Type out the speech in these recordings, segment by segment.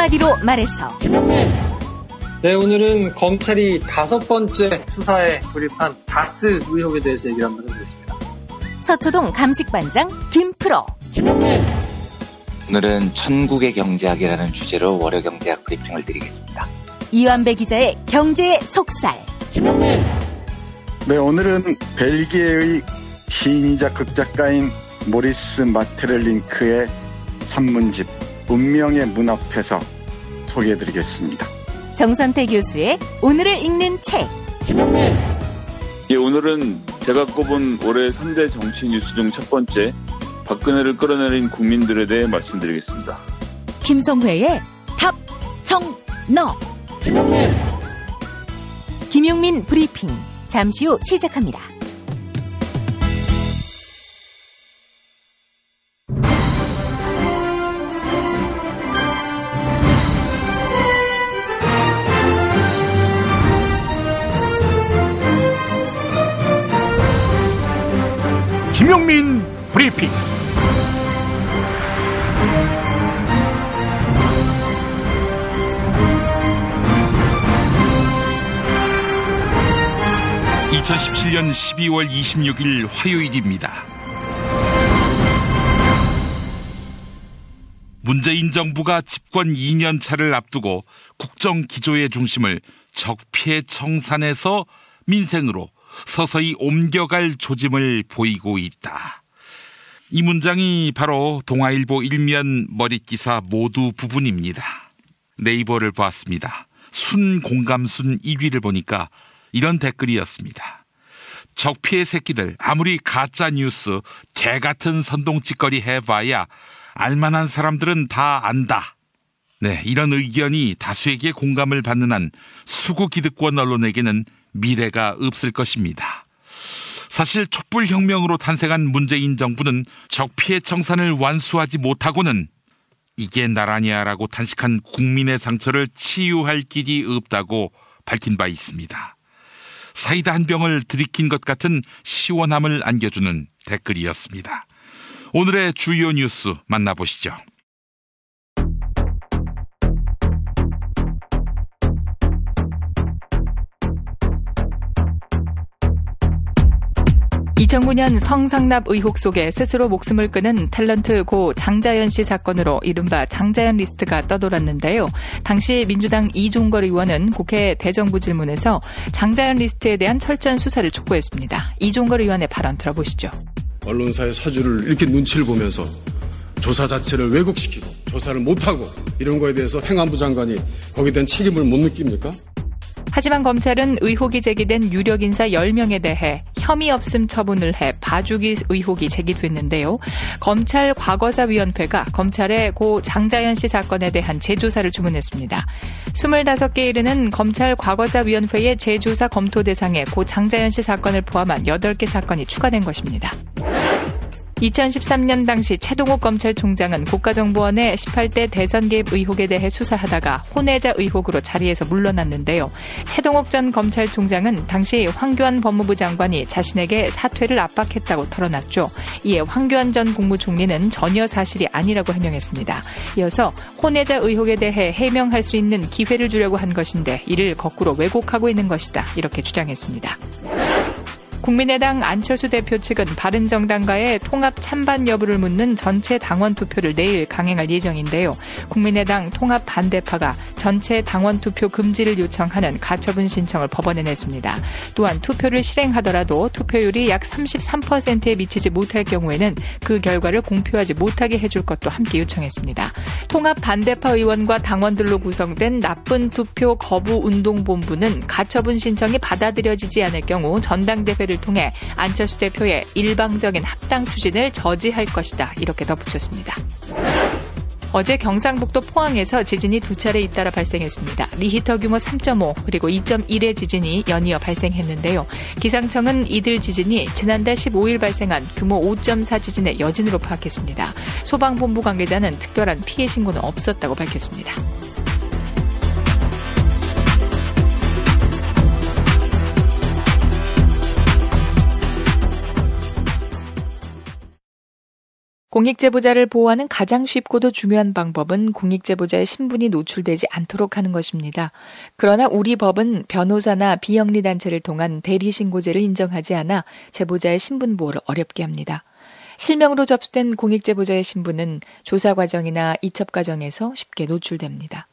한마디로 말해서. 네, 오늘은 검찰이 5번째 수사에 돌입한 다스 의혹에 대해서 얘기를 한번 해보겠습니다. 서초동 감식반장 김프로. 오늘은 천국의 경제학이라는 주제로 월요경제학 브리핑을 드리겠습니다. 이완배 기자의 경제의 속살. 네, 오늘은 벨기에의 시인이자 극작가인 모리스 마테렐링크의 산문집 운명의 문 앞에서 소개해드리겠습니다. 정선태 교수의 오늘을 읽는 책. 예, 오늘은 제가 꼽은 올해 3대 정치 뉴스 중 첫 번째, 박근혜를 끌어내린 국민들에 대해 말씀드리겠습니다. 김성회의 답, 청, 너. 김용민 브리핑, 잠시 후 시작합니다. 김용민 브리핑. (2017년 12월 26일) 화요일입니다. 문재인 정부가 집권 2년 차를 앞두고 국정 기조의 중심을 적폐 청산에서 민생으로 서서히 옮겨갈 조짐을 보이고 있다. 이 문장이 바로 동아일보 일면 머릿기사 모두 부분입니다. 네이버를 보았습니다. 순공감순 1위를 보니까 이런 댓글이었습니다. 적폐의 새끼들, 아무리 가짜뉴스, 개같은 선동짓거리 해봐야 알만한 사람들은 다 안다. 네, 이런 의견이 다수에게 공감을 받는 한 수구 기득권 언론에게는 미래가 없을 것입니다. 사실 촛불혁명으로 탄생한 문재인 정부는 적폐 청산을 완수하지 못하고는 이게 나라냐라고 탄식한 국민의 상처를 치유할 길이 없다고 밝힌 바 있습니다. 사이다 한 병을 들이킨 것 같은 시원함을 안겨주는 댓글이었습니다. 오늘의 주요 뉴스 만나보시죠. (2009년) 성상납 의혹 속에 스스로 목숨을 끊은 탤런트 고 장자연 씨 사건으로 이른바 장자연 리스트가 떠돌았는데요. 당시 민주당 이종걸 의원은 국회 대정부 질문에서 장자연 리스트에 대한 철저한 수사를 촉구했습니다. 이종걸 의원의 발언 들어보시죠. 언론사의 사주를 이렇게 눈치를 보면서 조사 자체를 왜곡시키고 조사를 못하고 이런 거에 대해서 행안부 장관이 거기에 대한 책임을 못 느낍니까? 하지만 검찰은 의혹이 제기된 유력 인사 10명에 대해 혐의 없음 처분을 해 봐주기 의혹이 제기됐는데요. 검찰 과거사위원회가 검찰에 고 장자연 씨 사건에 대한 재조사를 주문했습니다. 25개 이르는 검찰 과거사위원회의 재조사 검토 대상에 고 장자연 씨 사건을 포함한 8개 사건이 추가된 것입니다. 2013년 당시 최동욱 검찰총장은 국가정보원의 18대 대선 개입 의혹에 대해 수사하다가 혼외자 의혹으로 자리에서 물러났는데요. 최동욱 전 검찰총장은 당시 황교안 법무부 장관이 자신에게 사퇴를 압박했다고 털어놨죠. 이에 황교안 전 국무총리는 전혀 사실이 아니라고 해명했습니다. 이어서 혼외자 의혹에 대해 해명할 수 있는 기회를 주려고 한 것인데 이를 거꾸로 왜곡하고 있는 것이다. 이렇게 주장했습니다. 국민의당 안철수 대표 측은 바른정당과의 통합 찬반 여부를 묻는 전체 당원 투표를 내일 강행할 예정인데요. 국민의당 통합 반대파가 전체 당원 투표 금지를 요청하는 가처분 신청을 법원에 냈습니다. 또한 투표를 실행하더라도 투표율이 약 33%에 미치지 못할 경우에는 그 결과를 공표하지 못하게 해줄 것도 함께 요청했습니다. 통합 반대파 의원과 당원들로 구성된 나쁜 투표 거부 운동본부는 가처분 신청이 받아들여지지 않을 경우 전당대회를 통해 안철수 대표의 일방적인 합당 추진을 저지할 것이다. 이렇게 덧붙였습니다. 어제 경상북도 포항에서 지진이 2차례 잇따라 발생했습니다. 리히터 규모 3.5 그리고 2.1의 지진이 연이어 발생했는데요. 기상청은 이들 지진이 지난달 15일 발생한 규모 5.4 지진의 여진으로 파악했습니다. 소방본부 관계자는 특별한 피해 신고는 없었다고 밝혔습니다. 공익제보자를 보호하는 가장 쉽고도 중요한 방법은 공익제보자의 신분이 노출되지 않도록 하는 것입니다. 그러나 우리 법은 변호사나 비영리단체를 통한 대리신고제를 인정하지 않아 제보자의 신분 보호를 어렵게 합니다. 실명으로 접수된 공익제보자의 신분은 조사 과정이나 이첩 과정에서 쉽게 노출됩니다.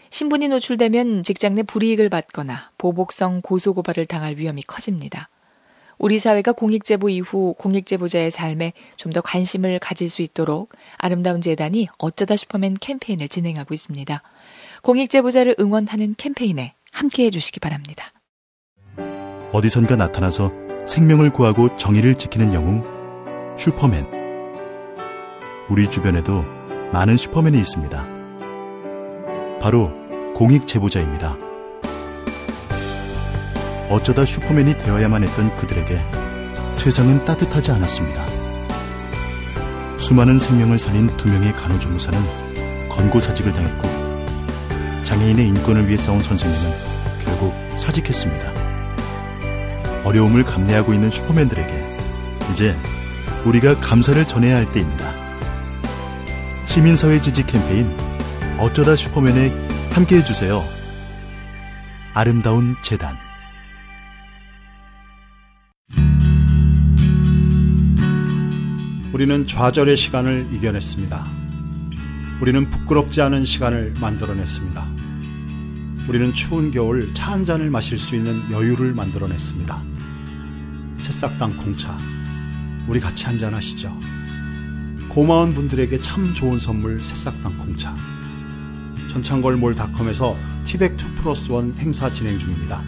신분이 노출되면 직장 내 불이익을 받거나 보복성 고소고발을 당할 위험이 커집니다. 우리 사회가 공익제보 이후 공익제보자의 삶에 좀 더 관심을 가질 수 있도록 아름다운 재단이 어쩌다 슈퍼맨 캠페인을 진행하고 있습니다. 공익제보자를 응원하는 캠페인에 함께해 주시기 바랍니다. 어디선가 나타나서 생명을 구하고 정의를 지키는 영웅 슈퍼맨. 우리 주변에도 많은 슈퍼맨이 있습니다. 바로 공익제보자입니다. 어쩌다 슈퍼맨이 되어야만 했던 그들에게 세상은 따뜻하지 않았습니다. 수많은 생명을 살린 2명의 간호조무사는 권고사직을 당했고 장애인의 인권을 위해 싸운 선생님은 결국 사직했습니다. 어려움을 감내하고 있는 슈퍼맨들에게 이제 우리가 감사를 전해야 할 때입니다. 시민사회 지지 캠페인 어쩌다 슈퍼맨에 함께해 주세요. 아름다운 재단. 우리는 좌절의 시간을 이겨냈습니다. 우리는 부끄럽지 않은 시간을 만들어냈습니다. 우리는 추운 겨울 차 한 잔을 마실 수 있는 여유를 만들어냈습니다. 새싹당 콩차, 우리 같이 한잔 하시죠. 고마운 분들에게 참 좋은 선물 새싹당 콩차. 전창걸몰닷컴에서 티백2+1 행사 진행 중입니다.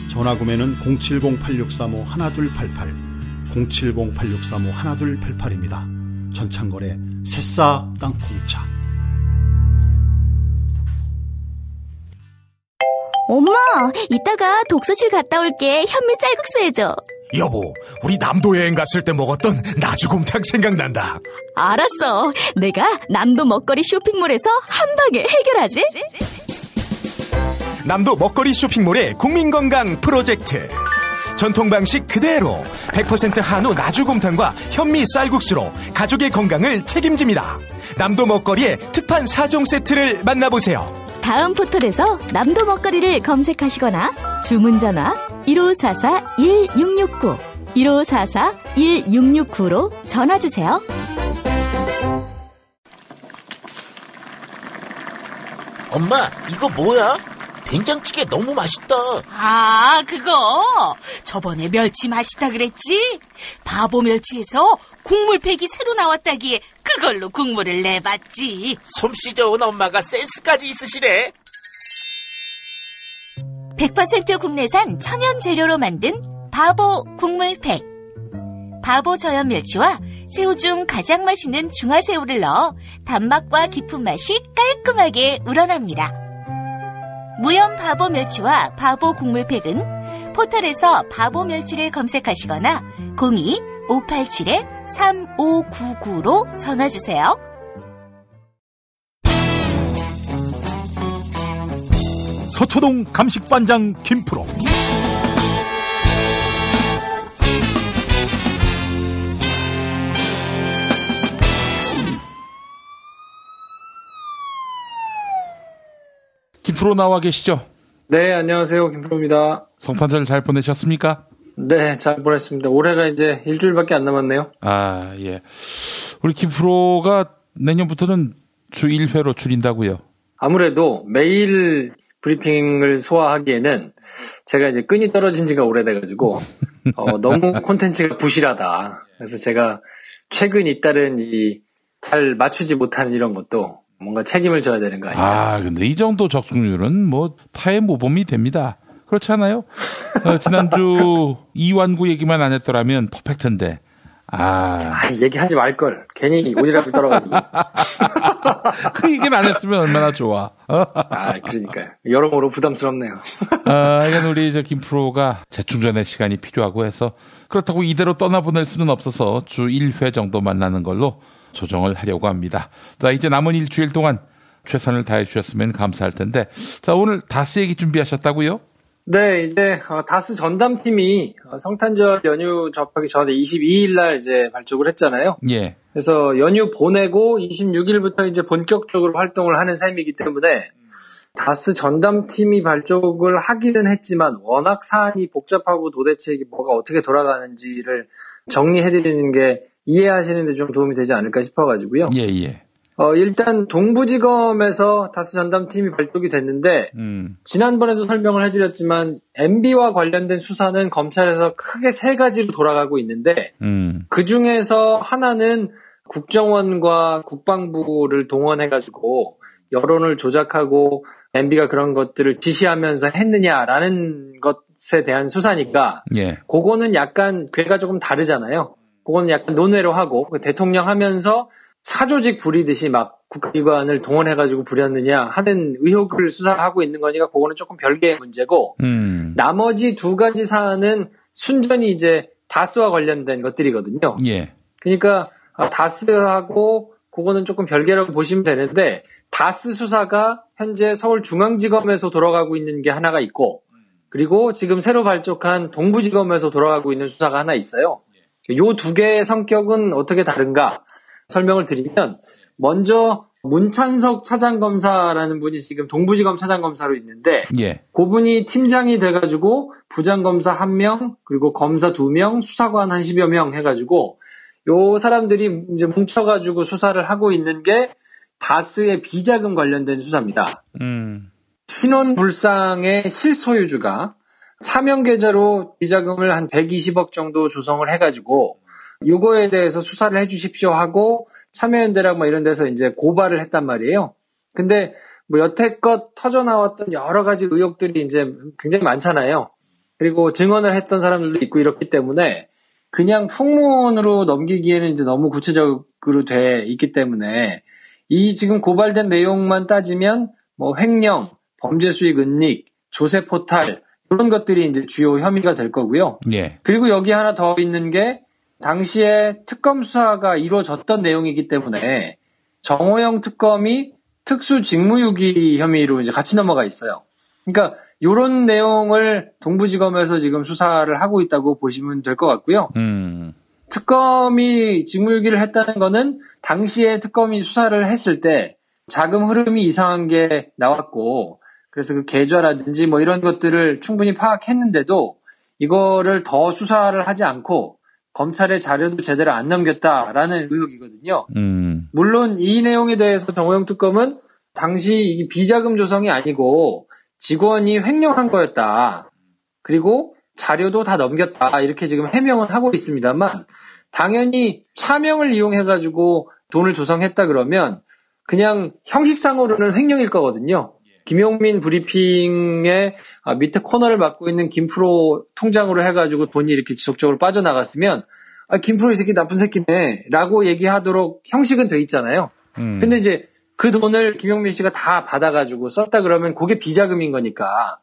전화 구매는 070-8635-1288 070-8635-1288입니다. 전창걸의 새싹 땅콩차. 엄마, 이따가 독서실 갔다 올게. 현미 쌀국수 해줘. 여보, 우리 남도 여행 갔을 때 먹었던 나주곰탕 생각난다. 알았어. 내가 남도 먹거리 쇼핑몰에서 한 방에 해결하지. 남도 먹거리 쇼핑몰의 국민건강 프로젝트. 전통 방식 그대로 100% 한우 나주곰탕과 현미 쌀국수로 가족의 건강을 책임집니다. 남도 먹거리의 특판 4종 세트를 만나보세요. 다음 포털에서 남도 먹거리를 검색하시거나 주문 전화 1544-1669 1544-1669로 전화주세요. 엄마, 이거 뭐야? 된장찌개 너무 맛있다. 아, 그거 저번에 멸치 맛있다 그랬지? 바보 멸치에서 국물팩이 새로 나왔다기에 그걸로 국물을 내봤지. 솜씨 좋은 엄마가 센스까지 있으시네. 100% 국내산 천연 재료로 만든 바보 국물팩. 바보 저염 멸치와 새우 중 가장 맛있는 중화새우를 넣어 단맛과 깊은 맛이 깔끔하게 우러납니다. 무염 바보 멸치와 바보 국물팩은 포털에서 바보 멸치를 검색하시거나 02-587-3599로 전화주세요. 서초동 감식반장 김프로. 김프로 나와 계시죠? 네, 안녕하세요. 김프로입니다. 성탄절 잘 보내셨습니까? 네, 잘 보냈습니다. 올해가 이제 일주일밖에 안 남았네요. 아, 예. 우리 김프로가 내년부터는 주 1회로 줄인다고요? 아무래도 매일 브리핑을 소화하기에는 제가 이제 끈이 떨어진 지가 오래돼가지고 너무 콘텐츠가 부실하다. 그래서 제가 최근 잇따른 잘 맞추지 못하는 이런 것도 뭔가 책임을 져야 되는 거 아니에요? 아, 근데 이 정도 적중률은 뭐 타의 모범이 됩니다. 그렇지 않아요? 지난주 이완구 얘기만 안 했더라면 퍼펙트인데. 얘기하지 말걸. 괜히 오지랖을 떨어가지고. 그 얘기는 안 했으면 얼마나 좋아. 그러니까요. 여러모로 부담스럽네요. 이건 우리 김프로가 재충전의 시간이 필요하고 해서 그렇다고 이대로 떠나보낼 수는 없어서 주 1회 정도 만나는 걸로 조정을 하려고 합니다. 자, 이제 남은 일주일 동안 최선을 다해 주셨으면 감사할 텐데. 자, 오늘 다스 얘기 준비하셨다고요? 네, 이제 다스 전담팀이 성탄절 연휴 접하기 전에 22일 날 이제 발족을 했잖아요. 예. 그래서 연휴 보내고 26일부터 이제 본격적으로 활동을 하는 셈이기 때문에 다스 전담팀이 발족을 하기는 했지만 워낙 사안이 복잡하고 도대체 이게 뭐가 어떻게 돌아가는지를 정리해드리는 게 이해하시는 데 좀 도움이 되지 않을까 싶어가지고요. 예. 일단 동부지검에서 다스 전담팀이 발족이 됐는데 지난번에도 설명을 해드렸지만 MB와 관련된 수사는 검찰에서 크게 3가지로 돌아가고 있는데 그중에서 하나는 국정원과 국방부를 동원해가지고 여론을 조작하고 MB가 그런 것들을 지시하면서 했느냐라는 것에 대한 수사니까 그거는 약간 궤가 조금 다르잖아요. 그거는 약간 논외로 하고 대통령 하면서 사조직 부리듯이 막 국가기관을 동원해가지고 부렸느냐 하는 의혹을 수사하고 있는 거니까 그거는 조금 별개의 문제고 나머지 2가지 사안은 순전히 이제 다스와 관련된 것들이거든요. 그러니까 다스하고 그거는 조금 별개라고 보시면 되는데 다스 수사가 현재 서울중앙지검에서 돌아가고 있는 게 하나가 있고 그리고 지금 새로 발족한 동부지검에서 돌아가고 있는 수사가 하나 있어요. 이 2개의 성격은 어떻게 다른가 설명을 드리면 먼저 문찬석 차장검사라는 분이 지금 동부지검 차장검사로 있는데 그분이 팀장이 돼가지고 부장검사 1명 그리고 검사 2명 수사관 한 10여 명 해가지고 요 사람들이 이제 뭉쳐가지고 수사를 하고 있는 게 다스의 비자금 관련된 수사입니다. 신원불상의 실소유주가 차명계좌로 비자금을 한 120억 정도 조성을 해가지고 요거에 대해서 수사를 해주십시오 하고 참여연대랑 뭐 이런 데서 이제 고발을 했단 말이에요. 근데 뭐 여태껏 터져나왔던 여러 가지 의혹들이 이제 굉장히 많잖아요. 그리고 증언을 했던 사람들도 있고 이렇기 때문에 그냥 풍문으로 넘기기에는 이제 너무 구체적으로 돼 있기 때문에 이 지금 고발된 내용만 따지면 뭐 횡령, 범죄 수익 은닉, 조세 포탈 이런 것들이 이제 주요 혐의가 될 거고요. 그리고 여기 하나 더 있는 게 당시에 특검 수사가 이루어졌던 내용이기 때문에 정호영 특검이 특수 직무유기 혐의로 이제 같이 넘어가 있어요. 그러니까 이런 내용을 동부지검에서 지금 수사를 하고 있다고 보시면 될 것 같고요. 특검이 직무유기를 했다는 거는 당시에 특검이 수사를 했을 때 자금 흐름이 이상한 게 나왔고 그래서 그 계좌라든지 뭐 이런 것들을 충분히 파악했는데도 이거를 더 수사를 하지 않고 검찰의 자료도 제대로 안 넘겼다라는 의혹이거든요. 물론 이 내용에 대해서 정호영 특검은 당시 이 비자금 조성이 아니고 직원이 횡령한 거였다. 그리고 자료도 다 넘겼다. 이렇게 지금 해명은 하고 있습니다만 당연히 차명을 이용해가지고 돈을 조성했다 그러면 그냥 형식상으로는 횡령일 거거든요. 김용민 브리핑의 밑에 코너를 맡고 있는 김프로 통장으로 해가지고 돈이 이렇게 지속적으로 빠져나갔으면 김프로 이 새끼 나쁜 새끼네 라고 얘기하도록 형식은 돼 있잖아요. 근데 이제 그 돈을 김용민 씨가 다 받아가지고 썼다 그러면 그게 비자금인 거니까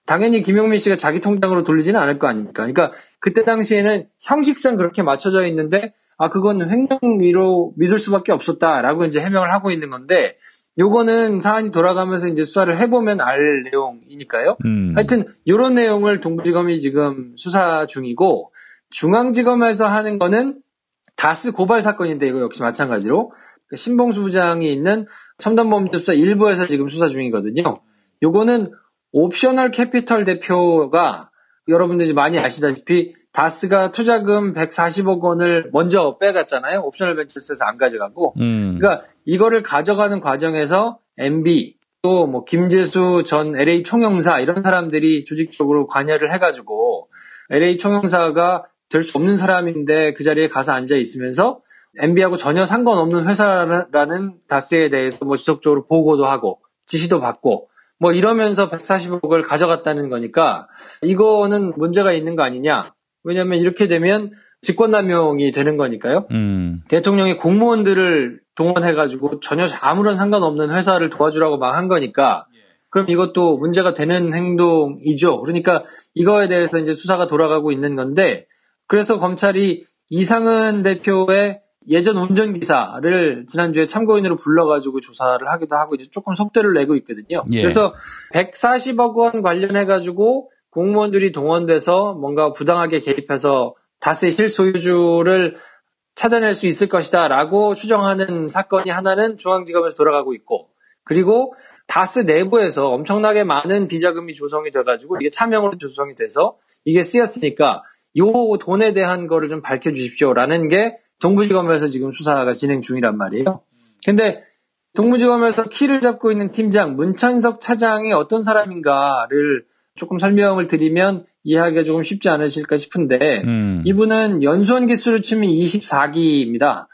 당연히 김용민 씨가 자기 통장으로 돌리지는 않을 거 아닙니까? 그러니까 그때 당시에는 형식상 그렇게 맞춰져 있는데 그건 횡령으로 믿을 수밖에 없었다라고 이제 해명을 하고 있는 건데 요거는 사안이 돌아가면서 이제 수사를 해보면 알 내용이니까요. 하여튼 요런 내용을 동부지검이 지금 수사 중이고 중앙지검에서 하는 거는 다스 고발 사건인데 이거 역시 마찬가지로 신봉수 부장이 있는 첨단범죄수사 1부에서 지금 수사 중이거든요. 요거는 옵셔널 캐피털 대표가 여러분들이 많이 아시다시피 다스가 투자금 140억 원을 먼저 빼갔잖아요. 옵셔널 벤처스에서 안 가져가고. 그러니까 이거를 가져가는 과정에서 MB 또 뭐 김재수 전 LA 총영사 이런 사람들이 조직적으로 관여를 해가지고 LA 총영사가 될 수 없는 사람인데 그 자리에 가서 앉아 있으면서 MB하고 전혀 상관없는 회사라는 다스에 대해서 뭐 지속적으로 보고도 하고 지시도 받고 뭐 이러면서 140억을 가져갔다는 거니까 이거는 문제가 있는 거 아니냐. 왜냐하면 이렇게 되면 직권남용이 되는 거니까요. 대통령이 공무원들을 동원해가지고 전혀 아무런 상관없는 회사를 도와주라고 막 한 거니까 그럼 이것도 문제가 되는 행동이죠. 그러니까 이거에 대해서 이제 수사가 돌아가고 있는 건데 그래서 검찰이 이상은 대표의 예전 운전기사를 지난주에 참고인으로 불러가지고 조사를 하기도 하고 이제 조금 속도를 내고 있거든요. 예. 그래서 140억 원 관련해가지고 공무원들이 동원돼서 뭔가 부당하게 개입해서 다스의 실소유주를 찾아낼 수 있을 것이다라고 추정하는 사건이 하나는 중앙지검에서 돌아가고 있고, 그리고 다스 내부에서 엄청나게 많은 비자금이 조성이 돼가지고 이게 차명으로 조성이 돼서 이게 쓰였으니까 요 돈에 대한 거를 좀 밝혀주십시오라는 게 동부지검에서 지금 수사가 진행 중이란 말이에요. 근데 동부지검에서 키를 잡고 있는 팀장 문찬석 차장이 어떤 사람인가를 조금 설명을 드리면 이해하기가 조금 쉽지 않으실까 싶은데 이분은 연수원 기수로 치면 24기입니다.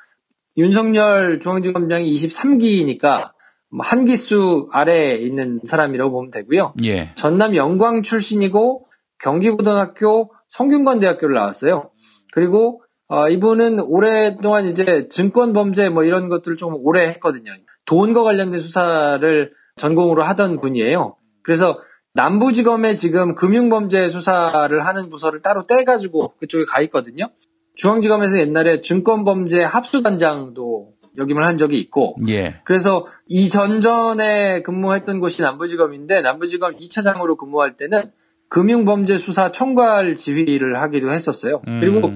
윤석열 중앙지검장이 23기니까 한 기수 아래에 있는 사람이라고 보면 되고요. 예. 전남 영광 출신이고 경기고등학교 성균관대학교를 나왔어요. 그리고 이분은 오랫동안 이제 증권범죄 뭐 이런 것들을 좀 오래 했거든요. 돈과 관련된 수사를 전공으로 하던 분이에요. 그래서 남부지검에 지금 금융범죄 수사를 하는 부서를 따로 떼가지고 그쪽에 가 있거든요. 중앙지검에서 옛날에 증권범죄 합수단장도 역임을 한 적이 있고, 예. 그래서 이 전전에 근무했던 곳이 남부지검인데 남부지검 2차장으로 근무할 때는 금융범죄 수사 총괄 지휘를 하기도 했었어요. 그리고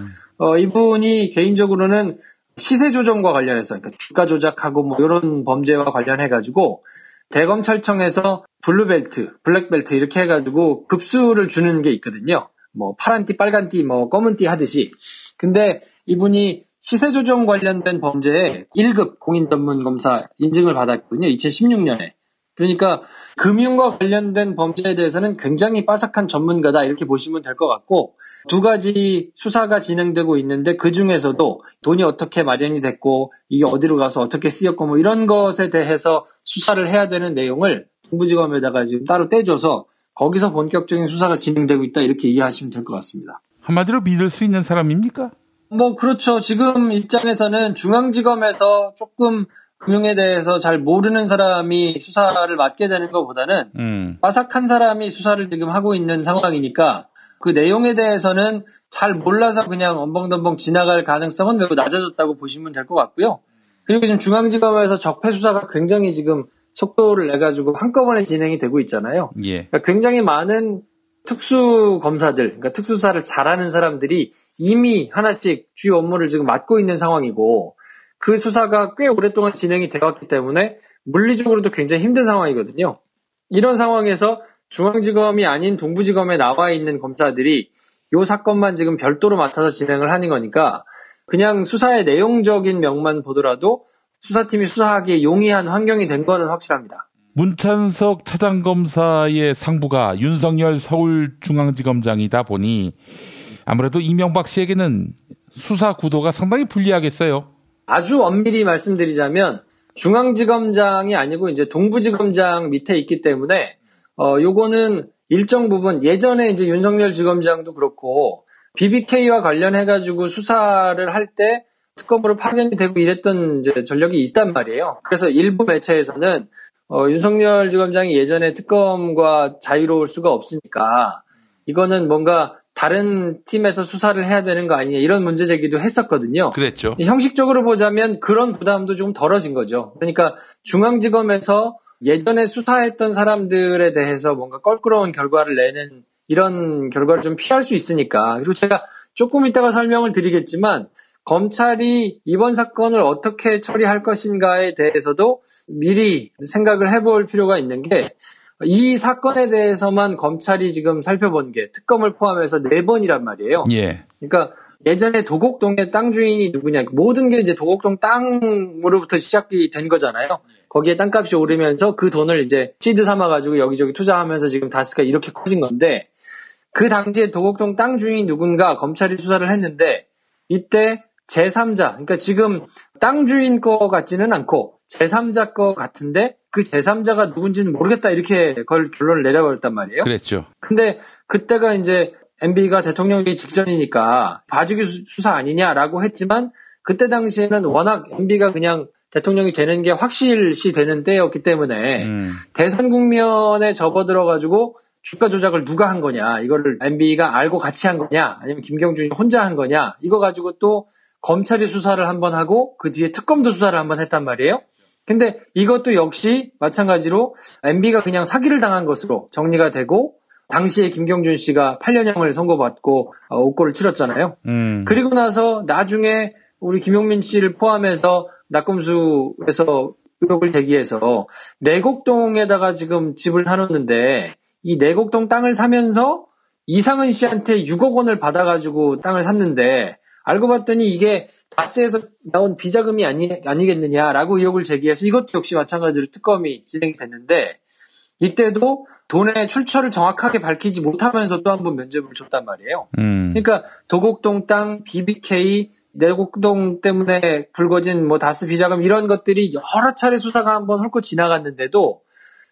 이분이 개인적으로는 시세 조정과 관련해서, 그러니까 주가 조작하고 뭐 이런 범죄와 관련해가지고 대검찰청에서 블루벨트, 블랙벨트 이렇게 해가지고 급수를 주는 게 있거든요. 뭐 파란띠, 빨간띠, 뭐 검은띠 하듯이. 근데 이분이 시세 조정 관련된 범죄에 1급 공인전문검사 인증을 받았거든요. 2016년에. 그러니까 금융과 관련된 범죄에 대해서는 굉장히 빠삭한 전문가다 이렇게 보시면 될 것 같고, 두 가지 수사가 진행되고 있는데 그 중에서도 돈이 어떻게 마련이 됐고 이게 어디로 가서 어떻게 쓰였고 뭐 이런 것에 대해서 수사를 해야 되는 내용을 동부지검에다가 지금 따로 떼줘서 거기서 본격적인 수사가 진행되고 있다 이렇게 이해하시면 될 것 같습니다. 한마디로 믿을 수 있는 사람입니까? 뭐 그렇죠. 지금 입장에서는 중앙지검에서 조금 금융에 대해서 잘 모르는 사람이 수사를 맡게 되는 것보다는 빠삭한 사람이 수사를 지금 하고 있는 상황이니까 그 내용에 대해서는 잘 몰라서 그냥 엄벙덤벙 지나갈 가능성은 매우 낮아졌다고 보시면 될 것 같고요. 그리고 지금 중앙지검에서 적폐 수사가 굉장히 지금 속도를 내가지고 한꺼번에 진행이 되고 있잖아요. 예. 그러니까 굉장히 많은 특수 검사들, 그러니까 특수수사를 잘하는 사람들이 이미 하나씩 주요 업무를 지금 맡고 있는 상황이고, 그 수사가 꽤 오랫동안 진행이 되었기 때문에 물리적으로도 굉장히 힘든 상황이거든요. 이런 상황에서 중앙지검이 아닌 동부지검에 나와 있는 검사들이 이 사건만 지금 별도로 맡아서 진행을 하는 거니까 그냥 수사의 내용적인 면만 보더라도 수사팀이 수사하기에 용이한 환경이 된 거는 확실합니다. 문찬석 차장검사의 상부가 윤석열 서울중앙지검장이다 보니 아무래도 이명박 씨에게는 수사 구도가 상당히 불리하겠어요. 아주 엄밀히 말씀드리자면 중앙지검장이 아니고 이제 동부지검장 밑에 있기 때문에 요거는 일정 부분 예전에 이제 윤석열 지검장도 그렇고 BBK와 관련해가지고 수사를 할 때 특검으로 파견이 되고 이랬던 이제 전력이 있단 말이에요. 그래서 일부 매체에서는 윤석열 지검장이 예전에 특검과 자유로울 수가 없으니까 이거는 뭔가 다른 팀에서 수사를 해야 되는 거 아니냐 이런 문제 제기도 했었거든요. 그랬죠. 형식적으로 보자면 그런 부담도 좀 덜어진 거죠. 그러니까 중앙지검에서 예전에 수사했던 사람들에 대해서 뭔가 껄끄러운 결과를 내는 이런 결과를 좀 피할 수 있으니까. 그리고 제가 조금 이따가 설명을 드리겠지만 검찰이 이번 사건을 어떻게 처리할 것인가에 대해서도 미리 생각을 해볼 필요가 있는 게, 이 사건에 대해서만 검찰이 지금 살펴본 게 특검을 포함해서 4번이란 말이에요. 예. 그러니까 예전에 도곡동의 땅 주인이 누구냐, 모든 게 이제 도곡동 땅으로부터 시작이 된 거잖아요. 거기에 땅값이 오르면서 그 돈을 이제 시드 삼아가지고 여기저기 투자하면서 지금 다스가 이렇게 커진 건데, 그 당시에 도곡동 땅 주인이 누군가 검찰이 수사를 했는데 이때 제3자, 그러니까 지금 땅 주인 거 같지는 않고 제3자 거 같은데 그 제3자가 누군지는 모르겠다 이렇게 그걸 결론을 내려버렸단 말이에요. 그랬죠. 근데 그때가 이제 MB가 대통령 되기 직전이니까 봐주기 수사 아니냐라고 했지만 그때 당시에는 워낙 MB가 그냥 대통령이 되는 게 확실시 되는 때였기 때문에 대선 국면에 접어들어가지고 주가 조작을 누가 한 거냐, 이거를 MB가 알고 같이 한 거냐, 아니면 김경준이 혼자 한 거냐, 이거 가지고 또 검찰이 수사를 한번 하고 그 뒤에 특검도 수사를 한번 했단 말이에요. 근데 이것도 역시 마찬가지로 MB가 그냥 사기를 당한 것으로 정리가 되고 당시에 김경준 씨가 8년형을 선고받고 옥고를 치렀잖아요. 그리고 나서 나중에 우리 김용민 씨를 포함해서 낙검수에서 의혹을 제기해서 내곡동에다가 지금 집을 사놓는데 이 내곡동 땅을 사면서 이상은 씨한테 6억 원을 받아가지고 땅을 샀는데 알고 봤더니 이게 다스에서 나온 비자금이 아니겠느냐라고 의혹을 제기해서 이것도 역시 마찬가지로 특검이 진행이 됐는데 이때도 돈의 출처를 정확하게 밝히지 못하면서 또 한 번 면죄부를 줬단 말이에요. 그러니까 도곡동 땅, BBK, 내곡동 때문에 불거진 뭐 다스 비자금 이런 것들이 여러 차례 수사가 한번 훑고 지나갔는데도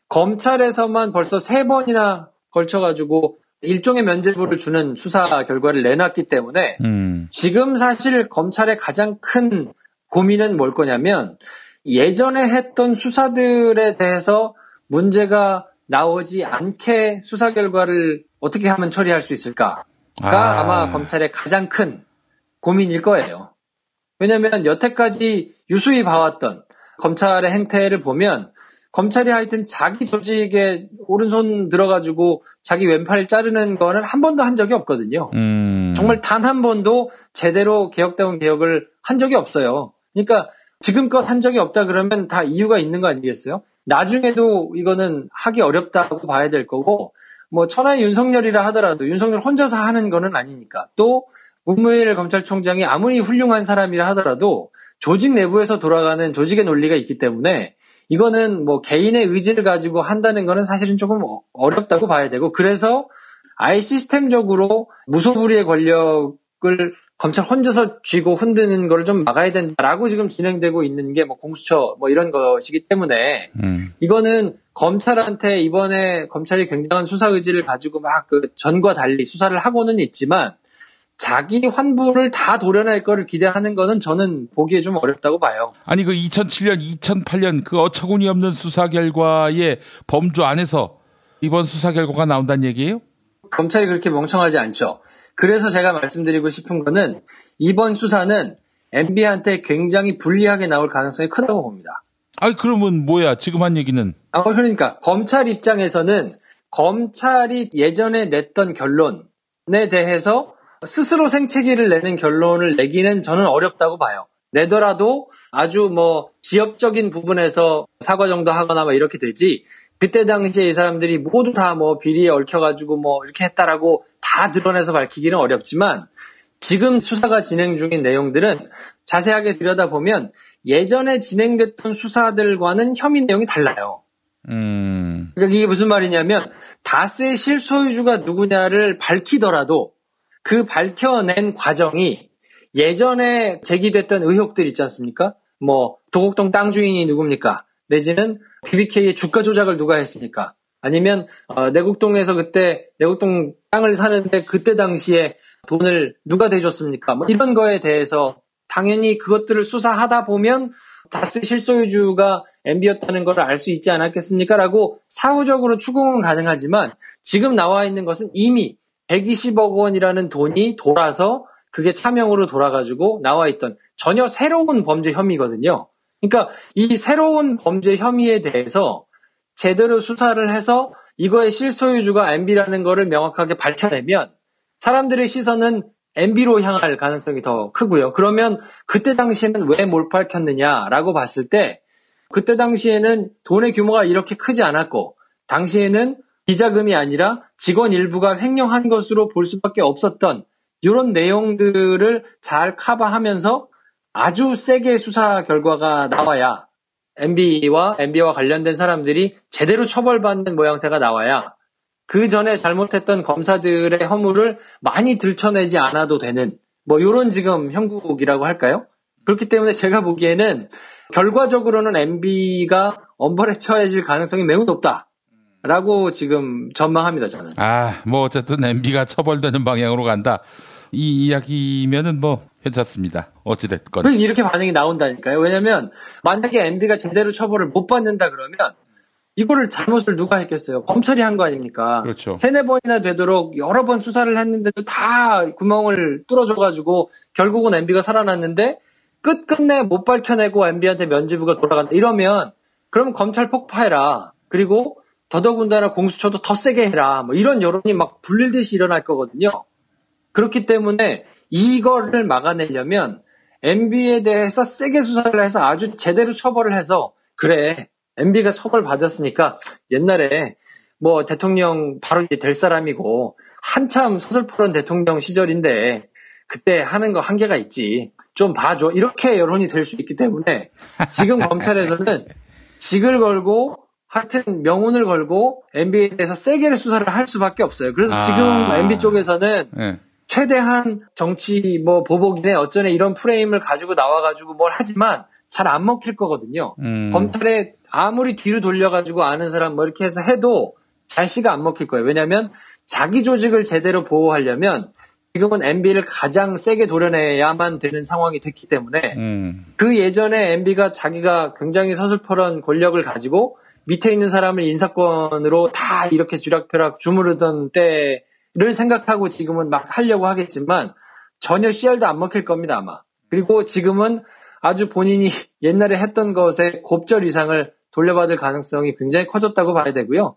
검찰에서만 벌써 3번이나 걸쳐가지고 일종의 면죄부를 주는 수사 결과를 내놨기 때문에 지금 사실 검찰의 가장 큰 고민은 뭘 거냐면 예전에 했던 수사들에 대해서 문제가 나오지 않게 수사 결과를 어떻게 하면 처리할 수 있을까가 아마 검찰의 가장 큰 고민일 거예요. 왜냐하면 여태까지 유수히 봐왔던 검찰의 행태를 보면 검찰이 하여튼 자기 조직에 오른손 들어가지고 자기 왼팔 자르는 거는 한 번도 한 적이 없거든요. 정말 단 한 번도 제대로 개혁다운 개혁을 한 적이 없어요. 그러니까 지금껏 한 적이 없다 그러면 다 이유가 있는 거 아니겠어요? 나중에도 이거는 하기 어렵다고 봐야 될 거고 뭐 천하의 윤석열이라 하더라도 윤석열 혼자서 하는 거는 아니니까 또 문무일 검찰총장이 아무리 훌륭한 사람이라 하더라도 조직 내부에서 돌아가는 조직의 논리가 있기 때문에 이거는 뭐 개인의 의지를 가지고 한다는 거는 사실은 조금 어렵다고 봐야 되고 그래서 아예 시스템적으로 무소불위의 권력을 검찰 혼자서 쥐고 흔드는 걸 좀 막아야 된다라고 지금 진행되고 있는 게 뭐 공수처 뭐 이런 것이기 때문에 이거는 검찰한테 이번에 검찰이 굉장한 수사 의지를 가지고 막 그 전과 달리 수사를 하고는 있지만 자기 환부를 다 도려낼 거를 기대하는 거는 저는 보기에 좀 어렵다고 봐요. 아니 그 2007년, 2008년 그 어처구니 없는 수사 결과의 범주 안에서 이번 수사 결과가 나온다는 얘기예요? 검찰이 그렇게 멍청하지 않죠. 그래서 제가 말씀드리고 싶은 거는 이번 수사는 MB한테 굉장히 불리하게 나올 가능성이 크다고 봅니다. 아니 그러면 뭐야 지금 한 얘기는? 그러니까 검찰 입장에서는 검찰이 예전에 냈던 결론에 대해서 스스로 생채기를 내는 결론을 내기는 저는 어렵다고 봐요. 내더라도 아주 뭐 지엽적인 부분에서 사과 정도 하거나 뭐 이렇게 되지 그때 당시에 이 사람들이 모두 다 뭐 비리에 얽혀가지고 뭐 이렇게 했다라고 다 드러내서 밝히기는 어렵지만 지금 수사가 진행 중인 내용들은 자세하게 들여다보면 예전에 진행됐던 수사들과는 혐의 내용이 달라요. 그러니까 이게 무슨 말이냐면 다스의 실소유주가 누구냐를 밝히더라도 그 밝혀낸 과정이 예전에 제기됐던 의혹들 있지 않습니까? 뭐 도곡동 땅 주인이 누굽니까? 내지는 BBK의 주가 조작을 누가 했습니까? 아니면 내곡동에서 그때 내곡동 땅을 사는데 그때 당시에 돈을 누가 대줬습니까? 뭐 이런 거에 대해서 당연히 그것들을 수사하다 보면 다스 실소유주가 MB였다는 걸 알 수 있지 않았겠습니까? 라고 사후적으로 추궁은 가능하지만 지금 나와 있는 것은 이미 120억 원이라는 돈이 돌아서 그게 차명으로 돌아가지고 나와 있던 전혀 새로운 범죄 혐의거든요. 그러니까 이 새로운 범죄 혐의에 대해서 제대로 수사를 해서 이거의 실소유주가 MB라는 거를 명확하게 밝혀내면 사람들의 시선은 MB로 향할 가능성이 더 크고요. 그러면 그때 당시에는 왜 못 밝혔느냐라고 봤을 때 그때 당시에는 돈의 규모가 이렇게 크지 않았고 당시에는 비자금이 아니라 직원 일부가 횡령한 것으로 볼 수밖에 없었던 이런 내용들을 잘 커버하면서 아주 세게 수사 결과가 나와야 MB와 관련된 사람들이 제대로 처벌받는 모양새가 나와야 그 전에 잘못했던 검사들의 허물을 많이 들춰내지 않아도 되는 뭐 이런 지금 형국이라고 할까요? 그렇기 때문에 제가 보기에는 결과적으로는 MB가 엄벌에 처해질 가능성이 매우 높다라고 지금 전망합니다. 저는. 뭐 어쨌든 MB가 처벌되는 방향으로 간다. 이 이야기면은 뭐 괜찮습니다. 어찌됐건. 이렇게 반응이 나온다니까요. 왜냐하면 만약에 MB가 제대로 처벌을 못 받는다 그러면 이거를 잘못을 누가 했겠어요? 검찰이 한 거 아닙니까? 그렇죠. 3-4번이나 되도록 여러 번 수사를 했는데도 다 구멍을 뚫어줘가지고 결국은 MB가 살아났는데 끝끝내 못 밝혀내고 MB한테 면죄부가 돌아간다. 이러면 그럼 검찰 폭파해라. 그리고 더더군다나 공수처도 더 세게 해라. 뭐 이런 여론이 막 불릴듯이 일어날 거거든요. 그렇기 때문에 이거를 막아내려면 MB에 대해서 세게 수사를 해서 아주 제대로 처벌을 해서 그래 MB가 처벌받았으니까 옛날에 뭐 대통령 바로 이제 될 사람이고 한참 서슬퍼런 대통령 시절인데 그때 하는 거 한계가 있지. 좀 봐줘. 이렇게 여론이 될 수 있기 때문에 지금 검찰에서는 직을 걸고 하여튼 명운을 걸고 MB에 대해서 세게 수사를 할 수밖에 없어요. 그래서 지금 MB 쪽에서는 최대한 정치 뭐 보복이네 어쩌네 이런 프레임을 가지고 나와가지고 뭘 하지만 잘 안 먹힐 거거든요. 검찰에 아무리 뒤로 돌려가지고 아는 사람 뭐 이렇게 해서 해도 잘씨가 안 먹힐 거예요. 왜냐하면 자기 조직을 제대로 보호하려면 지금은 MB를 가장 세게 도려내야만 되는 상황이 됐기 때문에 그 예전에 MB가 자기가 굉장히 서슬퍼런 권력을 가지고 밑에 있는 사람을 인사권으로 다 이렇게 쥐락펴락 주무르던 때를 생각하고 지금은 막 하려고 하겠지만 전혀 씨알도 안 먹힐 겁니다 아마. 그리고 지금은 아주 본인이 옛날에 했던 것의 곱절 이상을 돌려받을 가능성이 굉장히 커졌다고 봐야 되고요.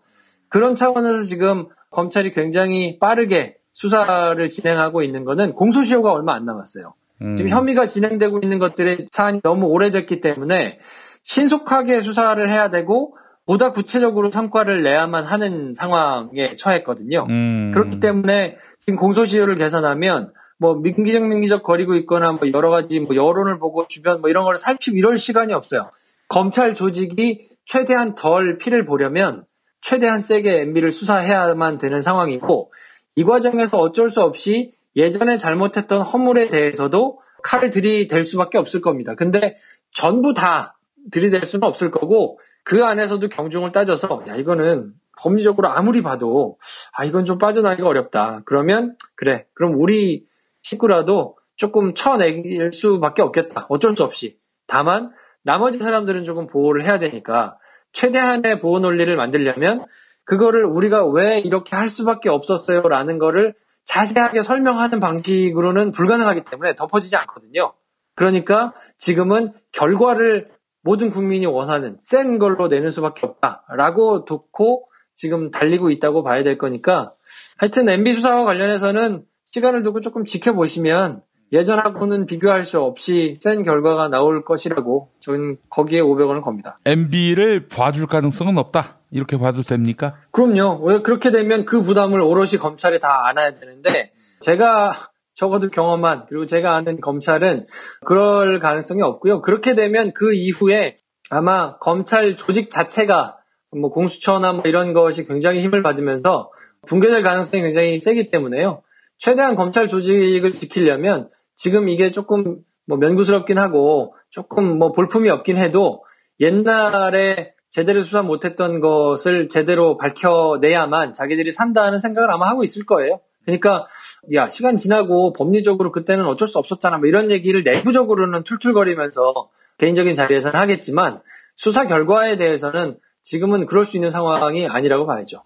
그런 차원에서 지금 검찰이 굉장히 빠르게 수사를 진행하고 있는 거는 공소시효가 얼마 안 남았어요. 지금 혐의가 진행되고 있는 것들의 사안이 너무 오래됐기 때문에 신속하게 수사를 해야 되고 보다 구체적으로 성과를 내야만 하는 상황에 처했거든요. 그렇기 때문에 지금 공소시효를 계산하면 뭐 민기적 거리고 있거나 뭐 여러 가지 뭐 여론을 보고 주변 뭐 이런 걸 살피고 이럴 시간이 없어요. 검찰 조직이 최대한 덜 피를 보려면 최대한 세게 MB를 수사해야만 되는 상황이고 이 과정에서 어쩔 수 없이 예전에 잘못했던 허물에 대해서도 칼을 들이댈 수밖에 없을 겁니다. 근데 전부 다 들이댈 수는 없을 거고 그 안에서도 경중을 따져서 야 이거는 법리적으로 아무리 봐도 이건 좀 빠져나가기가 어렵다. 그러면 그래 그럼 우리 식구라도 조금 쳐낼 수밖에 없겠다. 어쩔 수 없이. 다만 나머지 사람들은 조금 보호를 해야 되니까 최대한의 보호 논리를 만들려면 그거를 우리가 왜 이렇게 할 수밖에 없었어요 라는 거를 자세하게 설명하는 방식으로는 불가능하기 때문에 덮어지지 않거든요. 그러니까 지금은 결과를 모든 국민이 원하는 센 걸로 내는 수밖에 없다라고 놓고 지금 달리고 있다고 봐야 될 거니까 하여튼 MB 수사와 관련해서는 시간을 두고 조금 지켜보시면 예전하고는 비교할 수 없이 센 결과가 나올 것이라고 저는 거기에 500원을 겁니다. MB를 봐줄 가능성은 없다. 이렇게 봐도 됩니까? 그럼요. 왜 그렇게 되면 그 부담을 오롯이 검찰에 다 안아야 되는데 제가 적어도 경험한 그리고 제가 아는 검찰은 그럴 가능성이 없고요. 그렇게 되면 그 이후에 아마 검찰 조직 자체가 뭐 공수처나 뭐 이런 것이 굉장히 힘을 받으면서 붕괴될 가능성이 굉장히 세기 때문에요. 최대한 검찰 조직을 지키려면 지금 이게 조금 뭐 면구스럽긴 하고 조금 뭐 볼품이 없긴 해도 옛날에 제대로 수사 못했던 것을 제대로 밝혀내야만 자기들이 산다는 생각을 아마 하고 있을 거예요. 그러니까 야 시간 지나고 법리적으로 그때는 어쩔 수 없었잖아 뭐 이런 얘기를 내부적으로는 툴툴거리면서 개인적인 자리에서는 하겠지만 수사 결과에 대해서는 지금은 그럴 수 있는 상황이 아니라고 봐야죠.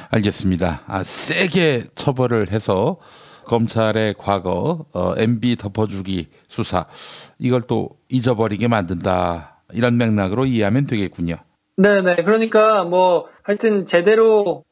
알겠습니다. 세게 처벌을 해서 검찰의 과거 MB 덮어주기 수사 이걸 또 잊어버리게 만든다. 이런 맥락으로 이해하면 되겠군요. 네네. 그러니까 뭐 하여튼 제대로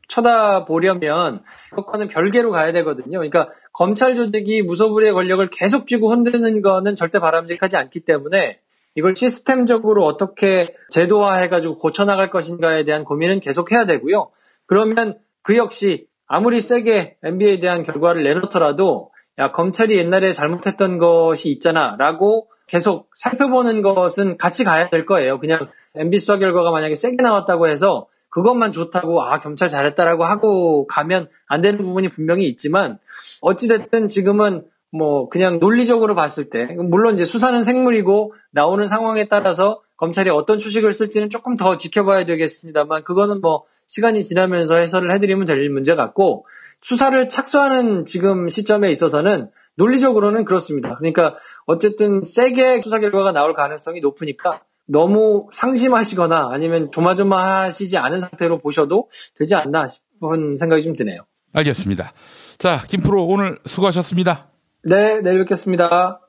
쳐다보려면 그것과는 별개로 가야 되거든요. 그러니까 검찰 조직이 무소불위의 권력을 계속 쥐고 흔드는 거는 절대 바람직하지 않기 때문에 이걸 시스템적으로 어떻게 제도화해가지고 고쳐나갈 것인가에 대한 고민은 계속해야 되고요. 그러면 그 역시 아무리 세게 MB에 대한 결과를 내놓더라도 야 검찰이 옛날에 잘못했던 것이 있잖아 라고 계속 살펴보는 것은 같이 가야 될 거예요. 그냥 MB 수사 결과가 만약에 세게 나왔다고 해서 그것만 좋다고 검찰 잘했다라고 하고 가면 안 되는 부분이 분명히 있지만 어찌됐든 지금은 뭐 그냥 논리적으로 봤을 때 물론 이제 수사는 생물이고 나오는 상황에 따라서 검찰이 어떤 추식을 쓸지는 조금 더 지켜봐야 되겠습니다만 그거는 뭐 시간이 지나면서 해설을 해드리면 될 문제 같고 수사를 착수하는 지금 시점에 있어서는 논리적으로는 그렇습니다. 그러니까 어쨌든 세게 수사 결과가 나올 가능성이 높으니까 너무 상심하시거나 아니면 조마조마하시지 않은 상태로 보셔도 되지 않나 싶은 생각이 좀 드네요. 알겠습니다. 자, 김프로 오늘 수고하셨습니다. 네, 내일 뵙겠습니다.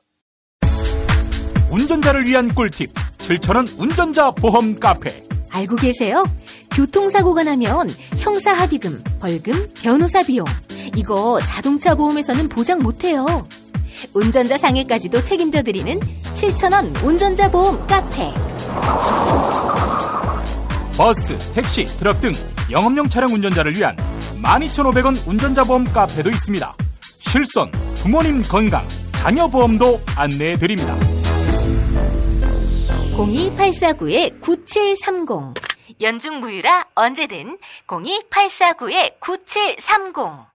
운전자를 위한 꿀팁 7,000원 운전자 보험 카페. 알고 계세요? 교통사고가 나면 형사합의금, 벌금, 변호사 비용 이거 자동차 보험에서는 보장 못해요. 운전자 상해까지도 책임져 드리는 7,000원 운전자 보험 카페. 버스, 택시, 트럭 등 영업용 차량 운전자를 위한 12,500원 운전자 보험 카페도 있습니다. 실손, 부모님 건강, 자녀 보험도 안내해 드립니다. 02849-9730 연중 무휴라 언제든 02849-9730.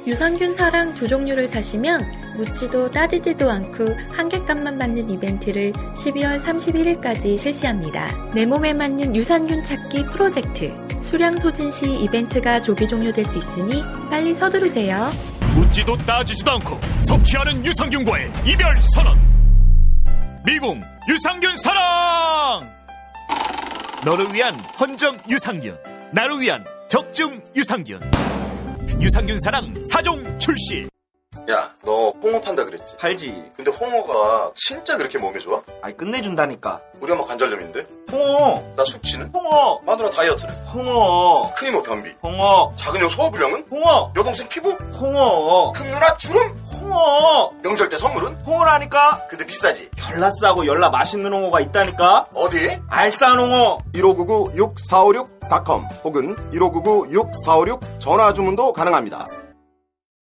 유산균 사랑 두 종류를 사시면 묻지도 따지지도 않고 한 객값만 받는 이벤트를 12월 31일까지 실시합니다. 내 몸에 맞는 유산균 찾기 프로젝트. 수량 소진 시 이벤트가 조기 종료될 수 있으니 빨리 서두르세요. 묻지도 따지지도 않고 섭취하는 유산균과의 이별 선언. 미궁 유산균 사랑. 너를 위한 헌정 유산균, 나를 위한 적중 유산균. 유산균 사랑 4종 출시. 야, 너 홍어 판다 그랬지? 팔지. 근데 홍어가 진짜 그렇게 몸에 좋아? 아니, 끝내준다니까. 우리 엄마 관절염인데? 홍어. 나 숙취는? 홍어. 마누라 다이어트는? 홍어. 큰 이모 변비? 홍어. 작은 형 소화불량은? 홍어. 여동생 피부? 홍어. 큰 누나 주름? 홍어. 명절 때 선물은? 홍어라니까. 근데 비싸지? 열나 싸고 열나 맛있는 홍어가 있다니까. 어디? 알싸한 홍어. 1599-6456.com 혹은 1599-6456 전화 주문도 가능합니다.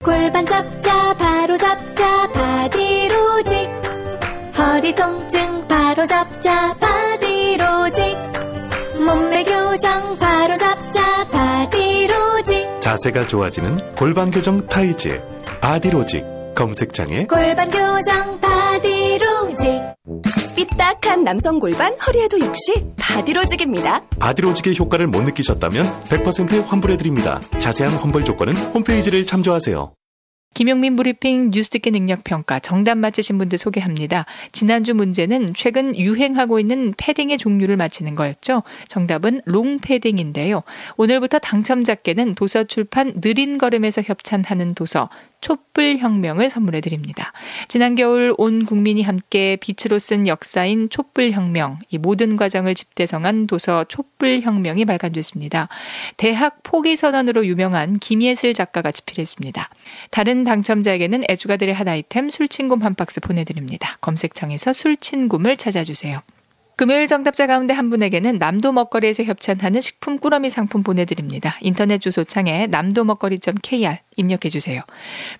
골반 잡자 바로 잡자 바디로직. 허리 통증 바로 잡자 바디로직. 몸매 교정 바로 잡자 바디로직. 자세가 좋아지는 골반 교정 타이즈 바디로직. 검색창에 골반 교정 바디로직. 삐딱한 남성 골반 허리에도 역시 바디로직입니다. 바디로직의 효과를 못 느끼셨다면 100% 환불해드립니다. 자세한 환불 조건은 홈페이지를 참조하세요. 김용민 브리핑 뉴스 듣기 능력 평가 정답 맞히신 분들 소개합니다. 지난주 문제는 최근 유행하고 있는 패딩의 종류를 맞히는 거였죠. 정답은 롱패딩인데요. 오늘부터 당첨자께는 도서출판 느린 걸음에서 협찬하는 도서 촛불혁명을 선물해 드립니다. 지난 겨울 온 국민이 함께 빛으로 쓴 역사인 촛불혁명, 이 모든 과정을 집대성한 도서 촛불혁명이 발간됐습니다. 대학 포기선언으로 유명한 김예슬 작가가 집필했습니다. 다른 당첨자에게는 애주가들의 한 아이템 술친굼 한 박스 보내드립니다. 검색창에서 술친굼을 찾아주세요. 금요일 정답자 가운데 한 분에게는 남도 먹거리에서 협찬하는 식품 꾸러미 상품 보내드립니다. 인터넷 주소창에 남도먹거리.kr 입력해주세요.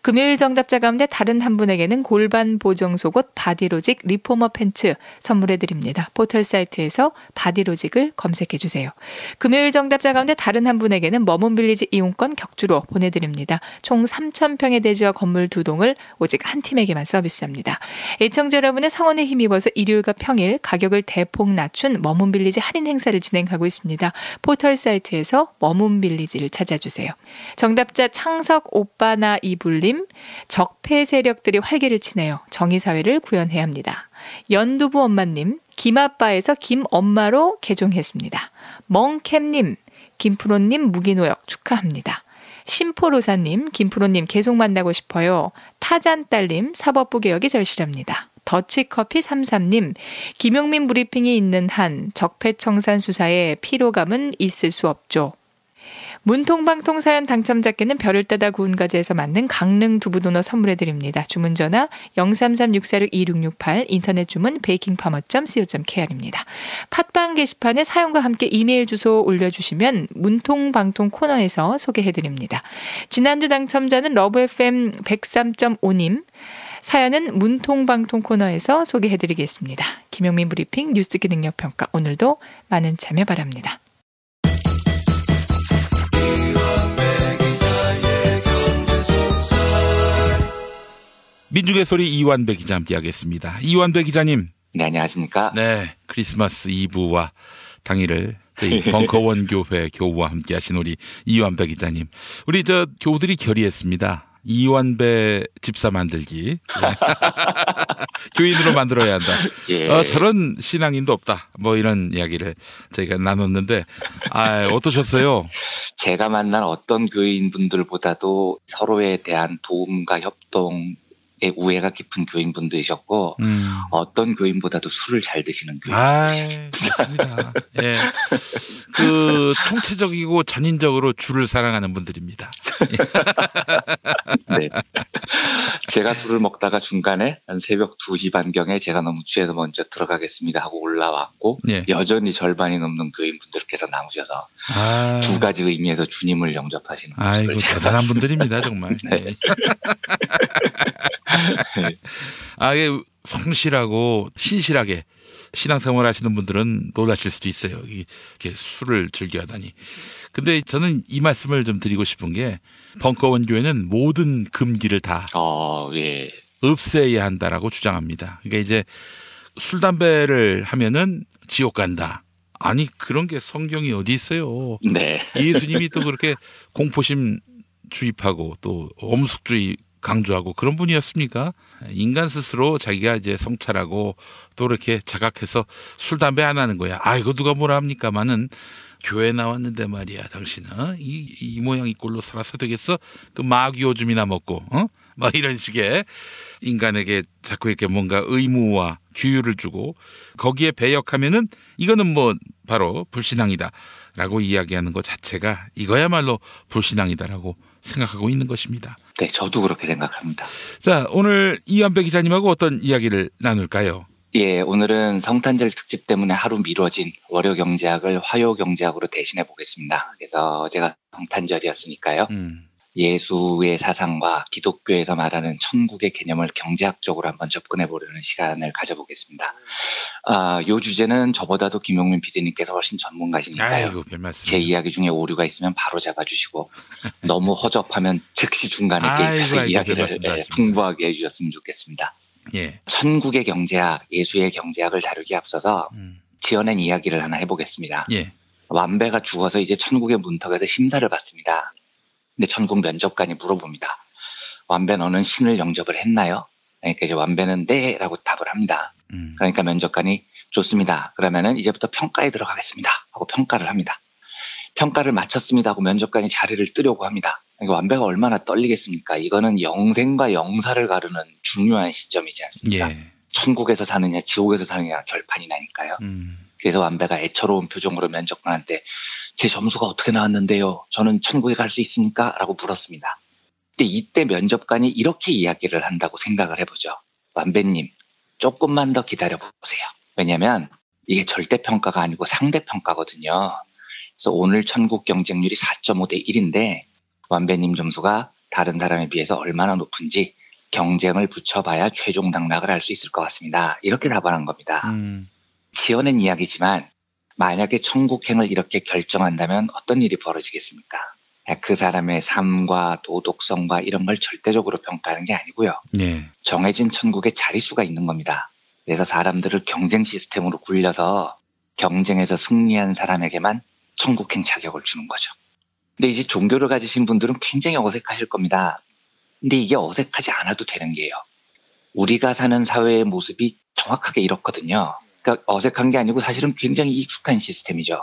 금요일 정답자 가운데 다른 한 분에게는 골반 보정 속옷 바디로직 리포머 팬츠 선물해드립니다. 포털 사이트에서 바디로직을 검색해주세요. 금요일 정답자 가운데 다른 한 분에게는 머문빌리지 이용권 격주로 보내드립니다. 총 3,000평의 대지와 건물 2동을 오직 한 팀에게만 서비스합니다. 애청자 여러분의 성원에 힘입어서 일요일과 평일 가격을 대폭 낮춘 머문빌리지 할인 행사를 진행하고 있습니다. 포털 사이트에서 머문빌리지를 찾아주세요. 정답자 창석 오빠나 이불님, 적폐 세력들이 활개를 치네요. 정의사회를 구현해야 합니다. 연두부 엄마님, 김아빠에서 김엄마로 개종했습니다. 멍캠님, 김프로님 무기노역 축하합니다. 심포로사님, 김프로님 계속 만나고 싶어요. 타잔딸님, 사법부 개혁이 절실합니다. 더치커피 33님, 김용민 브리핑이 있는 한 적폐청산 수사에 피로감은 있을 수 없죠. 문통방통 사연 당첨자께는 별을 따다 구운 가지에서 만든 강릉 두부도넛 선물해드립니다. 주문 전화 033-646-2668, 인터넷 주문 베이킹파머.co.kr입니다. 팟빵 게시판에 사연과 함께 이메일 주소 올려주시면 문통방통 코너에서 소개해드립니다. 지난주 당첨자는 러브FM 103.5님, 사연은 문통방통 코너에서 소개해드리겠습니다. 김용민 브리핑 뉴스 듣기 능력평가, 오늘도 많은 참여 바랍니다. 민중의 소리 이완배 기자 함께하겠습니다. 이완배 기자님. 네, 안녕하십니까. 네, 크리스마스 이브와 당일을 저희 벙커원 교회 교우와 함께하신 우리 이완배 기자님. 우리 교우들이 결의했습니다. 이완배 집사 만들기. 교인으로 만들어야 한다. 예. 저런 신앙인도 없다. 뭐 이런 이야기를 저희가 나눴는데, 어떠셨어요? 제가 만난 어떤 교인분들보다도 서로에 대한 도움과 협동에 우애가 깊은 교인분들이셨고, 어떤 교인보다도 술을 잘 드시는 교인. 맞습니다. 예. 총체적이고 전인적으로 주를 사랑하는 분들입니다. 네. 제가 술을 먹다가 중간에 한 새벽 2시 반경에 제가 너무 취해서 먼저 들어가겠습니다 하고 올라왔고, 여전히 절반이 넘는 교인분들께서 남으셔서 두 가지 의미에서 주님을 영접하시는 모습을 제가 대단한 분들입니다, 정말. 네. 성실하고 신실하게 신앙생활 하시는 분들은 놀라실 수도 있어요. 이렇게 술을 즐겨하다니. 근데 저는 이 말씀을 좀 드리고 싶은 게, 벙커원 교회는 모든 금기를 다 없애야 한다라고 주장합니다. 그러니까 이제 술, 담배를 하면은 지옥 간다. 아니, 그런 게 성경이 어디 있어요. 네. 예수님이 또 그렇게 공포심 주입하고 또 엄숙주의 강조하고 그런 분이었습니까? 인간 스스로 자기가 이제 성찰하고 또 이렇게 자각해서 술, 담배 안 하는 거야. 이거 누가 뭐라 합니까마는 교회 나왔는데 말이야, 당신은 이 모양 이 꼴로 살아서 되겠어? 그 마귀오 줌이나 먹고, 막 이런 식의 인간에게 자꾸 이렇게 뭔가 의무와 규율을 주고 거기에 배역하면은 이거는 뭐 바로 불신앙이다 라고 이야기하는 것 자체가 이거야말로 불신앙이다라고 생각하고 있는 것입니다. 네, 저도 그렇게 생각합니다. 자, 오늘 이완배 기자님하고 어떤 이야기를 나눌까요? 예, 오늘은 성탄절 특집 때문에 하루 미뤄진 월요경제학을 화요경제학으로 대신해 보겠습니다. 그래서 제가 성탄절이었으니까요. 예수의 사상과 기독교에서 말하는 천국의 개념을 경제학적으로 한번 접근해 보려는 시간을 가져보겠습니다. 요 주제는 저보다도 김용민 PD님께서 훨씬 전문가시니까요. 제 이야기 중에 오류가 있으면 바로 잡아주시고 너무 허접하면 즉시 중간에 깨서 이야기를 풍부하게 해주셨으면 좋겠습니다. 예. 천국의 경제학, 예수의 경제학을 다루기에 앞서서 지어낸 이야기를 하나 해보겠습니다. 예. 완배가 죽어서 이제 천국의 문턱에서 심사를 받습니다. 근데 천국 면접관이 물어봅니다. 완배 너는 신을 영접을 했나요? 그러니까 이제 완배는 네 라고 답을 합니다. 그러니까 면접관이 좋습니다. 그러면은 이제부터 평가에 들어가겠습니다 하고 평가를 합니다. 평가를 마쳤습니다 하고 면접관이 자리를 뜨려고 합니다. 그러니까 완배가 얼마나 떨리겠습니까? 이거는 영생과 영사를 가르는 중요한 시점이지 않습니까? 예. 천국에서 사느냐 지옥에서 사느냐 결판이 나니까요. 그래서 완배가 애처로운 표정으로 면접관한테 제 점수가 어떻게 나왔는데요? 저는 천국에 갈 수 있습니까? 라고 물었습니다. 근데 이때 면접관이 이렇게 이야기를 한다고 생각을 해보죠. 완배님, 조금만 더 기다려보세요. 왜냐면 이게 절대평가가 아니고 상대평가거든요. 그래서 오늘 천국 경쟁률이 4.5대 1인데 완배님 점수가 다른 사람에 비해서 얼마나 높은지 경쟁을 붙여봐야 최종 당락을 알 수 있을 것 같습니다. 이렇게 답을 한 겁니다. 지어낸 이야기지만 만약에 천국행을 이렇게 결정한다면 어떤 일이 벌어지겠습니까? 그 사람의 삶과 도덕성과 이런 걸 절대적으로 평가하는 게 아니고요. 예. 정해진 천국에 자릿수가 있는 겁니다. 그래서 사람들을 경쟁 시스템으로 굴려서 경쟁에서 승리한 사람에게만 천국행 자격을 주는 거죠. 근데 이제 종교를 가지신 분들은 굉장히 어색하실 겁니다. 근데 이게 어색하지 않아도 되는 게요. 우리가 사는 사회의 모습이 정확하게 이렇거든요. 그러니까 어색한 게 아니고 사실은 굉장히 익숙한 시스템이죠.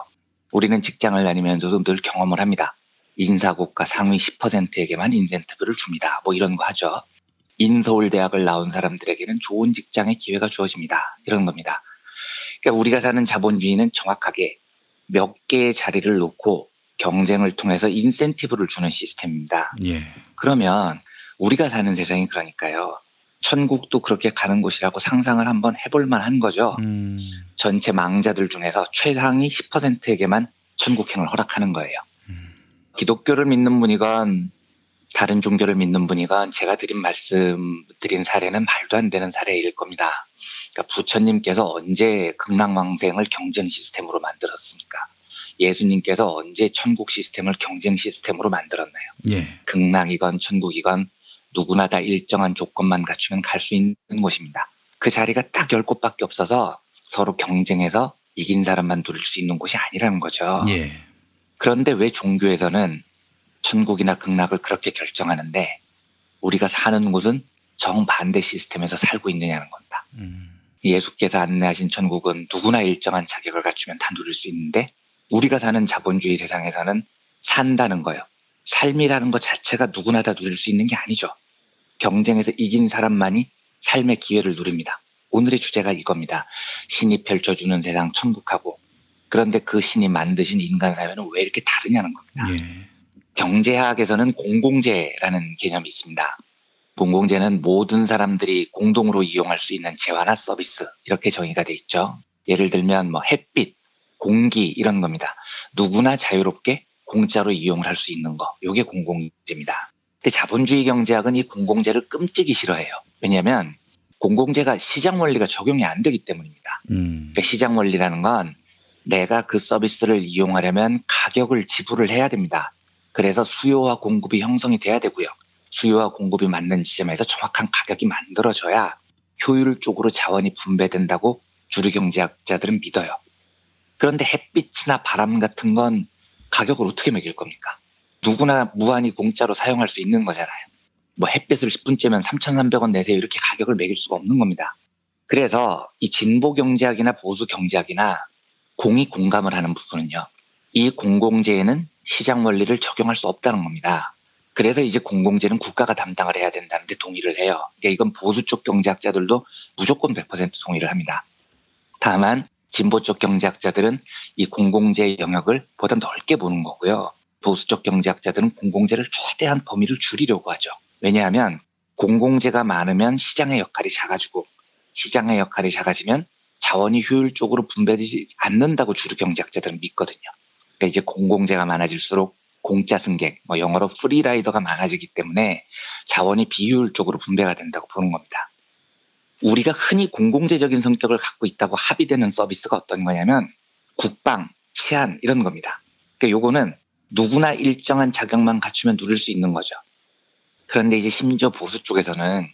우리는 직장을 다니면서도 늘 경험을 합니다. 인사고과 상위 10%에게만 인센티브를 줍니다. 뭐 이런 거 하죠. 인서울대학을 나온 사람들에게는 좋은 직장의 기회가 주어집니다. 이런 겁니다. 그러니까 우리가 사는 자본주의는 정확하게 몇 개의 자리를 놓고 경쟁을 통해서 인센티브를 주는 시스템입니다. 예. 그러면 우리가 사는 세상이 그러니까요. 천국도 그렇게 가는 곳이라고 상상을 한번 해볼 만한 거죠. 전체 망자들 중에서 최상위 10%에게만 천국행을 허락하는 거예요. 기독교를 믿는 분이건 다른 종교를 믿는 분이건 제가 드린 사례는 말도 안 되는 사례일 겁니다. 그러니까 부처님께서 언제 극락왕생을 경쟁 시스템으로 만들었습니까? 예수님께서 언제 천국 시스템을 경쟁 시스템으로 만들었나요? 예. 극락이건 천국이건 누구나 다 일정한 조건만 갖추면 갈 수 있는 곳입니다. 그 자리가 딱 10곳밖에 없어서 서로 경쟁해서 이긴 사람만 누릴 수 있는 곳이 아니라는 거죠. 예. 그런데 왜 종교에서는 천국이나 극락을 그렇게 결정하는데 우리가 사는 곳은 정반대 시스템에서 살고 있느냐는 겁니다. 예수께서 안내하신 천국은 누구나 일정한 자격을 갖추면 다 누릴 수 있는데 우리가 사는 자본주의 세상에서는 산다는 거예요. 삶이라는 것 자체가 누구나 다 누릴 수 있는 게 아니죠. 경쟁에서 이긴 사람만이 삶의 기회를 누립니다. 오늘의 주제가 이겁니다. 신이 펼쳐주는 세상 천국하고 그런데 그 신이 만드신 인간 사회는 왜 이렇게 다르냐는 겁니다. 예. 경제학에서는 공공재라는 개념이 있습니다. 공공재는 모든 사람들이 공동으로 이용할 수 있는 재화나 서비스 이렇게 정의가 돼 있죠. 예를 들면 뭐 햇빛, 공기 이런 겁니다. 누구나 자유롭게 공짜로 이용을 할 수 있는 거. 이게 공공재입니다. 근데 자본주의 경제학은 이 공공재를 끔찍이 싫어해요. 왜냐하면 공공재가 시장 원리가 적용이 안 되기 때문입니다. 그러니까 시장 원리라는 건 내가 그 서비스를 이용하려면 가격을 지불을 해야 됩니다. 그래서 수요와 공급이 형성이 돼야 되고요. 수요와 공급이 맞는 지점에서 정확한 가격이 만들어져야 효율적으로 자원이 분배된다고 주류 경제학자들은 믿어요. 그런데 햇빛이나 바람 같은 건 가격을 어떻게 매길 겁니까? 누구나 무한히 공짜로 사용할 수 있는 거잖아요. 뭐 햇빛을 10분 쬐면 3,300원 내세요 이렇게 가격을 매길 수가 없는 겁니다. 그래서 이 진보 경제학이나 보수 경제학이나 공이 공감을 하는 부분은요. 이 공공재에는 시장 원리를 적용할 수 없다는 겁니다. 그래서 이제 공공재는 국가가 담당을 해야 된다는데 동의를 해요. 그러니까 이건 보수 쪽 경제학자들도 무조건 100% 동의를 합니다. 다만 진보 쪽 경제학자들은 이 공공재의 영역을 보다 넓게 보는 거고요. 보수 쪽 경제학자들은 공공재를 최대한 범위를 줄이려고 하죠. 왜냐하면 공공재가 많으면 시장의 역할이 작아지고 시장의 역할이 작아지면 자원이 효율적으로 분배되지 않는다고 주류 경제학자들은 믿거든요. 그러니까 이제 공공재가 많아질수록 공짜 승객, 뭐 영어로 프리라이더가 많아지기 때문에 자원이 비효율적으로 분배가 된다고 보는 겁니다. 우리가 흔히 공공재적인 성격을 갖고 있다고 합의되는 서비스가 어떤 거냐면 국방, 치안 이런 겁니다. 그러니까 요거는 누구나 일정한 자격만 갖추면 누릴 수 있는 거죠. 그런데 이제 심지어 보수 쪽에서는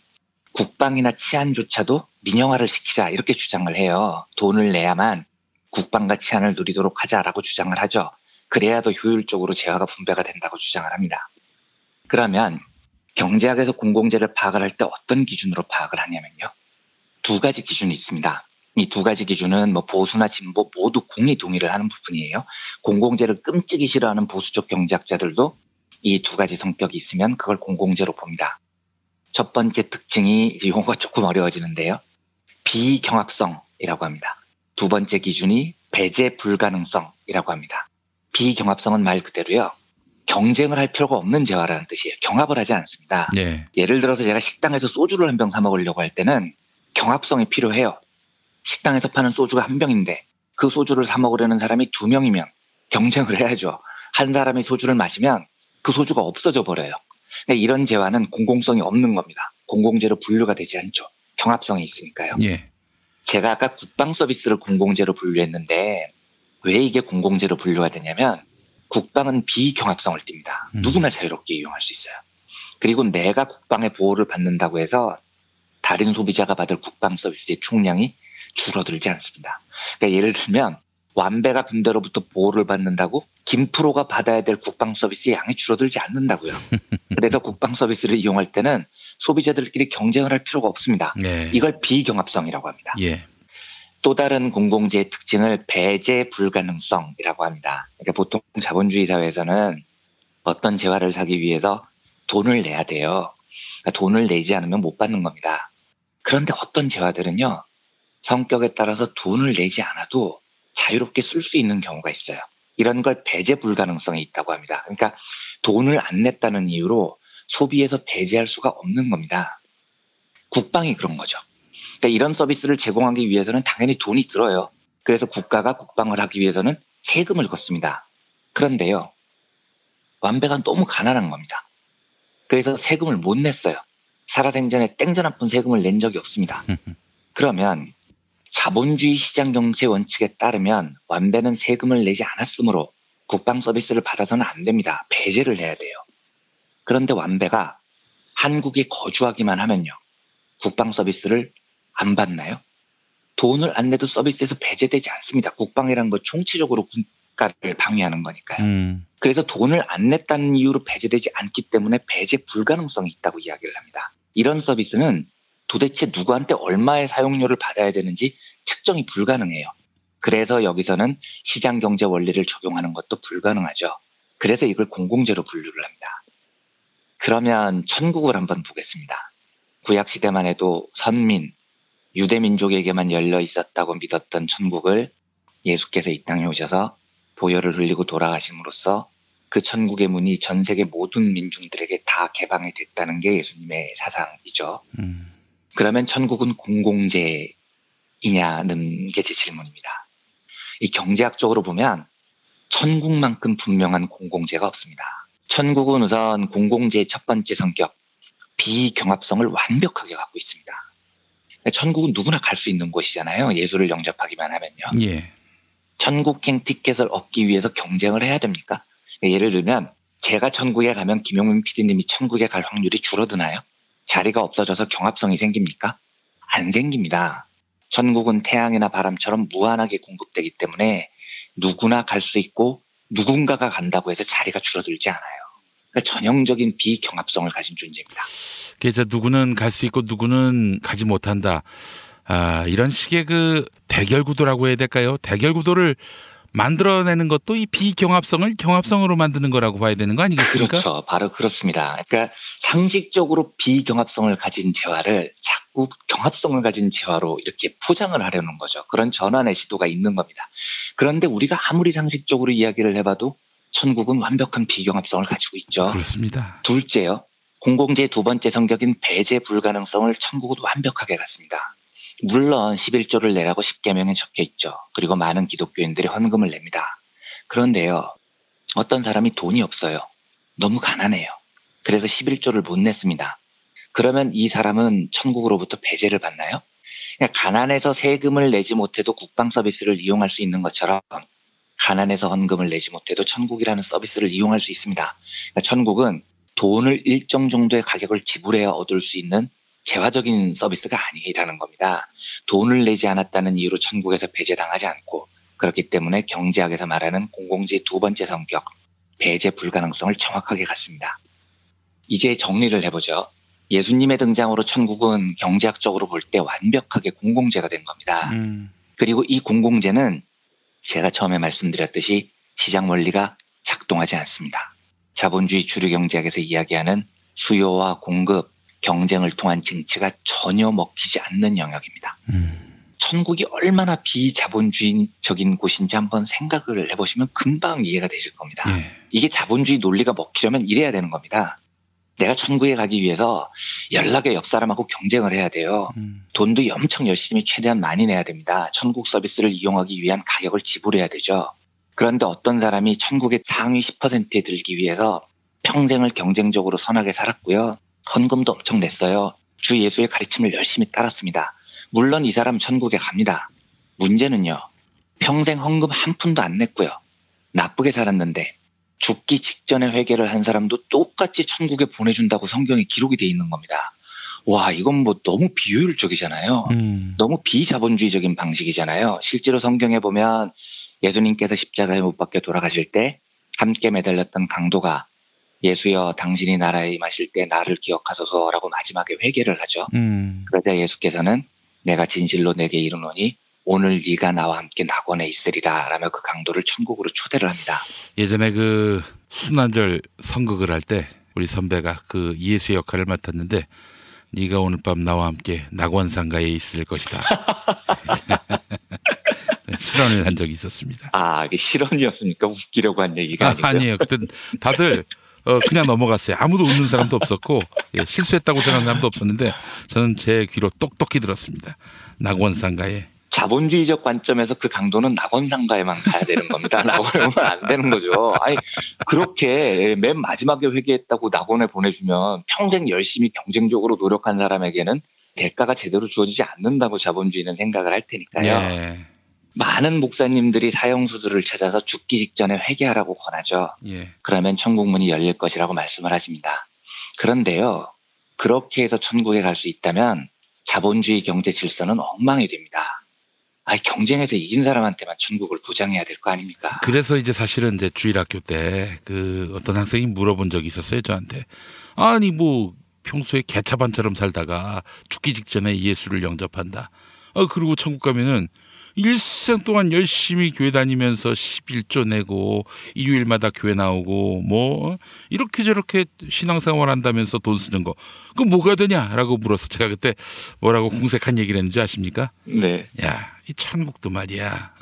국방이나 치안조차도 민영화를 시키자 이렇게 주장을 해요. 돈을 내야만 국방과 치안을 누리도록 하자라고 주장을 하죠. 그래야 더 효율적으로 재화가 분배가 된다고 주장을 합니다. 그러면 경제학에서 공공재를 파악을 할 때 어떤 기준으로 파악을 하냐면요. 두 가지 기준이 있습니다. 이 두 가지 기준은 뭐 보수나 진보 모두 공히 동의를 하는 부분이에요. 공공재를 끔찍이 싫어하는 보수적 경제학자들도 이 두 가지 성격이 있으면 그걸 공공재로 봅니다. 첫 번째 특징이 이제 용어가 조금 어려워지는데요. 비경합성이라고 합니다. 두 번째 기준이 배제 불가능성이라고 합니다. 비경합성은 말 그대로요. 경쟁을 할 필요가 없는 재화라는 뜻이에요. 경합을 하지 않습니다. 네. 예를 들어서 제가 식당에서 소주를 한 병 사 먹으려고 할 때는 경합성이 필요해요. 식당에서 파는 소주가 한 병인데 그 소주를 사 먹으려는 사람이 2명이면 경쟁을 해야죠. 한 사람이 소주를 마시면 그 소주가 없어져 버려요. 그러니까 이런 재화는 공공성이 없는 겁니다. 공공재로 분류가 되지 않죠. 경합성이 있으니까요. 예. 제가 아까 국방 서비스를 공공재로 분류했는데 왜 이게 공공재로 분류가 되냐면 국방은 비경합성을 띱니다. 누구나 자유롭게 이용할 수 있어요. 그리고 내가 국방의 보호를 받는다고 해서 다른 소비자가 받을 국방 서비스의 총량이 줄어들지 않습니다. 그러니까 예를 들면 완배가 군대로부터 보호를 받는다고 김프로가 받아야 될 국방 서비스의 양이 줄어들지 않는다고요. 그래서 국방 서비스를 이용할 때는 소비자들끼리 경쟁을 할 필요가 없습니다. 네. 이걸 비경합성이라고 합니다. 예. 또 다른 공공재의 특징을 배제 불가능성이라고 합니다. 그러니까 보통 자본주의 사회에서는 어떤 재화를 사기 위해서 돈을 내야 돼요. 그러니까 돈을 내지 않으면 못 받는 겁니다. 그런데 어떤 재화들은요. 성격에 따라서 돈을 내지 않아도 자유롭게 쓸 수 있는 경우가 있어요. 이런 걸 배제 불가능성이 있다고 합니다. 그러니까 돈을 안 냈다는 이유로 소비에서 배제할 수가 없는 겁니다. 국방이 그런 거죠. 그러니까 이런 서비스를 제공하기 위해서는 당연히 돈이 들어요. 그래서 국가가 국방을 하기 위해서는 세금을 걷습니다. 그런데요. 완배가 너무 가난한 겁니다. 그래서 세금을 못 냈어요. 살아생전에 땡전 한 푼 세금을 낸 적이 없습니다. 그러면 자본주의 시장 경제 원칙에 따르면 완배는 세금을 내지 않았으므로 국방 서비스를 받아서는 안 됩니다. 배제를 해야 돼요. 그런데 완배가 한국에 거주하기만 하면요. 국방 서비스를 안 받나요? 돈을 안 내도 서비스에서 배제되지 않습니다. 국방이라는 건 총체적으로 국가를 방해하는 거니까요. 그래서 돈을 안 냈다는 이유로 배제되지 않기 때문에 배제 불가능성이 있다고 이야기를 합니다. 이런 서비스는 도대체 누구한테 얼마의 사용료를 받아야 되는지 측정이 불가능해요. 그래서 여기서는 시장 경제 원리를 적용하는 것도 불가능하죠. 그래서 이걸 공공재로 분류를 합니다. 그러면 천국을 한번 보겠습니다. 구약시대만 해도 선민, 유대민족에게만 열려 있었다고 믿었던 천국을 예수께서 이 땅에 오셔서 보혈을 흘리고 돌아가심으로써 그 천국의 문이 전 세계 모든 민중들에게 다 개방이 됐다는 게 예수님의 사상이죠. 그러면 천국은 공공재이냐는 게 제 질문입니다. 이 경제학적으로 보면 천국만큼 분명한 공공재가 없습니다. 천국은 우선 공공재의 첫 번째 성격, 비경합성을 완벽하게 갖고 있습니다. 천국은 누구나 갈 수 있는 곳이잖아요. 예수를 영접하기만 하면요. 예. 천국행 티켓을 얻기 위해서 경쟁을 해야 됩니까? 예를 들면 제가 천국에 가면 김용민 PD님이 천국에 갈 확률이 줄어드나요? 자리가 없어져서 경합성이 생깁니까? 안 생깁니다. 천국은 태양이나 바람처럼 무한하게 공급되기 때문에 누구나 갈 수 있고 누군가가 간다고 해서 자리가 줄어들지 않아요. 그러니까 전형적인 비경합성을 가진 존재입니다. 그래서 누구는 갈 수 있고 누구는 가지 못한다. 이런 식의 그 대결 구도라고 해야 될까요? 대결 구도를 만들어내는 것도 이 비경합성을 경합성으로 만드는 거라고 봐야 되는 거 아니겠습니까? 그렇죠. 바로 그렇습니다. 그러니까 상식적으로 비경합성을 가진 재화를 자꾸 경합성을 가진 재화로 이렇게 포장을 하려는 거죠. 그런 전환의 시도가 있는 겁니다. 그런데 우리가 아무리 상식적으로 이야기를 해봐도 천국은 완벽한 비경합성을 가지고 있죠. 그렇습니다. 둘째요. 공공재의 두 번째 성격인 배제 불가능성을 천국은 완벽하게 갖습니다. 물론 11조를 내라고 10계명에 적혀 있죠. 그리고 많은 기독교인들이 헌금을 냅니다. 그런데요, 어떤 사람이 돈이 없어요. 너무 가난해요. 그래서 11조를 못 냈습니다. 그러면 이 사람은 천국으로부터 배제를 받나요? 그냥 가난해서 세금을 내지 못해도 국방 서비스를 이용할 수 있는 것처럼 가난해서 헌금을 내지 못해도 천국이라는 서비스를 이용할 수 있습니다. 그러니까 천국은 돈을 일정 정도의 가격을 지불해야 얻을 수 있는 재화적인 서비스가 아니라는 겁니다. 돈을 내지 않았다는 이유로 천국에서 배제당하지 않고, 그렇기 때문에 경제학에서 말하는 공공재의 두 번째 성격, 배제 불가능성을 정확하게 갖습니다. 이제 정리를 해보죠. 예수님의 등장으로 천국은 경제학적으로 볼 때 완벽하게 공공재가 된 겁니다. 그리고 이 공공재는 제가 처음에 말씀드렸듯이 시장 원리가 작동하지 않습니다. 자본주의 주류 경제학에서 이야기하는 수요와 공급, 경쟁을 통한 증치가 전혀 먹히지 않는 영역입니다. 천국이 얼마나 비자본주의적인 곳인지 한번 생각을 해보시면 금방 이해가 되실 겁니다. 이게 자본주의 논리가 먹히려면 이래야 되는 겁니다. 내가 천국에 가기 위해서 연락에 옆 사람하고 경쟁을 해야 돼요. 돈도 엄청 열심히 최대한 많이 내야 됩니다. 천국 서비스를 이용하기 위한 가격을 지불해야 되죠. 그런데 어떤 사람이 천국의 상위 10%에 들기 위해서 평생을 경쟁적으로 선하게 살았고요. 헌금도 엄청 냈어요. 주 예수의 가르침을 열심히 따랐습니다. 물론 이 사람 천국에 갑니다. 문제는요, 평생 헌금 한 푼도 안 냈고요. 나쁘게 살았는데 죽기 직전에 회개를 한 사람도 똑같이 천국에 보내준다고 성경에 기록이 돼 있는 겁니다. 와, 이건 뭐 너무 비효율적이잖아요. 너무 비자본주의적인 방식이잖아요. 실제로 성경에 보면 예수님께서 십자가에 못 박혀 돌아가실 때 함께 매달렸던 강도가 예수여 당신이 나라에 임하실 때 나를 기억하소서라고 마지막에 회개를 하죠. 그러자 예수께서는 내가 진실로 내게 이르노니 오늘 네가 나와 함께 낙원에 있으리라 라며 그 강도를 천국으로 초대를 합니다. 예전에 그 순환절 선극을 할 때 우리 선배가 그 예수 역할을 맡았는데 네가 오늘 밤 나와 함께 낙원상가에 있을 것이다. 실언을 한 적이 있었습니다. 아, 이게 실언이었습니까? 웃기려고 한 얘기가 아니고요? 아니에요. 그때 다들 그냥 넘어갔어요. 아무도 웃는 사람도 없었고 실수했다고 생각하는 사람도 없었는데 저는 제 귀로 똑똑히 들었습니다. 낙원상가에. 자본주의적 관점에서 그 강도는 낙원상가에만 가야 되는 겁니다. 낙원에 오면 안 되는 거죠. 아니, 그렇게 맨 마지막에 회개했다고 낙원에 보내주면 평생 열심히 경쟁적으로 노력한 사람에게는 대가가 제대로 주어지지 않는다고 자본주의는 생각을 할 테니까요. 예. 많은 목사님들이 사형수들을 찾아서 죽기 직전에 회개하라고 권하죠. 예. 그러면 천국문이 열릴 것이라고 말씀을 하십니다. 그런데요, 그렇게 해서 천국에 갈 수 있다면 자본주의 경제 질서는 엉망이 됩니다. 경쟁에서 이긴 사람한테만 천국을 보장해야 될 거 아닙니까? 그래서 이제 사실은 이제 주일학교 때 어떤 학생이 물어본 적이 있었어요, 저한테. 아니, 평소에 개차반처럼 살다가 죽기 직전에 예수를 영접한다. 그리고 천국 가면은 일생 동안 열심히 교회 다니면서 11조 내고 일요일마다 교회 나오고 이렇게 저렇게 신앙생활 한다면서 돈 쓰는 거 그거 뭐가 되냐라고 물어서 제가 그때 뭐라고 궁색한 얘기를 했는지 아십니까? 네. 야, 이 천국도 말이야.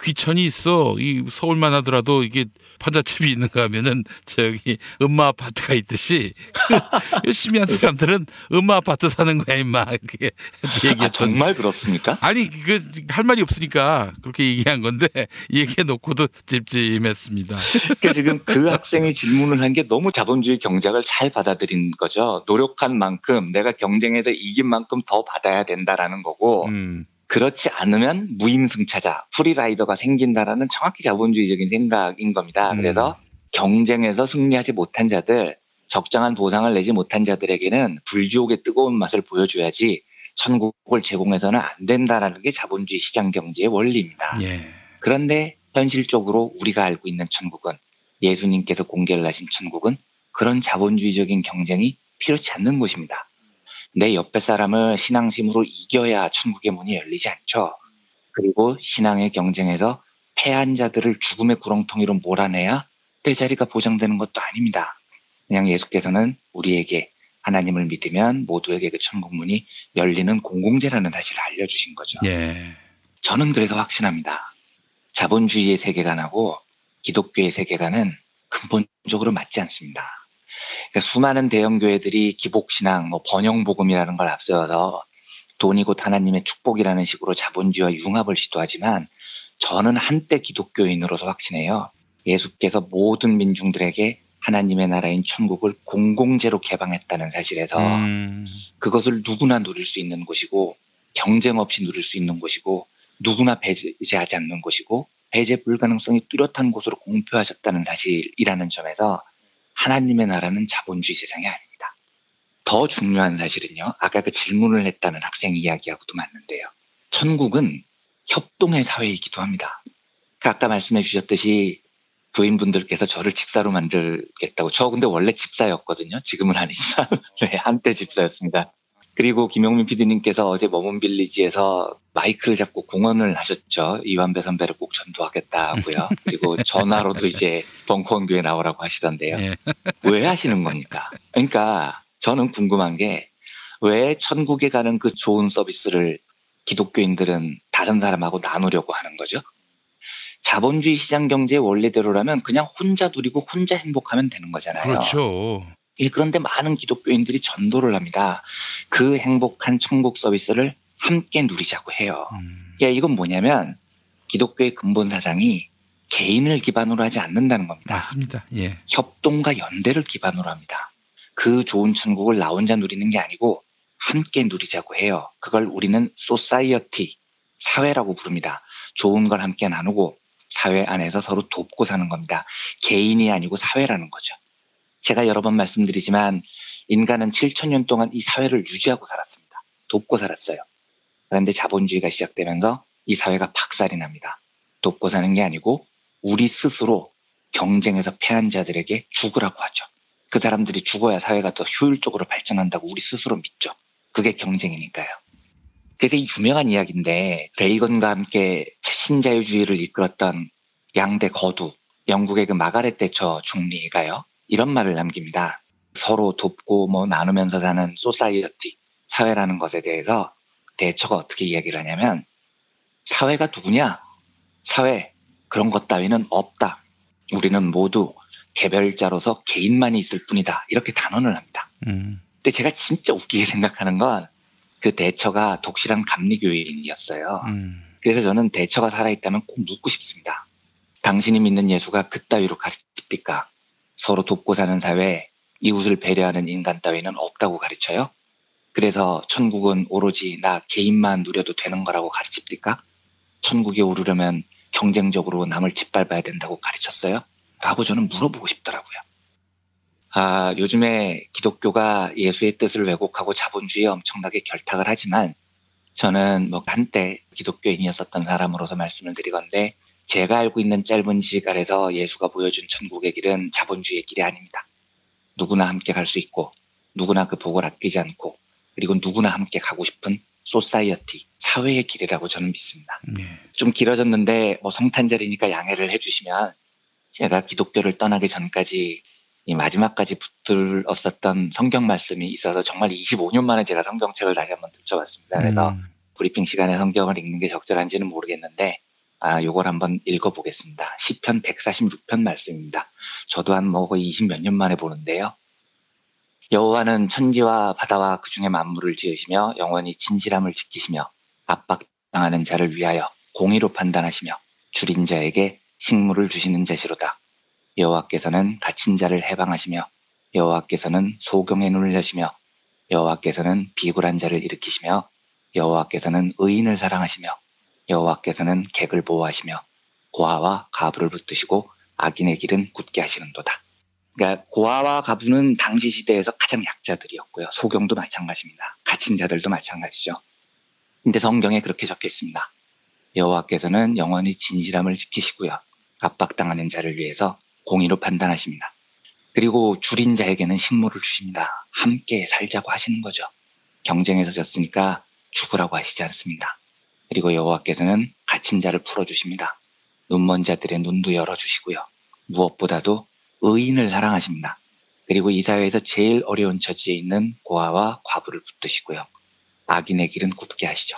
귀천이 있어. 이 서울만 하더라도 이게 판잣집이 있는가 하면은 음마 아파트가 있듯이 열심히 한 사람들은 음마 아파트 사는 거야 임마. 그게 얘기했던. 정말 그렇습니까? 아니 할 말이 없으니까 그렇게 얘기한 건데 얘기해 놓고도 찜찜했습니다. 그러니까 지금 그 학생이 질문을 한 게 너무 자본주의 경쟁을 잘 받아들인 거죠. 노력한 만큼 내가 경쟁에서 이긴 만큼 더 받아야 된다라는 거고. 그렇지 않으면 무임승차자, 프리라이더가 생긴다라는 정확히 자본주의적인 생각인 겁니다. 그래서 경쟁에서 승리하지 못한 자들, 적정한 보상을 내지 못한 자들에게는 불지옥의 뜨거운 맛을 보여줘야지 천국을 제공해서는 안 된다라는 게 자본주의 시장 경제의 원리입니다. 예. 그런데 현실적으로 우리가 알고 있는 천국은, 예수님께서 공개를 하신 천국은 그런 자본주의적인 경쟁이 필요치 않는 곳입니다. 내 옆에 사람을 신앙심으로 이겨야 천국의 문이 열리지 않죠. 그리고 신앙의 경쟁에서 패한 자들을 죽음의 구렁텅이로 몰아내야 내 자리가 보장되는 것도 아닙니다. 그냥 예수께서는 우리에게 하나님을 믿으면 모두에게 그 천국 문이 열리는 공공재라는 사실을 알려주신 거죠. 예. 저는 그래서 확신합니다. 자본주의의 세계관하고 기독교의 세계관은 근본적으로 맞지 않습니다. 그러니까 수많은 대형교회들이 기복신앙, 번영복음이라는 걸 앞세워서 돈이 곧 하나님의 축복이라는 식으로 자본주의와 융합을 시도하지만 저는 한때 기독교인으로서 확신해요. 예수께서 모든 민중들에게 하나님의 나라인 천국을 공공재로 개방했다는 사실에서 그것을 누구나 누릴 수 있는 곳이고 경쟁 없이 누릴 수 있는 곳이고 누구나 배제하지 않는 곳이고 배제 불가능성이 뚜렷한 곳으로 공표하셨다는 사실이라는 점에서 하나님의 나라는 자본주의 세상이 아닙니다. 더 중요한 사실은요. 아까 그 질문을 했다는 학생 이야기하고도 맞는데요. 천국은 협동의 사회이기도 합니다. 아까 말씀해 주셨듯이 교인분들께서 저를 집사로 만들겠다고. 저 근데 원래 집사였거든요. 지금은 아니지만 네, 한때 집사였습니다. 그리고 김용민 PD님께서 어제 머문 빌리지에서 마이크를 잡고 공언을 하셨죠. 이완배 선배를 꼭 전도하겠다고요. 그리고 전화로도 이제 벙커원 교회 나오라고 하시던데요. 예. 왜 하시는 겁니까? 그러니까 저는 궁금한 게 왜 천국에 가는 그 좋은 서비스를 기독교인들은 다른 사람하고 나누려고 하는 거죠? 자본주의 시장 경제의 원리대로라면 그냥 혼자 누리고 혼자 행복하면 되는 거잖아요. 그렇죠. 예, 그런데 많은 기독교인들이 전도를 합니다. 그 행복한 천국 서비스를 함께 누리자고 해요. 야, 이건 뭐냐면 기독교의 근본 사상이 개인을 기반으로 하지 않는다는 겁니다. 맞습니다. 예. 협동과 연대를 기반으로 합니다. 그 좋은 천국을 나 혼자 누리는 게 아니고 함께 누리자고 해요. 그걸 우리는 소사이어티, 사회라고 부릅니다. 좋은 걸 함께 나누고 사회 안에서 서로 돕고 사는 겁니다. 개인이 아니고 사회라는 거죠. 제가 여러 번 말씀드리지만 인간은 7,000년 동안 이 사회를 유지하고 살았습니다. 돕고 살았어요. 그런데 자본주의가 시작되면서 이 사회가 박살이 납니다. 돕고 사는 게 아니고 우리 스스로 경쟁에서 패한 자들에게 죽으라고 하죠. 그 사람들이 죽어야 사회가 더 효율적으로 발전한다고 우리 스스로 믿죠. 그게 경쟁이니까요. 그래서 이 유명한 이야기인데 레이건과 함께 신자유주의를 이끌었던 양대 거두, 영국의 그 마가렛 대처 총리가요. 이런 말을 남깁니다. 서로 돕고 나누면서 사는 소사이어티, 사회라는 것에 대해서 대처가 어떻게 이야기를 하냐면 사회가 누구냐? 사회, 그런 것 따위는 없다. 우리는 모두 개별자로서 개인만이 있을 뿐이다. 이렇게 단언을 합니다. 근데 제가 진짜 웃기게 생각하는 건 그 대처가 독실한 감리교인이었어요. 그래서 저는 대처가 살아있다면 꼭 묻고 싶습니다. 당신이 믿는 예수가 그따위로 가르칩니까? 서로 돕고 사는 사회, 이웃을 배려하는 인간 따위는 없다고 가르쳐요? 그래서 천국은 오로지 나 개인만 누려도 되는 거라고 가르칩니까? 천국에 오르려면 경쟁적으로 남을 짓밟아야 된다고 가르쳤어요? 라고 저는 물어보고 싶더라고요. 요즘에 기독교가 예수의 뜻을 왜곡하고 자본주의에 엄청나게 결탁을 하지만 저는 한때 기독교인이었었던 사람으로서 말씀을 드리건데 제가 알고 있는 짧은 지식 아래서 예수가 보여준 천국의 길은 자본주의의 길이 아닙니다. 누구나 함께 갈 수 있고 누구나 그 복을 아끼지 않고 그리고 누구나 함께 가고 싶은 소사이어티, 사회의 길이라고 저는 믿습니다. 좀 길어졌는데 성탄절이니까 양해를 해주시면 제가 기독교를 떠나기 전까지 이 마지막까지 붙들었었던 성경 말씀이 있어서 정말 25년 만에 제가 성경책을 다시 한번 펼쳐봤습니다. 그래서 브리핑 시간에 성경을 읽는 게 적절한지는 모르겠는데 요걸 한번 읽어보겠습니다. 시편 146편 말씀입니다. 저도 한 거의 20몇 년 만에 보는데요. 여호와는 천지와 바다와 그 중에 만물을 지으시며 영원히 진실함을 지키시며 압박당하는 자를 위하여 공의로 판단하시며 줄인 자에게 식물을 주시는 자시로다. 여호와께서는 갇힌 자를 해방하시며 여호와께서는 소경에 눌려시며 여호와께서는 비굴한 자를 일으키시며 여호와께서는 의인을 사랑하시며 여호와께서는 객을 보호하시며 고아와 가부를 붙드시고 악인의 길은 굳게 하시는도다. 그러니까 고아와 가부는 당시 시대에서 가장 약자들이었고요. 소경도 마찬가지입니다. 갇힌 자들도 마찬가지죠. 근데 성경에 그렇게 적혀 있습니다. 여호와께서는 영원히 진실함을 지키시고요. 압박당하는 자를 위해서 공의로 판단하십니다. 그리고 줄인 자에게는 식물을 주십니다. 함께 살자고 하시는 거죠. 경쟁에서 졌으니까 죽으라고 하시지 않습니다. 그리고 여호와께서는 갇힌 자를 풀어주십니다. 눈먼 자들의 눈도 열어주시고요. 무엇보다도 의인을 사랑하십니다. 그리고 이 사회에서 제일 어려운 처지에 있는 고아와 과부를 붙드시고요. 악인의 길은 굳게 하시죠.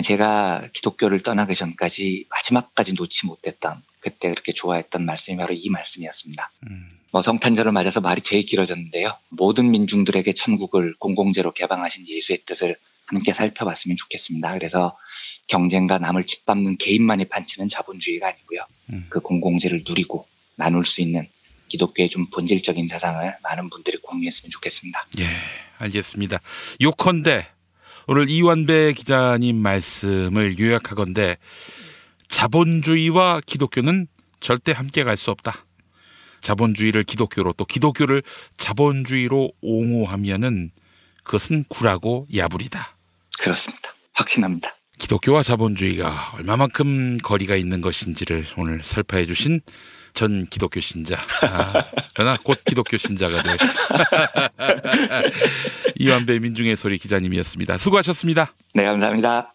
제가 기독교를 떠나기 전까지 마지막까지 놓지 못했던 그때 그렇게 좋아했던 말씀이 바로 이 말씀이었습니다. 성탄절을 맞아서 말이 되게 길어졌는데요. 모든 민중들에게 천국을 공공재로 개방하신 예수의 뜻을 함께 살펴봤으면 좋겠습니다. 그래서 경쟁과 남을 짓밟는 개인만이 판치는 자본주의가 아니고요. 그 공공재를 누리고 나눌 수 있는 기독교의 좀 본질적인 사상을 많은 분들이 공유했으면 좋겠습니다. 예, 알겠습니다. 요컨대 오늘 이완배 기자님 말씀을 요약하건대 자본주의와 기독교는 절대 함께 갈 수 없다. 자본주의를 기독교로 또 기독교를 자본주의로 옹호하면은 그것은 굴하고 야불이다. 그렇습니다. 확신합니다. 기독교와 자본주의가 얼마만큼 거리가 있는 것인지를 오늘 설파해 주신 전 기독교 신자, 그러나 곧 기독교 신자가 될 이완배 민중의 소리 기자님이었습니다. 수고하셨습니다. 네, 감사합니다.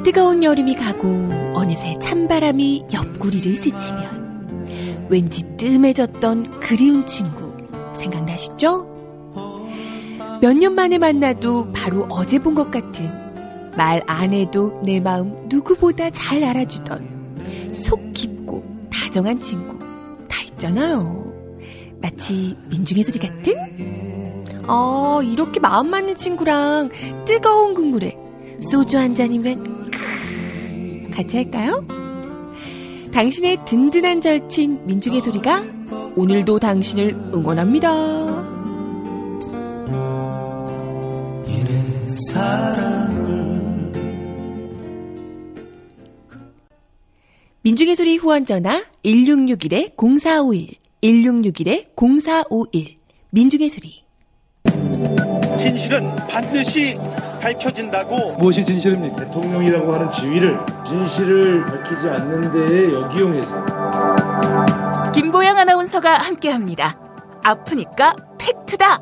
뜨거운 여름이 가고 어느새 찬바람이 옆구리를 스치면 왠지 뜸해졌던 그리운 친구 생각나시죠? 몇 년 만에 만나도 바로 어제 본 것 같은 말 안 해도 내 마음 누구보다 잘 알아주던 속 깊고 다정한 친구 다 있잖아요. 마치 민중의 소리 같은? 이렇게 마음 맞는 친구랑 뜨거운 국물에 소주 한 잔이면 같이 할까요? 당신의 든든한 절친 민중의 소리가 오늘도 당신을 응원합니다. 민중의 소리 후원전화 1661-0451 1661-0451 민중의 소리. 진실은 반드시 밝혀진다고. 무엇이 진실입니까? 대통령이라고 하는 지위를 진실을 밝히지 않는 데에 역이용해서. 김보영 아나운서가 함께합니다. 아프니까 팩트다.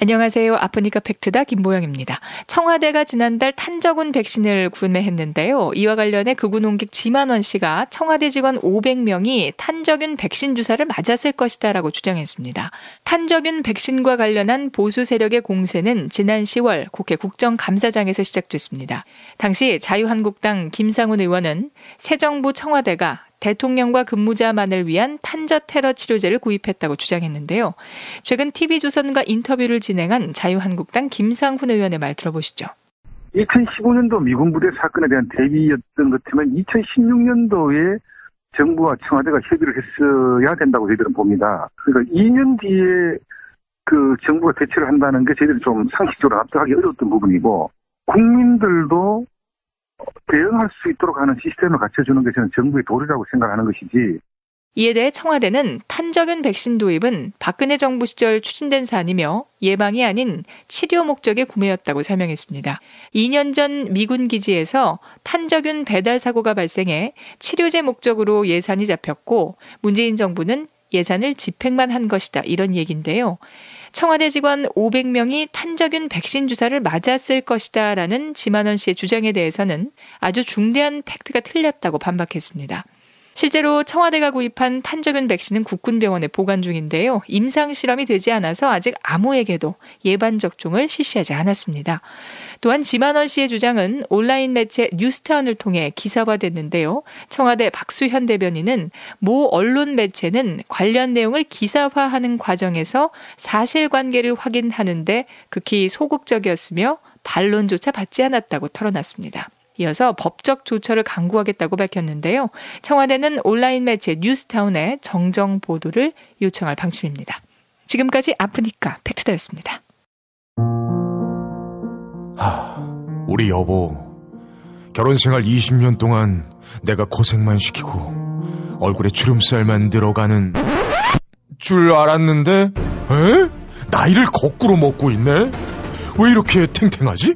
안녕하세요. 아프니까 팩트다 김보영입니다. 청와대가 지난달 탄저군 백신을 구매했는데요. 이와 관련해 극우 농객 지만원 씨가 청와대 직원 500명이 탄저균 백신 주사를 맞았을 것이다라고 주장했습니다. 탄저균 백신과 관련한 보수 세력의 공세는 지난 10월 국회 국정감사장에서 시작됐습니다. 당시 자유한국당 김상훈 의원은 새 정부 청와대가 대통령과 근무자만을 위한 탄저 테러 치료제를 구입했다고 주장했는데요. 최근 TV조선과 인터뷰를 진행한 자유한국당 김상훈 의원의 말 들어보시죠. 2015년도 미군 부대 사건에 대한 대비였던 것 같으면 2016년도에 정부와 청와대가 협의를 했어야 된다고 저희들은 봅니다. 그러니까 2년 뒤에 그 정부가 대처를 한다는 게 저희들이 좀 상식적으로 납득하기 어려웠던 부분이고, 국민들도 대응할 수 있도록 하는 시스템을 갖춰주는 것이 정부의 도리라고 생각하는 것이지. 이에 대해 청와대는 탄저균 백신 도입은 박근혜 정부 시절 추진된 사안이며 예방이 아닌 치료 목적의 구매였다고 설명했습니다. 2년 전 미군 기지에서 탄저균 배달 사고가 발생해 치료제 목적으로 예산이 잡혔고 문재인 정부는 예산을 집행만 한 것이다, 이런 얘기인데요. 청와대 직원 500명이 탄저균 백신 주사를 맞았을 것이다 라는 지만원 씨의 주장에 대해서는 아주 중대한 팩트가 틀렸다고 반박했습니다. 실제로 청와대가 구입한 탄저균 백신은 국군병원에 보관 중인데요. 임상실험이 되지 않아서 아직 아무에게도 예방 접종을 실시하지 않았습니다. 또한 지만원 씨의 주장은 온라인 매체 뉴스타운을 통해 기사화됐는데요. 청와대 박수현 대변인은 모 언론 매체는 관련 내용을 기사화하는 과정에서 사실관계를 확인하는데 극히 소극적이었으며 반론조차 받지 않았다고 털어놨습니다. 이어서 법적 조처를 강구하겠다고 밝혔는데요. 청와대는 온라인 매체 뉴스타운에 정정 보도를 요청할 방침입니다. 지금까지 아프니까 팩트다였습니다. 우리 여보, 결혼생활 20년 동안 내가 고생만 시키고 얼굴에 주름살만 들어가는 줄 알았는데, 나이를 거꾸로 먹고 있네? 왜 이렇게 탱탱하지?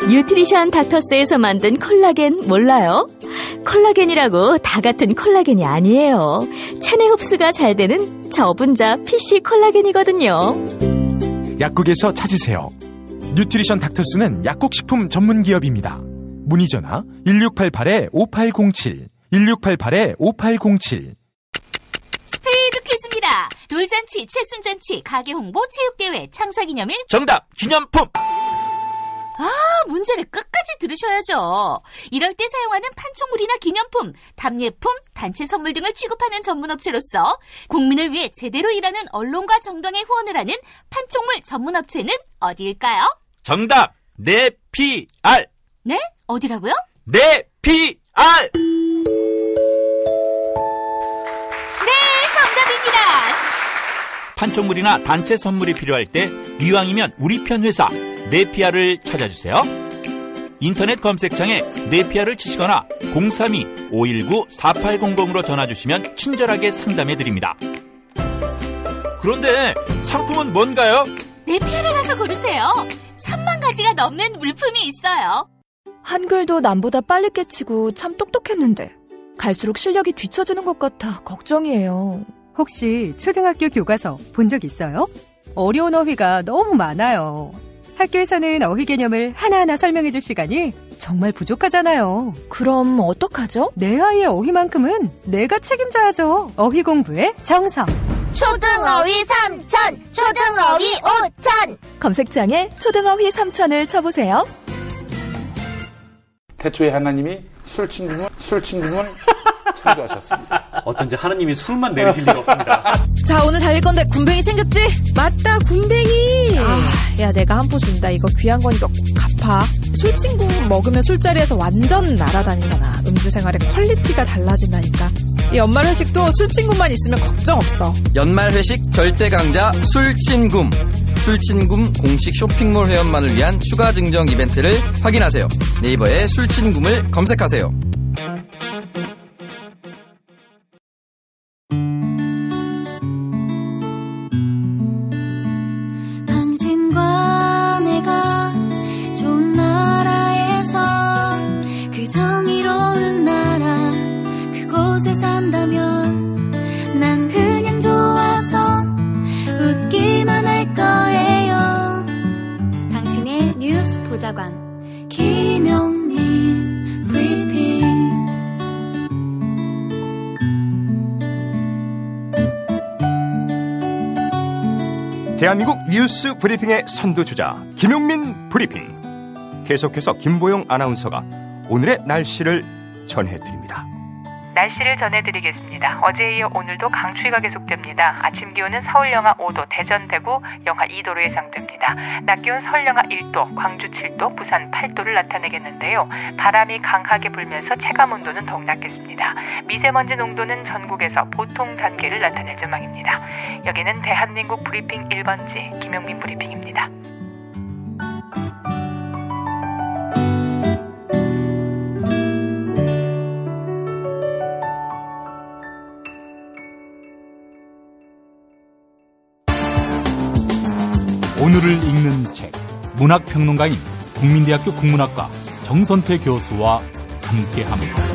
뉴트리션 닥터스에서 만든 콜라겐 몰라요? 콜라겐이라고 다 같은 콜라겐이 아니에요. 체내 흡수가 잘 되는 저분자 PC 콜라겐이거든요. 약국에서 찾으세요. 뉴트리션 닥터스는 약국식품 전문기업입니다. 문의전화 1688-5807 1688-5807. 스페이드 퀴즈입니다. 돌잔치, 칠순잔치, 가게홍보, 체육대회, 창사기념일. 정답! 기념품! 문제를 끝까지 들으셔야죠. 이럴 때 사용하는 판촉물이나 기념품, 답례품, 단체 선물 등을 취급하는 전문업체로서 국민을 위해 제대로 일하는 언론과 정당의 후원을 하는 판촉물 전문업체는 어디일까요? 정답! 네피알! 네? 어디라고요? 네피알! 네, 정답입니다. 판촉물이나 단체 선물이 필요할 때 이왕이면 우리 편 회사 네피아를 찾아주세요. 인터넷 검색창에 네피아를 치시거나 032-519-4800으로 전화주시면 친절하게 상담해드립니다. 그런데 상품은 뭔가요? 네피아를 가서 고르세요. 3만 가지가 넘는 물품이 있어요. 한글도 남보다 빨리 깨치고 참 똑똑했는데 갈수록 실력이 뒤처지는 것 같아 걱정이에요. 혹시 초등학교 교과서 본 적 있어요? 어려운 어휘가 너무 많아요. 학교에서는 어휘 개념을 하나하나 설명해줄 시간이 정말 부족하잖아요. 그럼 어떡하죠? 내 아이의 어휘만큼은 내가 책임져야죠. 어휘 공부의 정성. 초등어휘 3000, 초등어휘 5000. 검색창에 초등어휘 3000을 쳐보세요. 태초에 하나님이 술친구는 창조하셨습니다. 어쩐지 하나님이 술만 내리실 리가 없습니다. 자, 오늘 달릴 건데 군뱅이 챙겼지? 맞다, 군뱅이. 야, 내가 한 포 준다. 이거 귀한 거니까 꼭 갚아. 술친구 먹으면 술자리에서 완전 날아다니잖아. 음주 생활의 퀄리티가 달라진다니까. 이 연말 회식도 술친구만 있으면 걱정 없어. 연말 회식 절대 강자 술친굼. 술친굼 공식 쇼핑몰 회원만을 위한 추가 증정 이벤트를 확인하세요. 네이버에 술친굼을 검색하세요. 당신과 내가 좋은 나라에서 그 정의로운 나라 그곳에 산다면 난 그냥 좋아서 웃기만 할 거예요. 당신의 뉴스 보좌관 김용민 브리핑. 대한민국 뉴스 브리핑의 선두주자 김용민 브리핑. 계속해서 김보영 아나운서가 오늘의 날씨를 전해드립니다. 날씨를 전해드리겠습니다. 어제에 이어 오늘도 강추위가 계속됩니다. 아침 기온은 서울 영하 5도, 대전, 대구 영하 2도로 예상됩니다. 낮 기온 서울 영하 1도, 광주 7도, 부산 8도를 나타내겠는데요. 바람이 강하게 불면서 체감 온도는 더욱 낮겠습니다. 미세먼지 농도는 전국에서 보통 단계를 나타낼 전망입니다. 여기는 대한민국 브리핑 1번지 김용민 브리핑입니다. 오늘을 읽는 책, 문학평론가인 국민대학교 국문학과 정선태 교수와 함께합니다.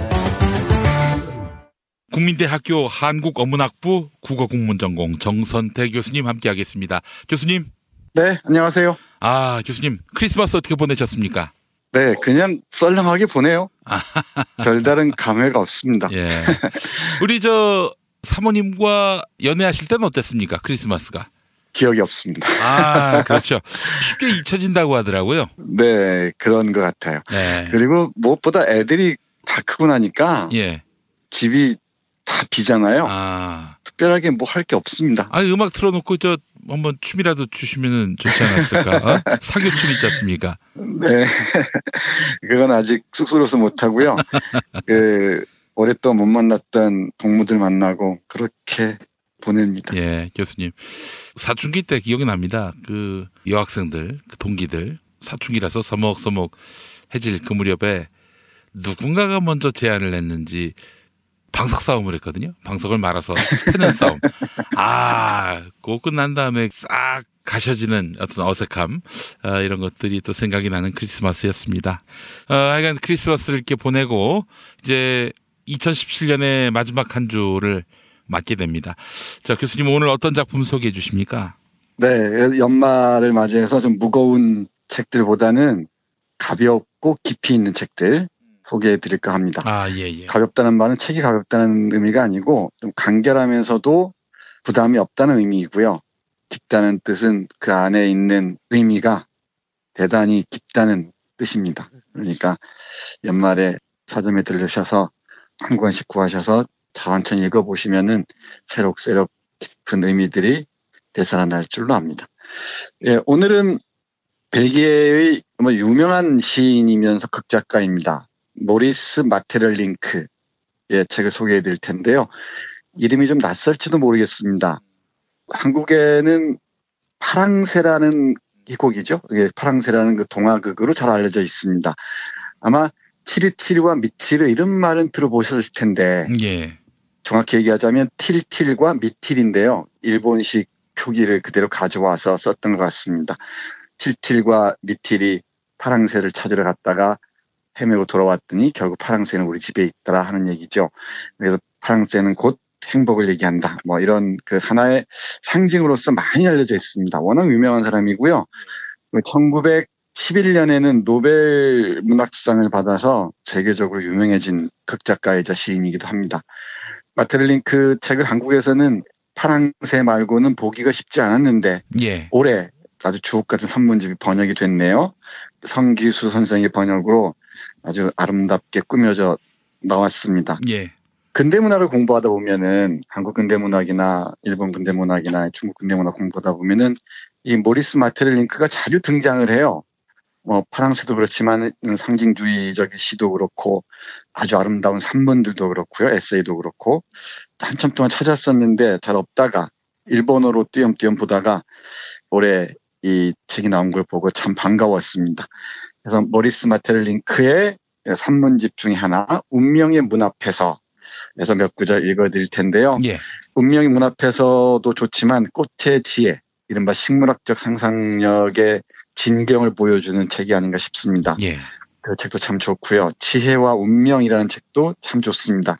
국민대학교 한국어문학부 국어국문전공 정선태 교수님 함께하겠습니다. 교수님. 네, 안녕하세요. 교수님, 크리스마스 어떻게 보내셨습니까? 네, 그냥 썰렁하게 보내요. 별다른 감회가 없습니다. 예. 우리 사모님과 연애하실 때는 어땠습니까? 크리스마스가? 기억이 없습니다. 그렇죠. 쉽게 잊혀진다고 하더라고요. 네, 그런 것 같아요. 네. 그리고 무엇보다 애들이 다 크고 나니까 집이 다 비잖아요. 특별하게 뭐 할 게 없습니다. 음악 틀어놓고 한번 춤이라도 추시면 좋지 않았을까? 사교춤 있지 않습니까? 네. 그건 아직 쑥스러워서 못하고요. 오랫동안 못 만났던 동무들 만나고 그렇게 보냅니다. 예, 교수님. 사춘기 때 기억이 납니다. 여학생들, 동기들, 사춘기라서 서먹서먹 해질 그 무렵에 누군가가 먼저 제안을 했는지 방석 싸움을 했거든요. 방석을 말아서 패는 싸움. 그거 끝난 다음에 싹 가셔지는 어떤 어색함, 이런 것들이 또 생각이 나는 크리스마스였습니다. 하여간 크리스마스를 이렇게 보내고 이제 2017년의 마지막 한 주를 맞게 됩니다. 자, 교수님 오늘 어떤 작품 소개해 주십니까? 네, 연말을 맞이해서 좀 무거운 책들보다는 가볍고 깊이 있는 책들 소개해 드릴까 합니다. 예. 가볍다는 말은 책이 가볍다는 의미가 아니고 좀 간결하면서도 부담이 없다는 의미이고요. 깊다는 뜻은 그 안에 있는 의미가 대단히 깊다는 뜻입니다. 그러니까 연말에 서점에 들르셔서 한 권씩 구하셔서 천천히 읽어보시면은 새록새록 깊은 의미들이 되살아날 줄로 압니다. 예, 오늘은 벨기에의 유명한 시인이면서 극작가입니다. 모리스 마테를링크의 책을 소개해 드릴 텐데요. 이름이 좀 낯설지도 모르겠습니다. 한국에는 파랑새라는 희곡이죠. 파랑새라는 그 동화극으로 잘 알려져 있습니다. 아마 치르치르와 미치르 이런 말은 들어보셨을 텐데 정확히 얘기하자면 틸틸과 미틸인데요. 일본식 표기를 그대로 가져와서 썼던 것 같습니다. 틸틸과 미틸이 파랑새를 찾으러 갔다가 헤매고 돌아왔더니 결국 파랑새는 우리 집에 있더라 하는 얘기죠. 그래서 파랑새는 곧 행복을 얘기한다. 이런 그 하나의 상징으로서 많이 알려져 있습니다. 워낙 유명한 사람이고요. 1911년에는 노벨 문학상을 받아서 세계적으로 유명해진 극작가이자 시인이기도 합니다. 마테를링크 책을 한국에서는 파랑새 말고는 보기가 쉽지 않았는데 올해 아주 주옥 같은 산문집이 번역이 됐네요. 성기수 선생의 번역으로 아주 아름답게 꾸며져 나왔습니다. 근대문학을 공부하다 보면은 한국 근대문학이나 일본 근대문학이나 중국 근대문학 공부하다 보면은 이 모리스 마테를링크가 자주 등장을 해요. 파랑새도 그렇지만 상징주의적인 시도 그렇고 아주 아름다운 산문들도 그렇고요. 에세이도 그렇고 한참 동안 찾았었는데 잘 없다가 일본어로 띄엄띄엄 보다가 올해 이 책이 나온 걸 보고 참 반가웠습니다. 그래서 모리스 마테를링크의 산문집 중에 하나 운명의 문 앞에서 에서 몇 구절 읽어드릴 텐데요. 운명의 문 앞에서도 좋지만 꽃의 지혜, 이른바 식물학적 상상력의 진경을 보여주는 책이 아닌가 싶습니다. 그 책도 참 좋고요. 지혜와 운명이라는 책도 참 좋습니다.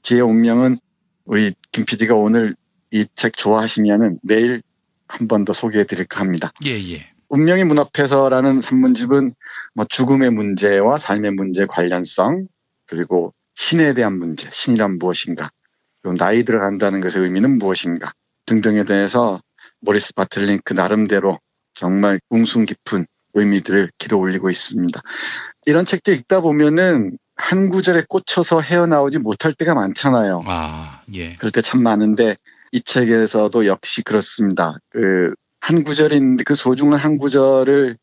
지혜와 운명은 우리 김 PD가 오늘 이 책 좋아하시면은 내일 한 번 더 소개해 드릴까 합니다. 운명의 문 앞에서라는 산문집은 죽음의 문제와 삶의 문제의 관련성, 그리고 신에 대한 문제, 신이란 무엇인가, 그리고 나이 들어간다는 것의 의미는 무엇인가 등등에 대해서 모리스 마테를링크 나름대로 정말 웅숭 깊은 의미들을 길어 올리고 있습니다. 이런 책들 읽다 보면은 한 구절에 꽂혀서 헤어나오지 못할 때가 많잖아요. 그럴 때 참 많은데 이 책에서도 역시 그렇습니다. 한 구절인 그 소중한 한 구절을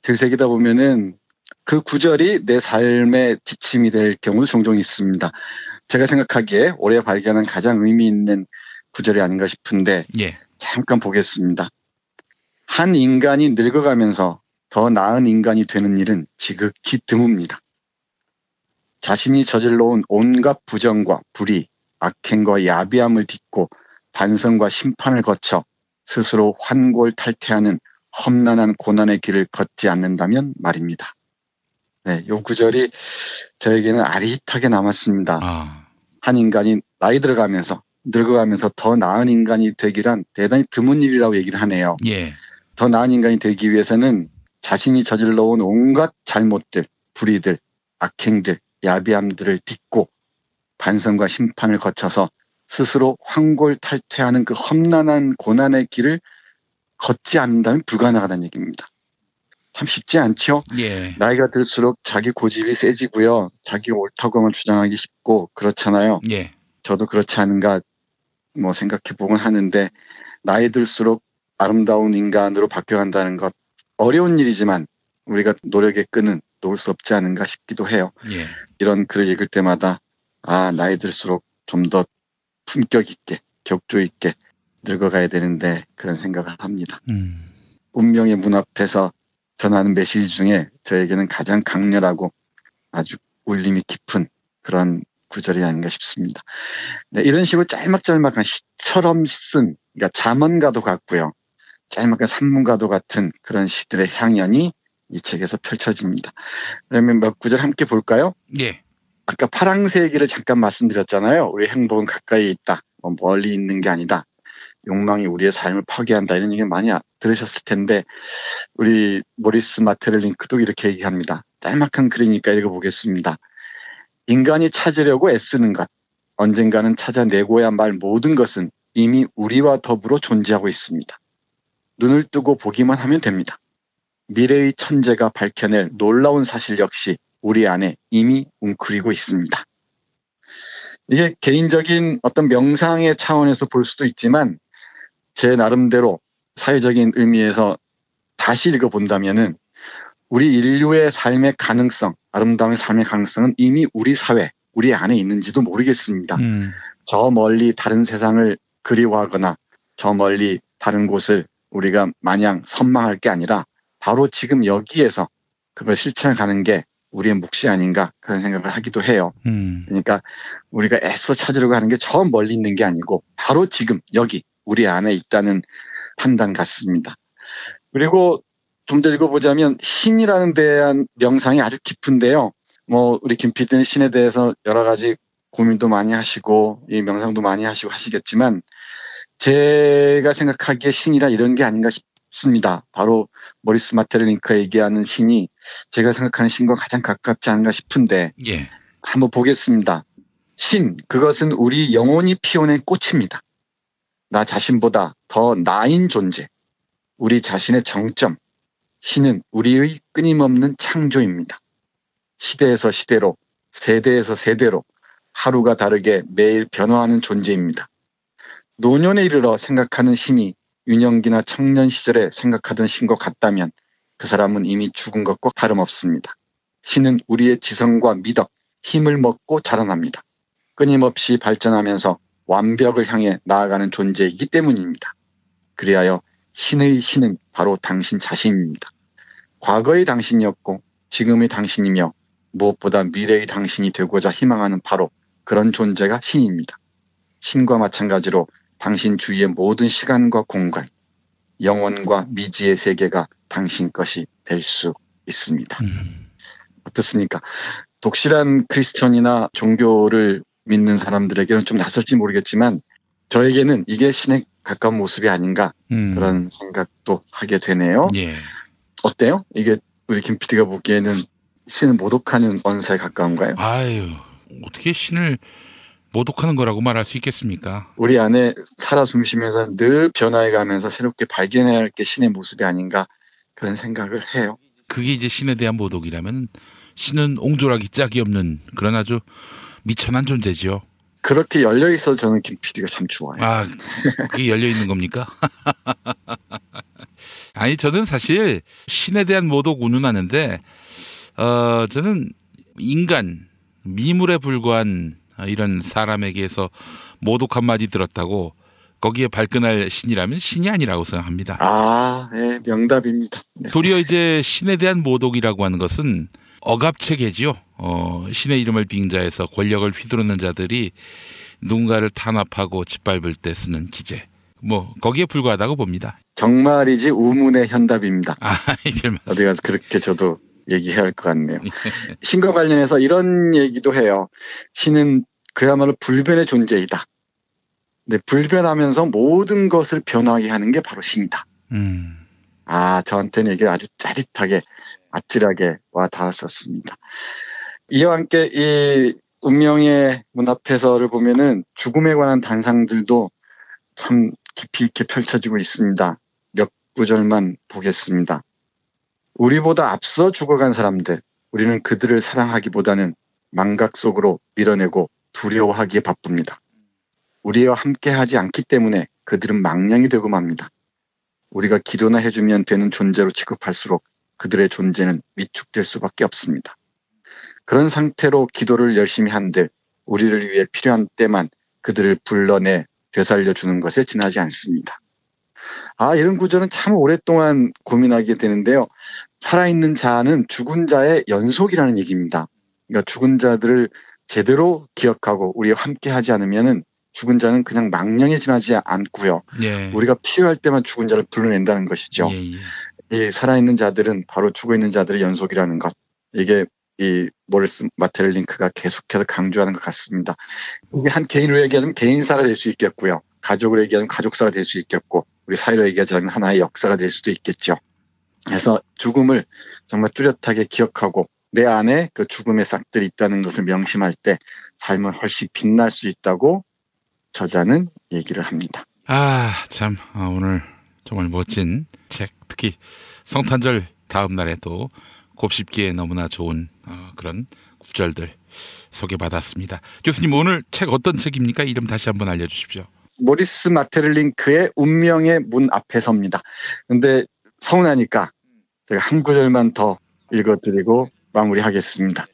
들새기다 보면은 그 구절이 내 삶의 지침이 될 경우도 종종 있습니다. 제가 생각하기에 올해 발견한 가장 의미 있는 구절이 아닌가 싶은데 잠깐 보겠습니다. 한 인간이 늙어가면서 더 나은 인간이 되는 일은 지극히 드뭅니다. 자신이 저질러온 온갖 부정과 불의, 악행과 야비함을 딛고 반성과 심판을 거쳐 스스로 환골탈퇴하는 험난한 고난의 길을 걷지 않는다면 말입니다. 네, 요 구절이 저에게는 아릿하게 남았습니다. 한 인간이 나이 들어가면서 늙어가면서 더 나은 인간이 되기란 대단히 드문 일이라고 얘기를 하네요. 예. 더 나은 인간이 되기 위해서는 자신이 저질러온 온갖 잘못들, 불의들, 악행들, 야비함들을 딛고 반성과 심판을 거쳐서 스스로 환골탈퇴하는 그 험난한 고난의 길을 걷지 않는다면 불가능하다는 얘기입니다. 참 쉽지 않죠? 예. 나이가 들수록 자기 고집이 세지고요. 자기가 옳다고만 주장하기 쉽고 그렇잖아요. 예. 저도 그렇지 않은가 뭐 생각해 보곤 하는데 나이 들수록 아름다운 인간으로 바뀌어간다는 것 어려운 일이지만 우리가 노력의 끈은 놓을 수 없지 않은가 싶기도 해요. 예. 이런 글을 읽을 때마다 나이 들수록 좀 더 품격 있게 격조 있게 늙어가야 되는데 그런 생각을 합니다. 운명의 문 앞에서 전하는 메시지 중에 저에게는 가장 강렬하고 아주 울림이 깊은 그런 구절이 아닌가 싶습니다. 네, 이런 식으로 짤막짤막한 시처럼 쓴, 그러니까 잠언가도 같고요. 짤막한 산문가도 같은 그런 시들의 향연이 이 책에서 펼쳐집니다. 그러면 몇 구절 함께 볼까요? 예. 아까 파랑새기를 잠깐 말씀드렸잖아요. 우리 행복은 가까이 있다. 멀리 있는 게 아니다. 욕망이 우리의 삶을 파괴한다. 이런 얘기 많이 들으셨을 텐데 우리 모리스 마테를링크도 이렇게 얘기합니다. 짤막한 글이니까 읽어보겠습니다. 인간이 찾으려고 애쓰는 것, 언젠가는 찾아내고야 말 모든 것은 이미 우리와 더불어 존재하고 있습니다. 눈을 뜨고 보기만 하면 됩니다. 미래의 천재가 밝혀낼 놀라운 사실 역시 우리 안에 이미 웅크리고 있습니다. 이게 개인적인 어떤 명상의 차원에서 볼 수도 있지만 제 나름대로 사회적인 의미에서 다시 읽어본다면은 우리 인류의 삶의 가능성, 아름다운 삶의 가능성은 이미 우리 사회, 우리 안에 있는지도 모르겠습니다. 저 멀리 다른 세상을 그리워하거나 저 멀리 다른 곳을 우리가 마냥 선망할 게 아니라 바로 지금 여기에서 그걸 실천해 가는 게 우리의 몫이 아닌가 그런 생각을 하기도 해요. 그러니까 우리가 애써 찾으려고 하는 게 저 멀리 있는 게 아니고 바로 지금 여기 우리 안에 있다는 판단 같습니다. 그리고 좀 더 읽어보자면 신이라는 데에 대한 명상이 아주 깊은데요. 뭐 우리 김 PD는 신에 대해서 여러 가지 고민도 많이 하시고 이 명상도 많이 하시고 하시겠지만 제가 생각하기에 신이라 이런 게 아닌가 싶습니다. 바로 모리스 마테를링크가 얘기하는 신이 제가 생각하는 신과 가장 가깝지 않은가 싶은데 예. 한번 보겠습니다. 신, 그것은 우리 영혼이 피워낸 꽃입니다. 나 자신보다 더 나인 존재, 우리 자신의 정점. 신은 우리의 끊임없는 창조입니다. 시대에서 시대로, 세대에서 세대로 하루가 다르게 매일 변화하는 존재입니다. 노년에 이르러 생각하는 신이 유년기나 청년 시절에 생각하던 신과 같다면 그 사람은 이미 죽은 것과 다름없습니다. 신은 우리의 지성과 미덕, 힘을 먹고 자라납니다. 끊임없이 발전하면서 완벽을 향해 나아가는 존재이기 때문입니다. 그리하여 신의 신은 바로 당신 자신입니다. 과거의 당신이었고 지금의 당신이며 무엇보다 미래의 당신이 되고자 희망하는 바로 그런 존재가 신입니다. 신과 마찬가지로 당신 주위의 모든 시간과 공간, 영혼과 미지의 세계가 당신 것이 될 수 있습니다. 어떻습니까? 독실한 크리스천이나 종교를 믿는 사람들에게는 좀 낯설지 모르겠지만 저에게는 이게 신에 가까운 모습이 아닌가 그런 생각도 하게 되네요. 예. 어때요? 이게 우리 김 PD가 보기에는 신을 모독하는 언사에 가까운가요? 아유, 어떻게 신을 모독하는 거라고 말할 수 있겠습니까? 우리 안에 살아 숨쉬면서 늘 변화해가면서 새롭게 발견해야 할 게 신의 모습이 아닌가 그런 생각을 해요. 그게 이제 신에 대한 모독이라면 신은 옹졸하기 짝이 없는 그런 아주 미천한 존재지요. 그렇게 열려있어서 저는 김 PD가 참 좋아요. 아, 그게 열려있는 겁니까? 아니, 저는 사실 신에 대한 모독 운운하는데, 저는 인간, 미물에 불과한 이런 사람에게서 모독 한마디 들었다고 거기에 발끈할 신이라면 신이 아니라고 생각합니다. 아, 네, 명답입니다. 네. 도리어 이제 신에 대한 모독이라고 하는 것은 억압체계지요. 신의 이름을 빙자해서 권력을 휘두르는 자들이 누군가를 탄압하고 짓밟을 때 쓰는 기재. 거기에 불과하다고 봅니다. 정말이지 우문의 현답입니다. 별 말씀. 어디 가서 그렇게 저도 얘기해야 할 것 같네요. 신과 관련해서 이런 얘기도 해요. 신은 그야말로 불변의 존재이다. 근데 불변하면서 모든 것을 변하게 하는 게 바로 신이다. 저한테는 이게 아주 짜릿하게, 아찔하게 와 닿았었습니다. 이와 함께 이 운명의 문 앞에서를 보면은 죽음에 관한 단상들도 참 깊이 있게 펼쳐지고 있습니다. 몇 구절만 보겠습니다. 우리보다 앞서 죽어간 사람들, 우리는 그들을 사랑하기보다는 망각 속으로 밀어내고 두려워하기에 바쁩니다. 우리와 함께하지 않기 때문에 그들은 망령이 되고 맙니다. 우리가 기도나 해주면 되는 존재로 취급할수록 그들의 존재는 위축될 수밖에 없습니다. 그런 상태로 기도를 열심히 한들 우리를 위해 필요한 때만 그들을 불러내 되살려주는 것에 지나지 않습니다. 이런 구절은 참 오랫동안 고민하게 되는데요. 살아있는 자는 죽은 자의 연속이라는 얘기입니다. 그러니까 죽은 자들을 제대로 기억하고 우리와 함께하지 않으면은 죽은 자는 그냥 망령에 지나지 않고요. 예. 우리가 필요할 때만 죽은 자를 불러낸다는 것이죠. 이 살아있는 자들은 바로 죽어있는 자들의 연속이라는 것. 이게 이 모리스 마테를링크가 계속해서 강조하는 것 같습니다. 이게 한 개인으로 얘기하면 개인사가 될 수 있겠고요. 가족으로 얘기하면 가족사가 될 수 있겠고, 우리 사회로 얘기하자면 하나의 역사가 될 수도 있겠죠. 그래서 죽음을 정말 뚜렷하게 기억하고 내 안에 그 죽음의 싹들이 있다는 것을 명심할 때 삶은 훨씬 빛날 수 있다고 저자는 얘기를 합니다. 참 오늘 정말 멋진 책, 특히 성탄절 다음 날에 또 곱씹기에 너무나 좋은 그런 구절들 소개받았습니다. 교수님, 오늘 책 어떤 책입니까? 이름 다시 한번 알려주십시오. 모리스 마테를링크의 운명의 문 앞에서입니다. 근데 서운하니까 제가 한 구절만 더 읽어드리고 마무리하겠습니다.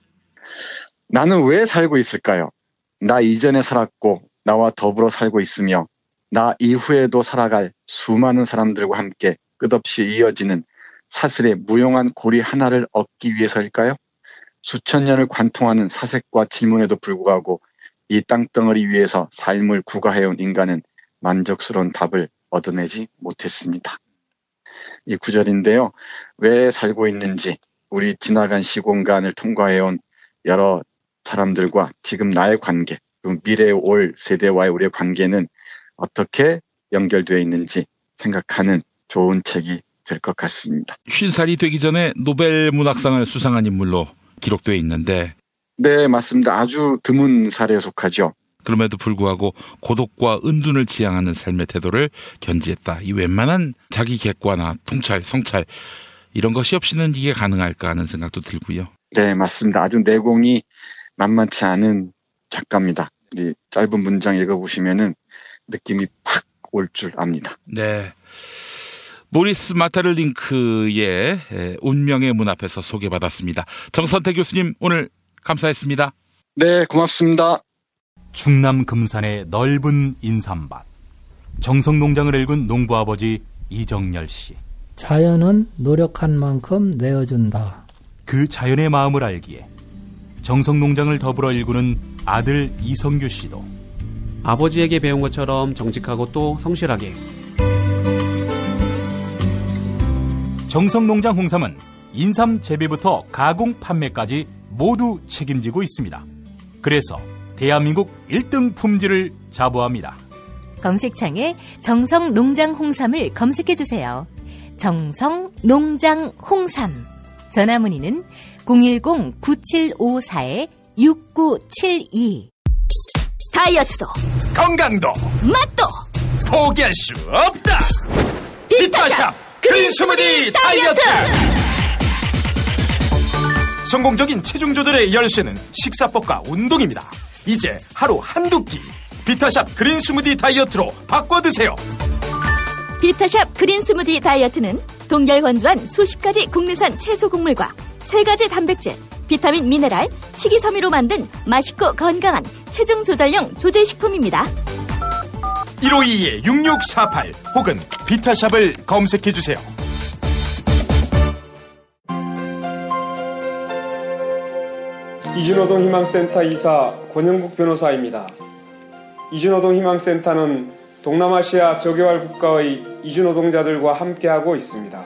나는 왜 살고 있을까요? 나 이전에 살았고 나와 더불어 살고 있으며 나 이후에도 살아갈 수많은 사람들과 함께 끝없이 이어지는 사슬의 무용한 고리 하나를 얻기 위해서일까요? 수천 년을 관통하는 사색과 질문에도 불구하고 이 땅덩어리 위에서 삶을 구가해온 인간은 만족스러운 답을 얻어내지 못했습니다. 이 구절인데요. 왜 살고 있는지, 우리 지나간 시공간을 통과해온 여러 사람들과 지금 나의 관계, 미래에 올 세대와의 우리의 관계는 어떻게 연결되어 있는지 생각하는 좋은 책이 될 것 같습니다. 50살이 되기 전에 노벨 문학상을 수상한 인물로 기록되어 있는데, 네, 맞습니다. 아주 드문 사례에 속하죠. 그럼에도 불구하고 고독과 은둔을 지향하는 삶의 태도를 견지했다. 이 웬만한 자기 객관화, 통찰, 성찰 이런 것이 없이는 이게 가능할까 하는 생각도 들고요. 네, 맞습니다. 아주 내공이 만만치 않은 작가입니다. 이 짧은 문장 읽어보시면은 느낌이 팍 올 줄 압니다. 네. 모리스 마테를링크의 운명의 문 앞에서 소개받았습니다. 정선태 교수님, 오늘 감사했습니다. 네, 고맙습니다. 충남 금산의 넓은 인삼밭. 정성농장을 일군 농부아버지 이정열 씨. 자연은 노력한 만큼 내어준다. 그 자연의 마음을 알기에 정성농장을 더불어 일구는 아들 이성규 씨도 아버지에게 배운 것처럼 정직하고 또 성실하게. 정성농장 홍삼은 인삼 재배부터 가공 판매까지 모두 책임지고 있습니다. 그래서 대한민국 1등 품질을 자부합니다. 검색창에 정성농장 홍삼을 검색해주세요. 정성농장 홍삼. 전화문의는 010-9754-6972. 다이어트도 건강도 맛도 포기할 수 없다. 비타샵 그린 스무디 다이어트. 성공적인 체중 조절의 열쇠는 식사법과 운동입니다. 이제 하루 한두 끼 비타샵 그린 스무디 다이어트로 바꿔 드세요. 비타샵 그린 스무디 다이어트는 동결 건조한 수십 가지 국내산 채소 곡물과 3가지 단백질, 비타민, 미네랄, 식이섬유로 만든 맛있고 건강한 체중 조절용 조제식품입니다. 1522-6648 혹은 비타샵을 검색해주세요. 이주노동 희망센터 이사 권영국 변호사입니다. 이주노동 희망센터는 동남아시아 저개발 국가의 이주노동자들과 함께하고 있습니다.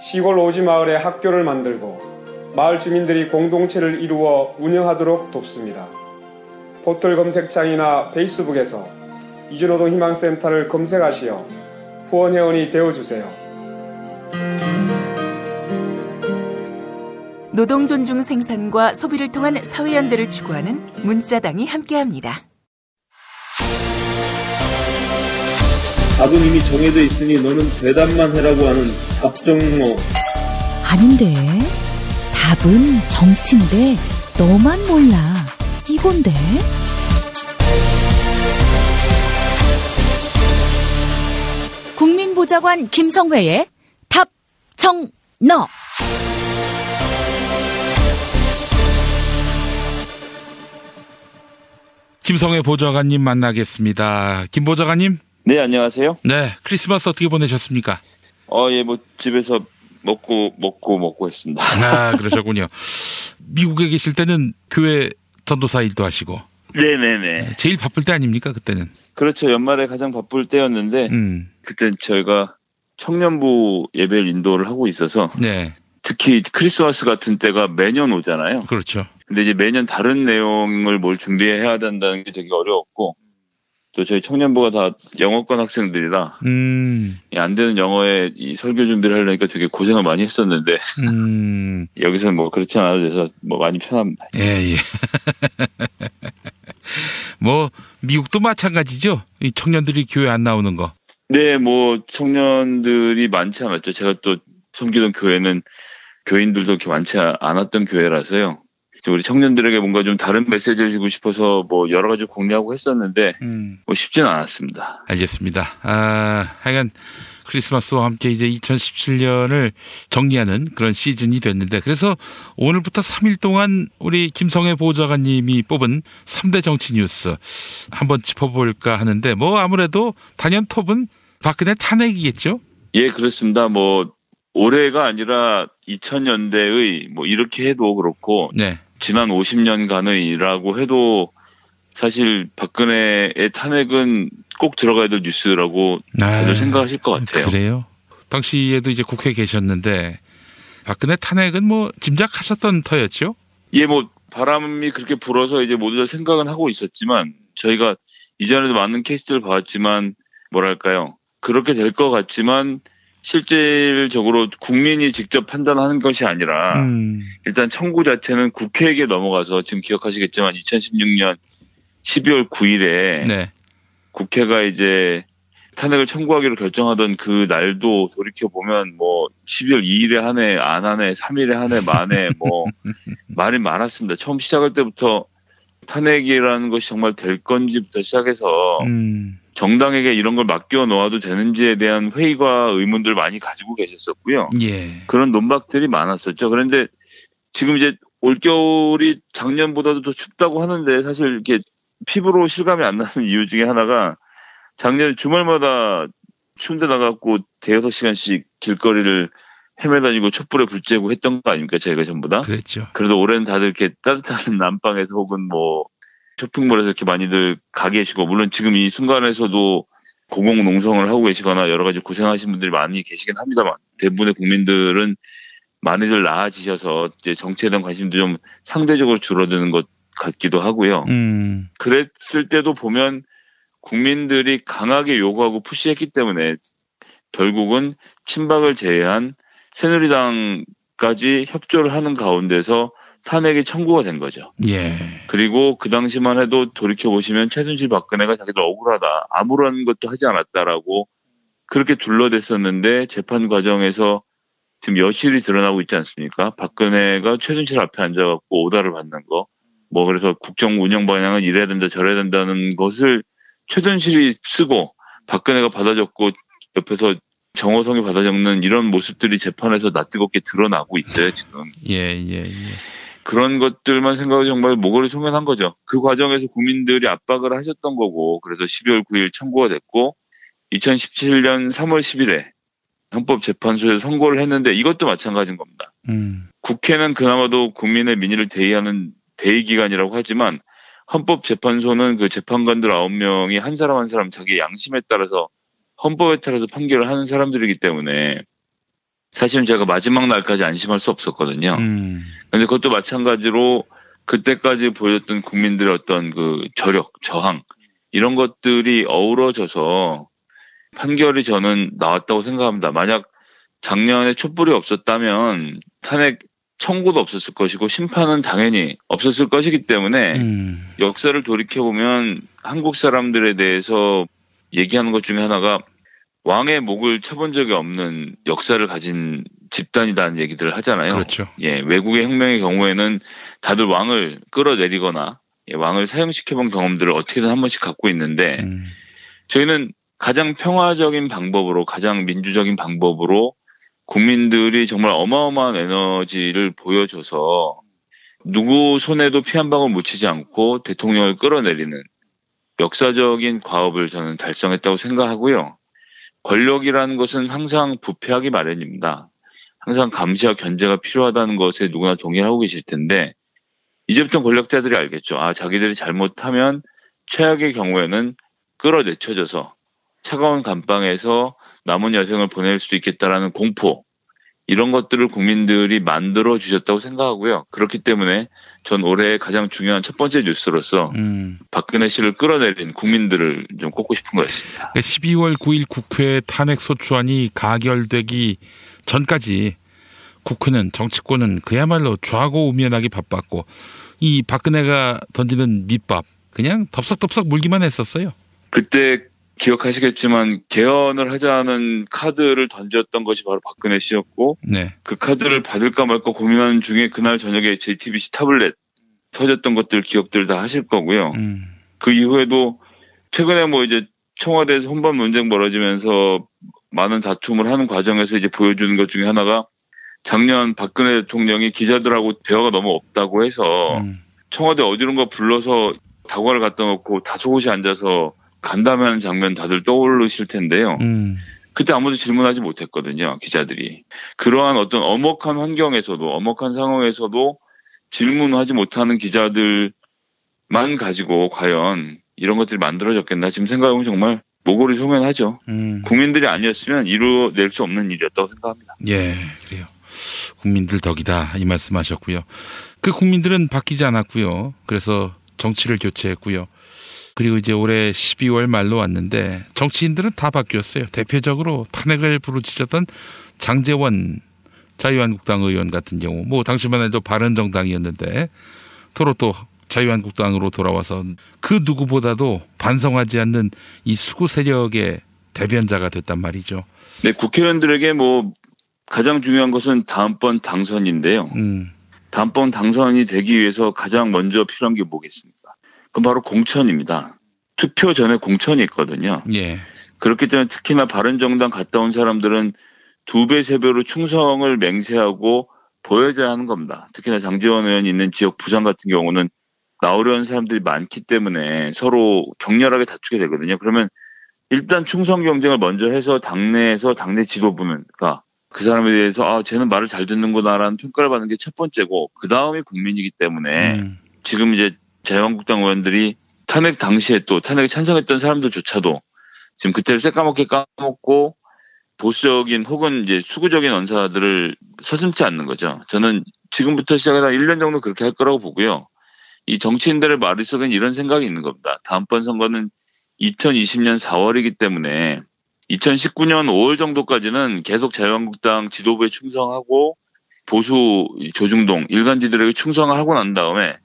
시골 오지 마을에 학교를 만들고 마을 주민들이 공동체를 이루어 운영하도록 돕습니다. 포털 검색창이나 페이스북에서 이주노동 희망센터를 검색하시어 후원회원이 되어주세요. 노동 존중 생산과 소비를 통한 사회연대를 추구하는 문자당이 함께합니다. 답은 이미 정해져 있으니 너는 대답만 해라고 하는 답정모. 아닌데. 답은 정치인데 너만 몰라. 이건데. 국민보좌관 김성회의 답정너. 김성회 보좌관님 만나겠습니다. 김 보좌관님. 네, 안녕하세요. 네, 크리스마스 어떻게 보내셨습니까? 예, 뭐 집에서 먹고 했습니다. 아, 그러셨군요. 미국에 계실 때는 교회 전도사 일도 하시고. 네네네. 제일 바쁠 때 아닙니까, 그때는? 그렇죠. 연말에 가장 바쁠 때였는데, 그때 저희가 청년부 예배를 인도를 하고 있어서, 네. 특히 크리스마스 같은 때가 매년 오잖아요. 그렇죠. 근데 이제 매년 다른 내용을 뭘 준비해야 된다는 게 되게 어려웠고, 또 저희 청년부가 다 영어권 학생들이라 안 되는 영어에 이 설교 준비를 하려니까 되게 고생을 많이 했었는데 여기서는 뭐 그렇지 않아도 돼서 뭐 많이 편합니다. 예. 뭐 미국도 마찬가지죠. 이 청년들이 교회 안 나오는 거. 네, 뭐 청년들이 많지 않았죠. 제가 또 섬기던 교회는 교인들도 그렇게 많지 않았던 교회라서요. 우리 청년들에게 뭔가 좀 다른 메시지를 주고 싶어서 뭐 여러 가지 공유하고 했었는데 뭐 쉽지는 않았습니다. 알겠습니다. 하여간 크리스마스와 함께 이제 2017년을 정리하는 그런 시즌이 됐는데 그래서 오늘부터 3일 동안 우리 김성회 보좌관님이 뽑은 3대 정치 뉴스 한번 짚어볼까 하는데 뭐 아무래도 단연 톱은 박근혜 탄핵이겠죠? 예, 그렇습니다. 뭐 올해가 아니라 2000년대의 뭐 이렇게 해도 그렇고 네. 지난 50년간의라고 해도 사실 박근혜의 탄핵은 꼭 들어가야 될 뉴스라고 다들 생각하실 것 같아요. 그래요? 당시에도 이제 국회에 계셨는데 박근혜 탄핵은 뭐 짐작하셨던 터였죠? 예, 뭐 바람이 그렇게 불어서 이제 모두들 생각은 하고 있었지만 저희가 이전에도 많은 케이스를 봐왔지만 뭐랄까요? 그렇게 될 것 같지만 실질적으로 국민이 직접 판단하는 것이 아니라 일단 청구 자체는 국회에게 넘어가서 지금 기억하시겠지만 2016년 12월 9일에 네. 국회가 이제 탄핵을 청구하기로 결정하던 그 날도 돌이켜보면 뭐 12월 2일에 한 해, 안 한 해, 3일에 한 해, 만에 뭐 말이 많았습니다. 처음 시작할 때부터 탄핵이라는 것이 정말 될 건지부터 시작해서 정당에게 이런 걸 맡겨 놓아도 되는지에 대한 회의와 의문들 많이 가지고 계셨었고요. 예. 그런 논박들이 많았었죠. 그런데 지금 이제 올겨울이 작년보다도 더 춥다고 하는데 사실 이렇게 피부로 실감이 안 나는 이유 중에 하나가 작년 주말마다 추운데 나가고 대여섯 시간씩 길거리를 헤매다니고 촛불에 불 쬐고 했던 거 아닙니까? 저희가 전부 다. 그랬죠. 그래도 올해는 다들 이렇게 따뜻한 난방에서 혹은 뭐 쇼핑몰에서 이렇게 많이들 가 계시고 물론 지금 이 순간에서도 고공 농성을 하고 계시거나 여러 가지 고생하신 분들이 많이 계시긴 합니다만 대부분의 국민들은 많이들 나아지셔서 이제 정치에 대한 관심도 좀 상대적으로 줄어드는 것 같기도 하고요. 그랬을 때도 보면 국민들이 강하게 요구하고 푸시했기 때문에 결국은 친박을 제외한 새누리당까지 협조를 하는 가운데서 탄핵이 청구가 된 거죠. 예. 그리고 그 당시만 해도 돌이켜보시면 최순실 박근혜가 자기도 억울하다. 아무런 것도 하지 않았다라고 그렇게 둘러댔었는데 재판 과정에서 지금 여실히 드러나고 있지 않습니까? 박근혜가 최순실 앞에 앉아갖고 오다를 받는 거. 뭐 그래서 국정 운영 방향은 이래야 된다 저래야 된다는 것을 최순실이 쓰고 박근혜가 받아적고 옆에서 정호성이 받아적는 이런 모습들이 재판에서 낯뜨겁게 드러나고 있어요, 지금. 예. 그런 것들만 생각하고 정말 모골이 송연한 거죠. 그 과정에서 국민들이 압박을 하셨던 거고 그래서 12월 9일 청구가 됐고 2017년 3월 10일에 헌법재판소에서 선고를 했는데 이것도 마찬가지인 겁니다. 국회는 그나마도 국민의 민의를 대의하는 대의기관이라고 하지만 헌법재판소는 그 재판관들 9명이 한 사람 한 사람 자기 양심에 따라서 헌법에 따라서 판결을 하는 사람들이기 때문에 사실은 제가 마지막 날까지 안심할 수 없었거든요. 그런데 그것도 마찬가지로 그때까지 보였던 국민들의 어떤 그 저력, 저항 이런 것들이 어우러져서 판결이 저는 나왔다고 생각합니다. 만약 작년에 촛불이 없었다면 탄핵 청구도 없었을 것이고 심판은 당연히 없었을 것이기 때문에 역사를 돌이켜보면 한국 사람들에 대해서 얘기하는 것 중에 하나가 왕의 목을 쳐본 적이 없는 역사를 가진 집단이라는 얘기들을 하잖아요. 그렇죠. 예, 외국의 혁명의 경우에는 다들 왕을 끌어내리거나 왕을 사형시켜본 경험들을 어떻게든 한 번씩 갖고 있는데 저희는 가장 평화적인 방법으로 가장 민주적인 방법으로 국민들이 정말 어마어마한 에너지를 보여줘서 누구 손에도 피 한 방울 묻히지 않고 대통령을 끌어내리는 역사적인 과업을 저는 달성했다고 생각하고요. 권력이라는 것은 항상 부패하기 마련입니다. 항상 감시와 견제가 필요하다는 것에 누구나 동의하고 계실 텐데 이제부터 권력자들이 알겠죠. 아, 자기들이 잘못하면 최악의 경우에는 끌어내쳐져서 차가운 감방에서 남은 여생을 보낼 수도 있겠다라는 공포 이런 것들을 국민들이 만들어 주셨다고 생각하고요. 그렇기 때문에 전 올해 가장 중요한 첫 번째 뉴스로서 박근혜 씨를 끌어내린 국민들을 좀 꼽고 싶은 거였습니다. 12월 9일 국회 탄핵소추안이 가결되기 전까지 국회는 정치권은 그야말로 좌고우면하기 바빴고 이 박근혜가 던지는 밑밥 그냥 덥석덥석 물기만 했었어요. 그때 기억하시겠지만 개헌을 하자는 카드를 던졌던 것이 바로 박근혜 씨였고 네. 그 카드를 받을까 말까 고민하는 중에 그날 저녁에 JTBC 타블렛 터졌던 것들 기억들 다 하실 거고요. 그 이후에도 최근에 뭐 이제 청와대에서 혼밥 논쟁 벌어지면서 많은 다툼을 하는 과정에서 이제 보여주는 것 중에 하나가 작년 박근혜 대통령이 기자들하고 대화가 너무 없다고 해서 청와대 어디론가 불러서 다과를 갖다 놓고 다소곳이 앉아서 간담회하는 장면 다들 떠오르실 텐데요. 그때 아무도 질문하지 못했거든요. 기자들이. 그러한 어떤 엄혹한 환경에서도 엄혹한 상황에서도 질문하지 못하는 기자들만 가지고 과연 이런 것들이 만들어졌겠나 지금 생각해보면 정말 모골이 송연하죠. 국민들이 아니었으면 이루어낼 수 없는 일이었다고 생각합니다. 예, 그래요. 국민들 덕이다 이 말씀하셨고요. 그 국민들은 바뀌지 않았고요. 그래서 정치를 교체했고요. 그리고 이제 올해 12월 말로 왔는데 정치인들은 다 바뀌었어요. 대표적으로 탄핵을 부르짖었던 장제원 자유한국당 의원 같은 경우 뭐 당시만 해도 바른정당이었는데 도로 또 자유한국당으로 돌아와서 그 누구보다도 반성하지 않는 이 수구 세력의 대변자가 됐단 말이죠. 네, 국회의원들에게 뭐 가장 중요한 것은 다음번 당선인데요. 다음번 당선이 되기 위해서 가장 먼저 필요한 게 뭐겠습니까? 그건 바로 공천입니다. 투표 전에 공천이 있거든요. 예. 그렇기 때문에 특히나 바른정당 갔다 온 사람들은 2배, 3배로 충성을 맹세하고 보여줘야 하는 겁니다. 특히나 장제원 의원이 있는 지역 부산 같은 경우는 나오려는 사람들이 많기 때문에 서로 격렬하게 다투게 되거든요. 그러면 일단 충성 경쟁을 먼저 해서 당내에서 당내 지도부는 그 사람에 대해서 아, 쟤는 말을 잘 듣는구나라는 평가를 받는 게 첫 번째고 그 다음이 국민이기 때문에 지금 이제 자유한국당 의원들이 탄핵 당시에 또 탄핵에 찬성했던 사람들조차도 지금 그때를 새까맣게 까먹고 보수적인 혹은 이제 수구적인 언사들을 서슴지 않는 거죠. 저는 지금부터 시작해서 1년 정도 그렇게 할 거라고 보고요. 이 정치인들의 머릿속엔 이런 생각이 있는 겁니다. 다음번 선거는 2020년 4월이기 때문에 2019년 5월 정도까지는 계속 자유한국당 지도부에 충성하고 보수 조중동 일간지들에게 충성을 하고 난 다음에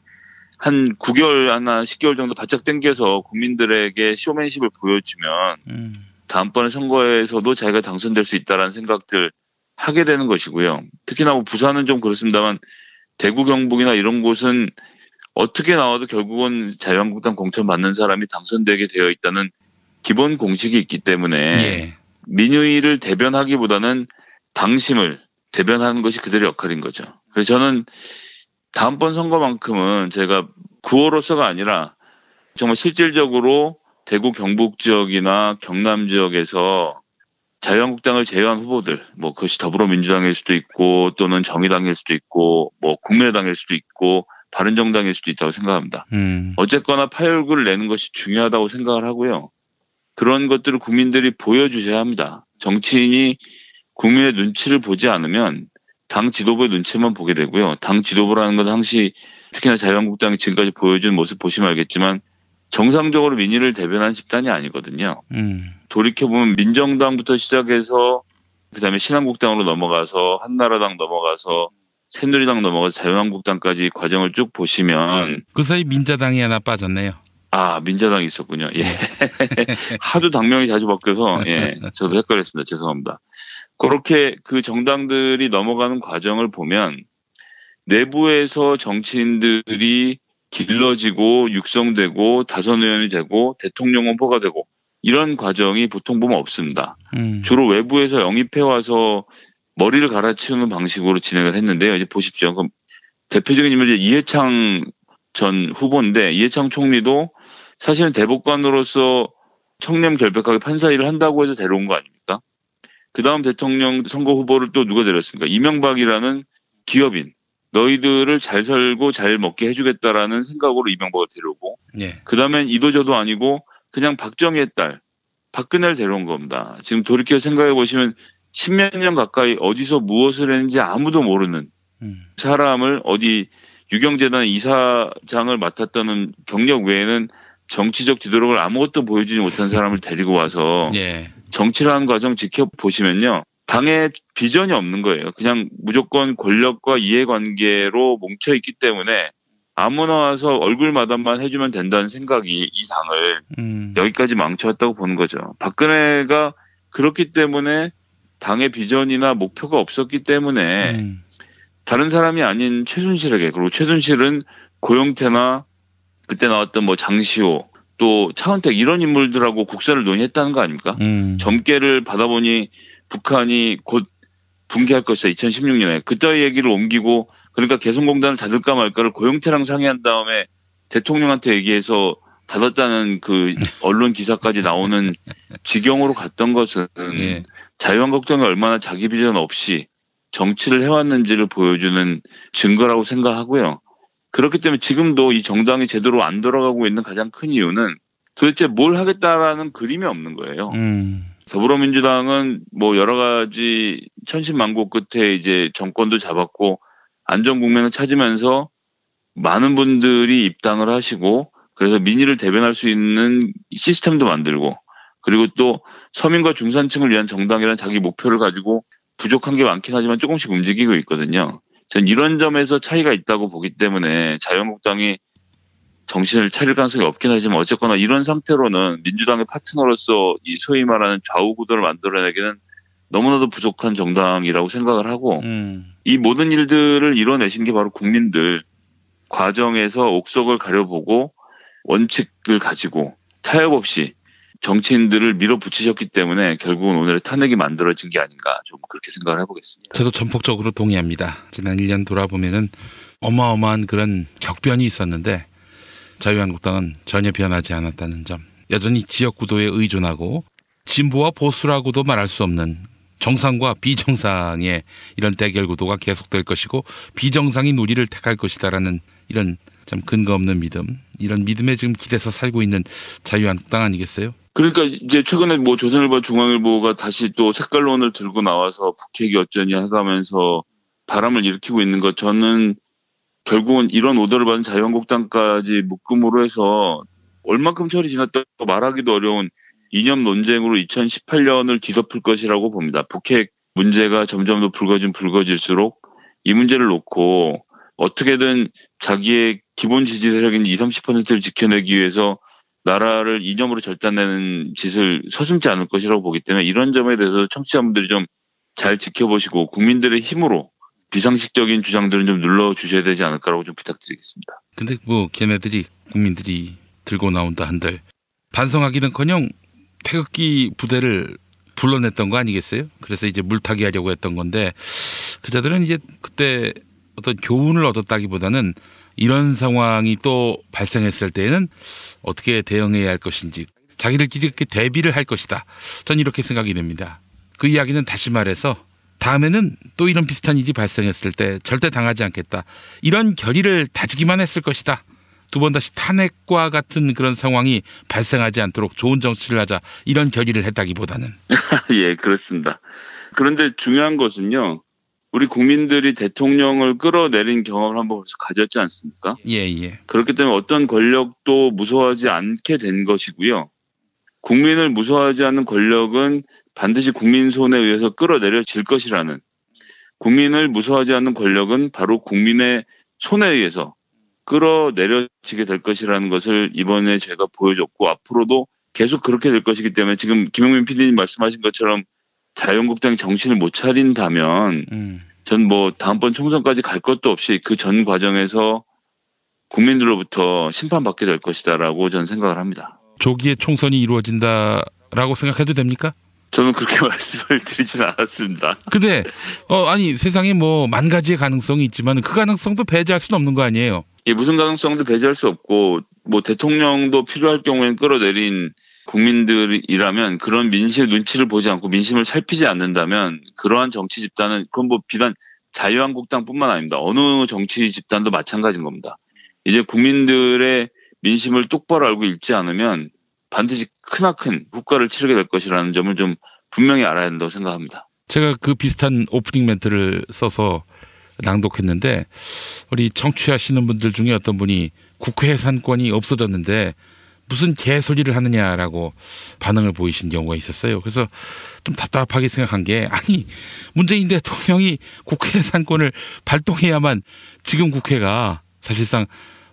한 9개월 하나 10개월 정도 바짝 당겨서 국민들에게 쇼맨십을 보여주면 다음번에 선거에서도 자기가 당선될 수 있다라는 생각들 하게 되는 것이고요. 특히나 뭐 부산은 좀 그렇습니다만 대구 경북이나 이런 곳은 어떻게 나와도 결국은 자유한국당 공천 받는 사람이 당선되게 되어 있다는 기본 공식이 있기 때문에 예. 민의를 대변하기보다는 당심을 대변하는 것이 그들의 역할인 거죠. 그래서 저는 다음번 선거만큼은 제가 구호로서가 아니라 정말 실질적으로 대구 경북 지역이나 경남 지역에서 자유한국당을 제외한 후보들, 뭐 그것이 더불어민주당일 수도 있고 또는 정의당일 수도 있고 뭐 국민의당일 수도 있고 바른정당일 수도 있다고 생각합니다. 어쨌거나 파열구를 내는 것이 중요하다고 생각을 하고요. 그런 것들을 국민들이 보여주셔야 합니다. 정치인이 국민의 눈치를 보지 않으면 당 지도부의 눈치만 보게 되고요. 당 지도부라는 건 항시 특히나 자유한국당이 지금까지 보여준 모습 보시면 알겠지만 정상적으로 민의를 대변한 집단이 아니거든요. 돌이켜보면 민정당부터 시작해서 그다음에 신한국당으로 넘어가서 한나라당 넘어가서 새누리당 넘어가서 자유한국당까지 과정을 쭉 보시면 그 사이 민자당이 하나 빠졌네요. 아, 민자당이 있었군요. 예. 하도 당명이 자주 바뀌어서 예, 저도 헷갈렸습니다. 죄송합니다. 그렇게 그 정당들이 넘어가는 과정을 보면 내부에서 정치인들이 길러지고 육성되고 다선 의원이 되고 대통령 후보가 되고 이런 과정이 보통 보면 없습니다. 주로 외부에서 영입해와서 머리를 갈아치우는 방식으로 진행을 했는데요. 이제 보십시오. 그럼 대표적인 인물이 이해창 전 후보인데 이해창 총리도 사실은 대법관으로서 청렴 결백하게 판사 일을 한다고 해서 데려온 거 아닙니까? 그 다음 대통령 선거 후보를 또 누가 데렸습니까? 이명박이라는 기업인. 너희들을 잘 살고 잘 먹게 해주겠다라는 생각으로 이명박을 데려오고 그 다음엔 이도저도 아니고 그냥 박정희의 딸 박근혜를 데려온 겁니다. 지금 돌이켜 생각해 보시면 10몇 년 가까이 어디서 무엇을 했는지 아무도 모르는 사람을 어디 유경재단 이사장을 맡았다는 경력 외에는 정치적 지도력을 아무것도 보여주지 못한 사람을 데리고 와서 정치를 하는 과정 지켜보시면요. 당의 비전이 없는 거예요. 그냥 무조건 권력과 이해관계로 뭉쳐있기 때문에 아무나 와서 얼굴 마담만 해주면 된다는 생각이 이 당을 여기까지 망쳐왔다고 보는 거죠. 박근혜가 그렇기 때문에 당의 비전이나 목표가 없었기 때문에 다른 사람이 아닌 최순실에게 그리고 최순실은 고영태나 그때 나왔던 뭐 장시호 또 차은택 이런 인물들하고 국사를 논의했다는 거 아닙니까? 점괘를 받아보니 북한이 곧 붕괴할 것이다. 2016년에. 그따위 얘기를 옮기고 그러니까 개성공단을 닫을까 말까를 고영태랑 상의한 다음에 대통령한테 얘기해서 닫았다는 그 언론 기사까지 나오는 지경으로 갔던 것은 자유한국당이 얼마나 자기 비전 없이 정치를 해왔는지를 보여주는 증거라고 생각하고요. 그렇기 때문에 지금도 이 정당이 제대로 안 돌아가고 있는 가장 큰 이유는 도대체 뭘 하겠다라는 그림이 없는 거예요. 더불어민주당은 뭐 여러 가지 천신만고 끝에 이제 정권도 잡았고 안전 국면을 찾으면서 많은 분들이 입당을 하시고 그래서 민의를 대변할 수 있는 시스템도 만들고 그리고 또 서민과 중산층을 위한 정당이라는 자기 목표를 가지고 부족한 게 많긴 하지만 조금씩 움직이고 있거든요. 전 이런 점에서 차이가 있다고 보기 때문에 자유한국당이 정신을 차릴 가능성이 없긴 하지만 어쨌거나 이런 상태로는 민주당의 파트너로서 이 소위 말하는 좌우 구도를 만들어내기는 너무나도 부족한 정당이라고 생각을 하고 이 모든 일들을 이뤄내신 게 바로 국민들 과정에서 옥석을 가려보고 원칙을 가지고 타협 없이 정치인들을 밀어붙이셨기 때문에 결국은 오늘의 탄핵이 만들어진 게 아닌가 좀 그렇게 생각을 해보겠습니다. 저도 전폭적으로 동의합니다. 지난 1년 돌아보면은 어마어마한 그런 격변이 있었는데 자유한국당은 전혀 변하지 않았다는 점. 여전히 지역 구도에 의존하고 진보와 보수라고도 말할 수 없는 정상과 비정상의 이런 대결 구도가 계속될 것이고 비정상이 우리를 택할 것이다라는 이런 참 근거 없는 믿음, 이런 믿음에 지금 기대서 살고 있는 자유한국당 아니겠어요? 그러니까 이제 최근에 뭐 조선일보, 중앙일보가 다시 또 색깔론을 들고 나와서 북핵이 어쩌냐 해가면서 바람을 일으키고 있는 것 저는 결국은 이런 오더를 받은 자유한국당까지 묶음으로 해서 얼만큼 철이 지났다고 말하기도 어려운 이념 논쟁으로 2018년을 뒤덮을 것이라고 봅니다. 북핵 문제가 점점 더 불거질수록 이 문제를 놓고 어떻게든 자기의 기본 지지 세력인 20, 30%를 지켜내기 위해서 나라를 이념으로 절단내는 짓을 서슴지 않을 것이라고 보기 때문에 이런 점에 대해서 청취자분들이 좀 잘 지켜보시고 국민들의 힘으로 비상식적인 주장들은 좀 눌러주셔야 되지 않을까라고 좀 부탁드리겠습니다. 근데 뭐 걔네들이 국민들이 들고 나온다 한들 반성하기는커녕 태극기 부대를 불러냈던 거 아니겠어요? 그래서 이제 물타기 하려고 했던 건데 그자들은 이제 그때 어떤 교훈을 얻었다기보다는 이런 상황이 또 발생했을 때에는 어떻게 대응해야 할 것인지 자기들끼리 이렇게 대비를 할 것이다. 전 이렇게 생각이 됩니다. 그 이야기는 다시 말해서 다음에는 또 이런 비슷한 일이 발생했을 때 절대 당하지 않겠다. 이런 결의를 다지기만 했을 것이다. 두 번 다시 탄핵과 같은 그런 상황이 발생하지 않도록 좋은 정치를 하자. 이런 결의를 했다기보다는. 예, 그렇습니다. 그런데 중요한 것은요. 우리 국민들이 대통령을 끌어내린 경험을 한번 벌써 가졌지 않습니까? 예. 그렇기 때문에 어떤 권력도 무서워하지 않게 된 것이고요. 국민을 무서워하지 않는 권력은 반드시 국민 손에 의해서 끌어내려질 것이라는, 국민을 무서워하지 않는 권력은 바로 국민의 손에 의해서 끌어내려지게 될 것이라는 것을 이번에 제가 보여줬고 앞으로도 계속 그렇게 될 것이기 때문에 지금 김용민 PD님 말씀하신 것처럼 자유한국당이 정신을 못 차린다면 전 뭐 다음번 총선까지 갈 것도 없이 그 전 과정에서 국민들로부터 심판받게 될 것이다라고 저는 생각을 합니다. 조기에 총선이 이루어진다라고 생각해도 됩니까? 저는 그렇게 말씀을 드리진 않았습니다. 근데 아니 세상에 뭐 만 가지의 가능성이 있지만 그 가능성도 배제할 수는 없는 거 아니에요? 예, 무슨 가능성도 배제할 수 없고 뭐 대통령도 필요할 경우엔 끌어내린 국민들이라면 그런 민심의 눈치를 보지 않고 민심을 살피지 않는다면 그러한 정치 집단은 그건 뭐 비단 자유한국당뿐만 아닙니다. 어느 정치 집단도 마찬가지인 겁니다. 이제 국민들의 민심을 똑바로 알고 읽지 않으면 반드시 크나큰 후과를 치르게 될 것이라는 점을 좀 분명히 알아야 된다고 생각합니다. 제가 그 비슷한 오프닝 멘트를 써서 낭독했는데 우리 청취하시는 분들 중에 어떤 분이 국회 해산권이 없어졌는데 무슨 개소리를 하느냐라고 반응을 보이신 경우가 있었어요. 그래서 좀 답답하게 생각한 게 아니 문재인 대통령이 국회 해산권을 발동해야만 지금 국회가 사실상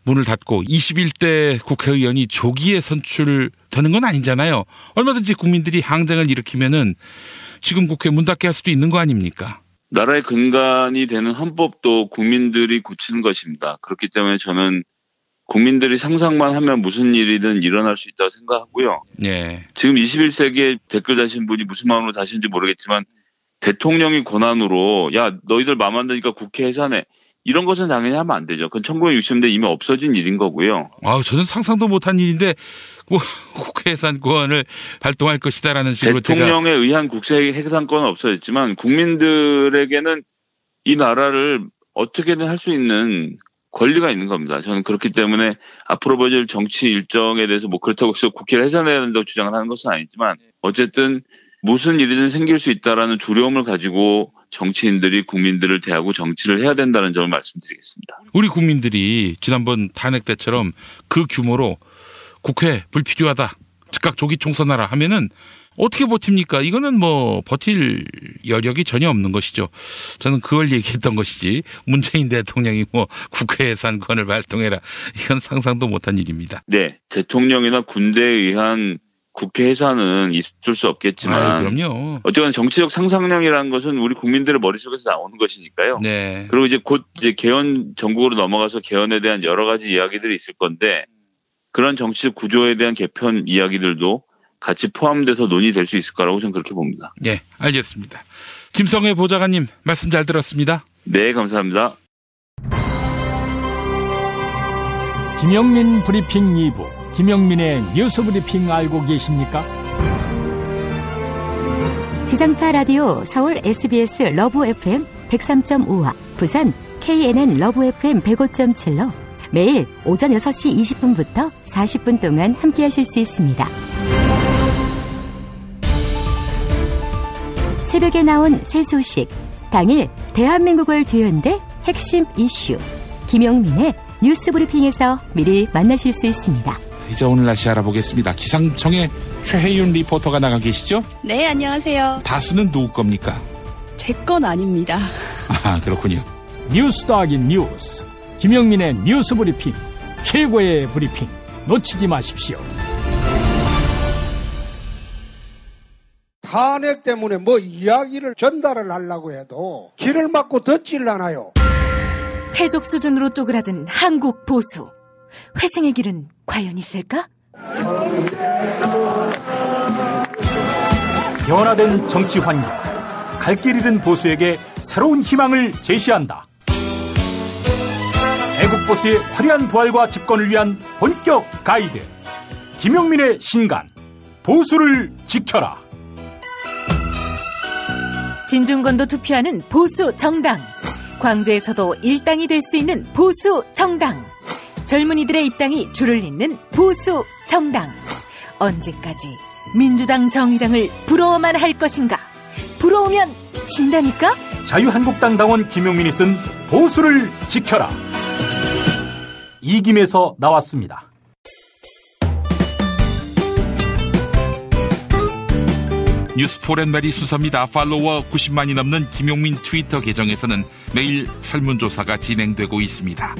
문을 닫고 21대 국회의원이 조기에 선출되는 건 아니잖아요. 얼마든지 국민들이 항쟁을 일으키면은 지금 국회 문 닫게 할 수도 있는 거 아닙니까? 나라의 근간이 되는 헌법도 국민들이 고치는 것입니다. 그렇기 때문에 저는 국민들이 상상만 하면 무슨 일이든 일어날 수 있다고 생각하고요. 네. 지금 21세기에 댓글 다신 분이 무슨 마음으로 다시는지 모르겠지만 대통령이 권한으로 야 너희들 마음 안 드니까 국회 해산해. 이런 것은 당연히 하면 안 되죠. 그건 1960년대 이미 없어진 일인 거고요. 저는 상상도 못한 일인데 국회 해산권을 발동할 것이다라는 식으로 대통령에 의한 국회 해산권은 없어졌지만 국민들에게는 이 나라를 어떻게든 할 수 있는 권리가 있는 겁니다. 저는 그렇기 때문에 앞으로 벌어질 정치 일정에 대해서 뭐 그렇다고 해서 국회를 해산해야 된다고 주장을 하는 것은 아니지만 어쨌든 무슨 일이든 생길 수 있다라는 두려움을 가지고 정치인들이 국민들을 대하고 정치를 해야 된다는 점을 말씀드리겠습니다. 우리 국민들이 지난번 탄핵 때처럼 그 규모로 국회 불필요하다, 즉각 조기 총선하라 하면은 어떻게 버팁니까? 이거는 뭐 버틸 여력이 전혀 없는 것이죠. 저는 그걸 얘기했던 것이지 문재인 대통령이 뭐 국회 해산권을 발동해라 이건 상상도 못한 일입니다. 네, 대통령이나 군대에 의한 국회 해산은 있을 수 없겠지만 그럼요. 어쨌든 정치적 상상력이라는 것은 우리 국민들의 머릿속에서 나오는 것이니까요. 네. 그리고 이제 곧 이제 개헌 전국으로 넘어가서 개헌에 대한 여러 가지 이야기들이 있을 건데 그런 정치적 구조에 대한 개편 이야기들도 같이 포함돼서 논의될 수 있을 거라고 저는 그렇게 봅니다. 네, 알겠습니다. 김성회 보좌관님 말씀 잘 들었습니다. 네, 감사합니다. 김영민 브리핑 2부, 김영민의 뉴스 브리핑 알고 계십니까? 지상파 라디오 서울 SBS 러브 FM 103.5와 부산 KNN 러브 FM 105.7로 매일 오전 6시 20분부터 40분 동안 함께하실 수 있습니다. 새벽에 나온 새 소식, 당일 대한민국을 뒤흔들 핵심 이슈, 김용민의 뉴스 브리핑에서 미리 만나실 수 있습니다. 이제 오늘 날씨 알아보겠습니다. 기상청에 최혜윤 리포터가 나가 계시죠? 네, 안녕하세요. 다수는 누구 겁니까? 제 건 아닙니다. 아, 그렇군요. 뉴스 더하기 뉴스, 김영민의 뉴스 브리핑, 최고의 브리핑 놓치지 마십시오. 탄핵 때문에 뭐 이야기를 전달을 하려고 해도 귀를 막고 듣질 않아요. 회족 수준으로 쪼그라든 한국 보수. 회생의 길은 과연 있을까? 변화된 정치 환경, 갈 길 잃은 보수에게 새로운 희망을 제시한다. 마을버스의 화려한 부활과 집권을 위한 본격 가이드, 김용민의 신간 보수를 지켜라. 진중권도 투표하는 보수 정당, 광주에서도 일당이 될 수 있는 보수 정당, 젊은이들의 입당이 줄을 잇는 보수 정당. 언제까지 민주당 정의당을 부러워만 할 것인가? 부러우면 진다니까? 자유한국당 당원 김용민이 쓴 보수를 지켜라. 이김에서 나왔습니다. 뉴스포렌메리 수사입니다. 팔로워 90만이 넘는 김용민 트위터 계정에서는 매일 설문조사가 진행되고 있습니다.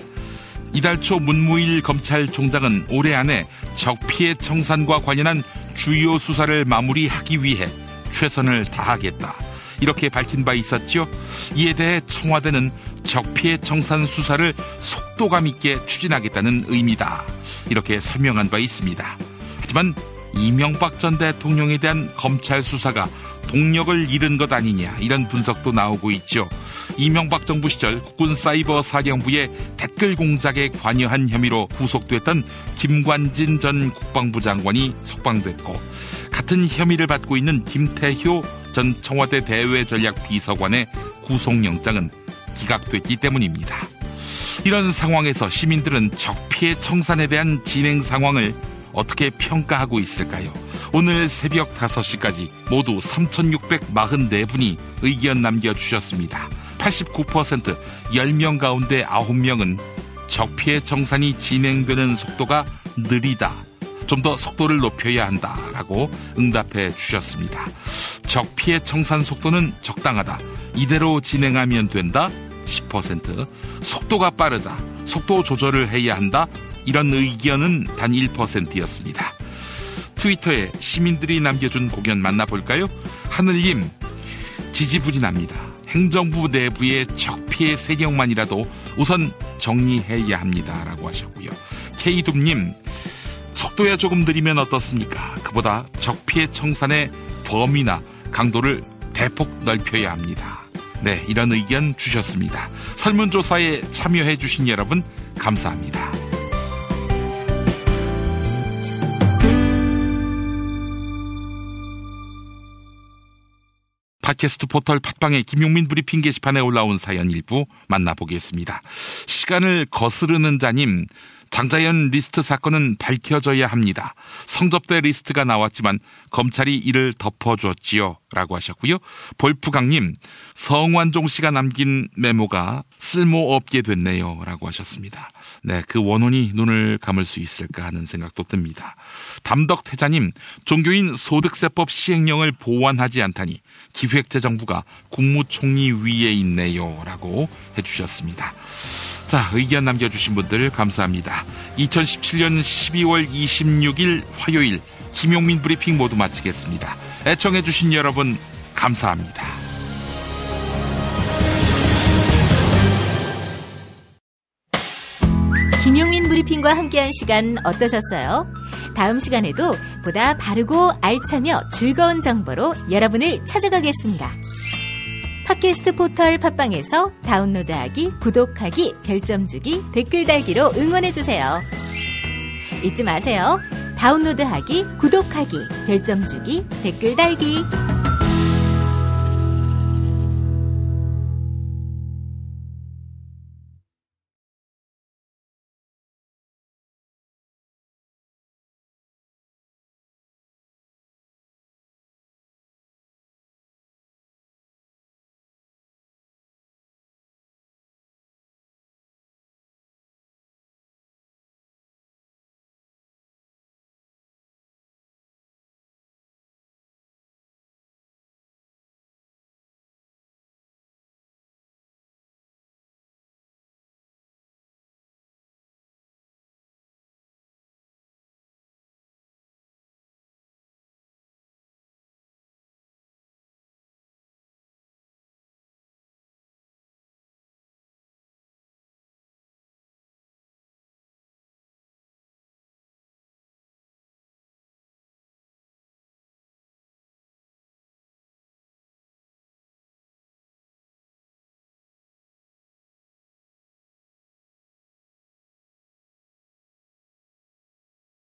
이달 초 문무일 검찰총장은 올해 안에 적피해 청산과 관련한 주요 수사를 마무리하기 위해 최선을 다하겠다, 이렇게 밝힌 바 있었죠. 이에 대해 청와대는 적피해 청산 수사를 속도감 있게 추진하겠다는 의미다, 이렇게 설명한 바 있습니다. 하지만 이명박 전 대통령에 대한 검찰 수사가 동력을 잃은 것 아니냐, 이런 분석도 나오고 있죠. 이명박 정부 시절 국군 사이버 사령부의 댓글 공작에 관여한 혐의로 구속됐던 김관진 전 국방부 장관이 석방됐고, 같은 혐의를 받고 있는 김태효 전 청와대 대외전략비서관의 구속영장은 기각됐기 때문입니다. 이런 상황에서 시민들은 적피해 청산에 대한 진행 상황을 어떻게 평가하고 있을까요? 오늘 새벽 5시까지 모두 3,644분이 의견 남겨주셨습니다. 89%, 10명 가운데 9명은 적피해 청산이 진행되는 속도가 느리다, 좀 더 속도를 높여야 한다라고 응답해 주셨습니다. 적피해 청산 속도는 적당하다, 이대로 진행하면 된다 10%, 속도가 빠르다, 속도 조절을 해야 한다, 이런 의견은 단 1%였습니다. 트위터에 시민들이 남겨준 고견 만나볼까요? 하늘님, 지지분이 납니다. 행정부 내부의 적피해 세력만이라도 우선 정리해야 합니다, 라고 하셨고요. K둠님, 속도야 조금 느리면 어떻습니까? 그보다 적피해 청산의 범위나 강도를 대폭 넓혀야 합니다. 네, 이런 의견 주셨습니다. 설문조사에 참여해 주신 여러분 감사합니다. 팟캐스트 포털 팟빵의 김용민 브리핑 게시판에 올라온 사연 일부 만나보겠습니다. 시간을 거스르는 자님, 장자연 리스트 사건은 밝혀져야 합니다. 성접대 리스트가 나왔지만 검찰이 이를 덮어주었지요, 라고 하셨고요. 볼프강님, 성완종 씨가 남긴 메모가 쓸모없게 됐네요, 라고 하셨습니다. 네, 그 원혼이 눈을 감을 수 있을까 하는 생각도 듭니다. 담덕태자님, 종교인 소득세법 시행령을 보완하지 않다니 기획재정부가 국무총리 위에 있네요, 라고 해주셨습니다. 자, 의견 남겨주신 분들 감사합니다. 2017년 12월 26일 화요일 김용민 브리핑 모두 마치겠습니다. 애청해주신 여러분 감사합니다. 김용민 브리핑과 함께한 시간 어떠셨어요? 다음 시간에도 보다 바르고 알차며 즐거운 정보로 여러분을 찾아가겠습니다. 팟캐스트 포털 팟빵에서 다운로드하기, 구독하기, 별점 주기, 댓글 달기로 응원해주세요. 잊지 마세요. 다운로드하기, 구독하기, 별점 주기, 댓글 달기.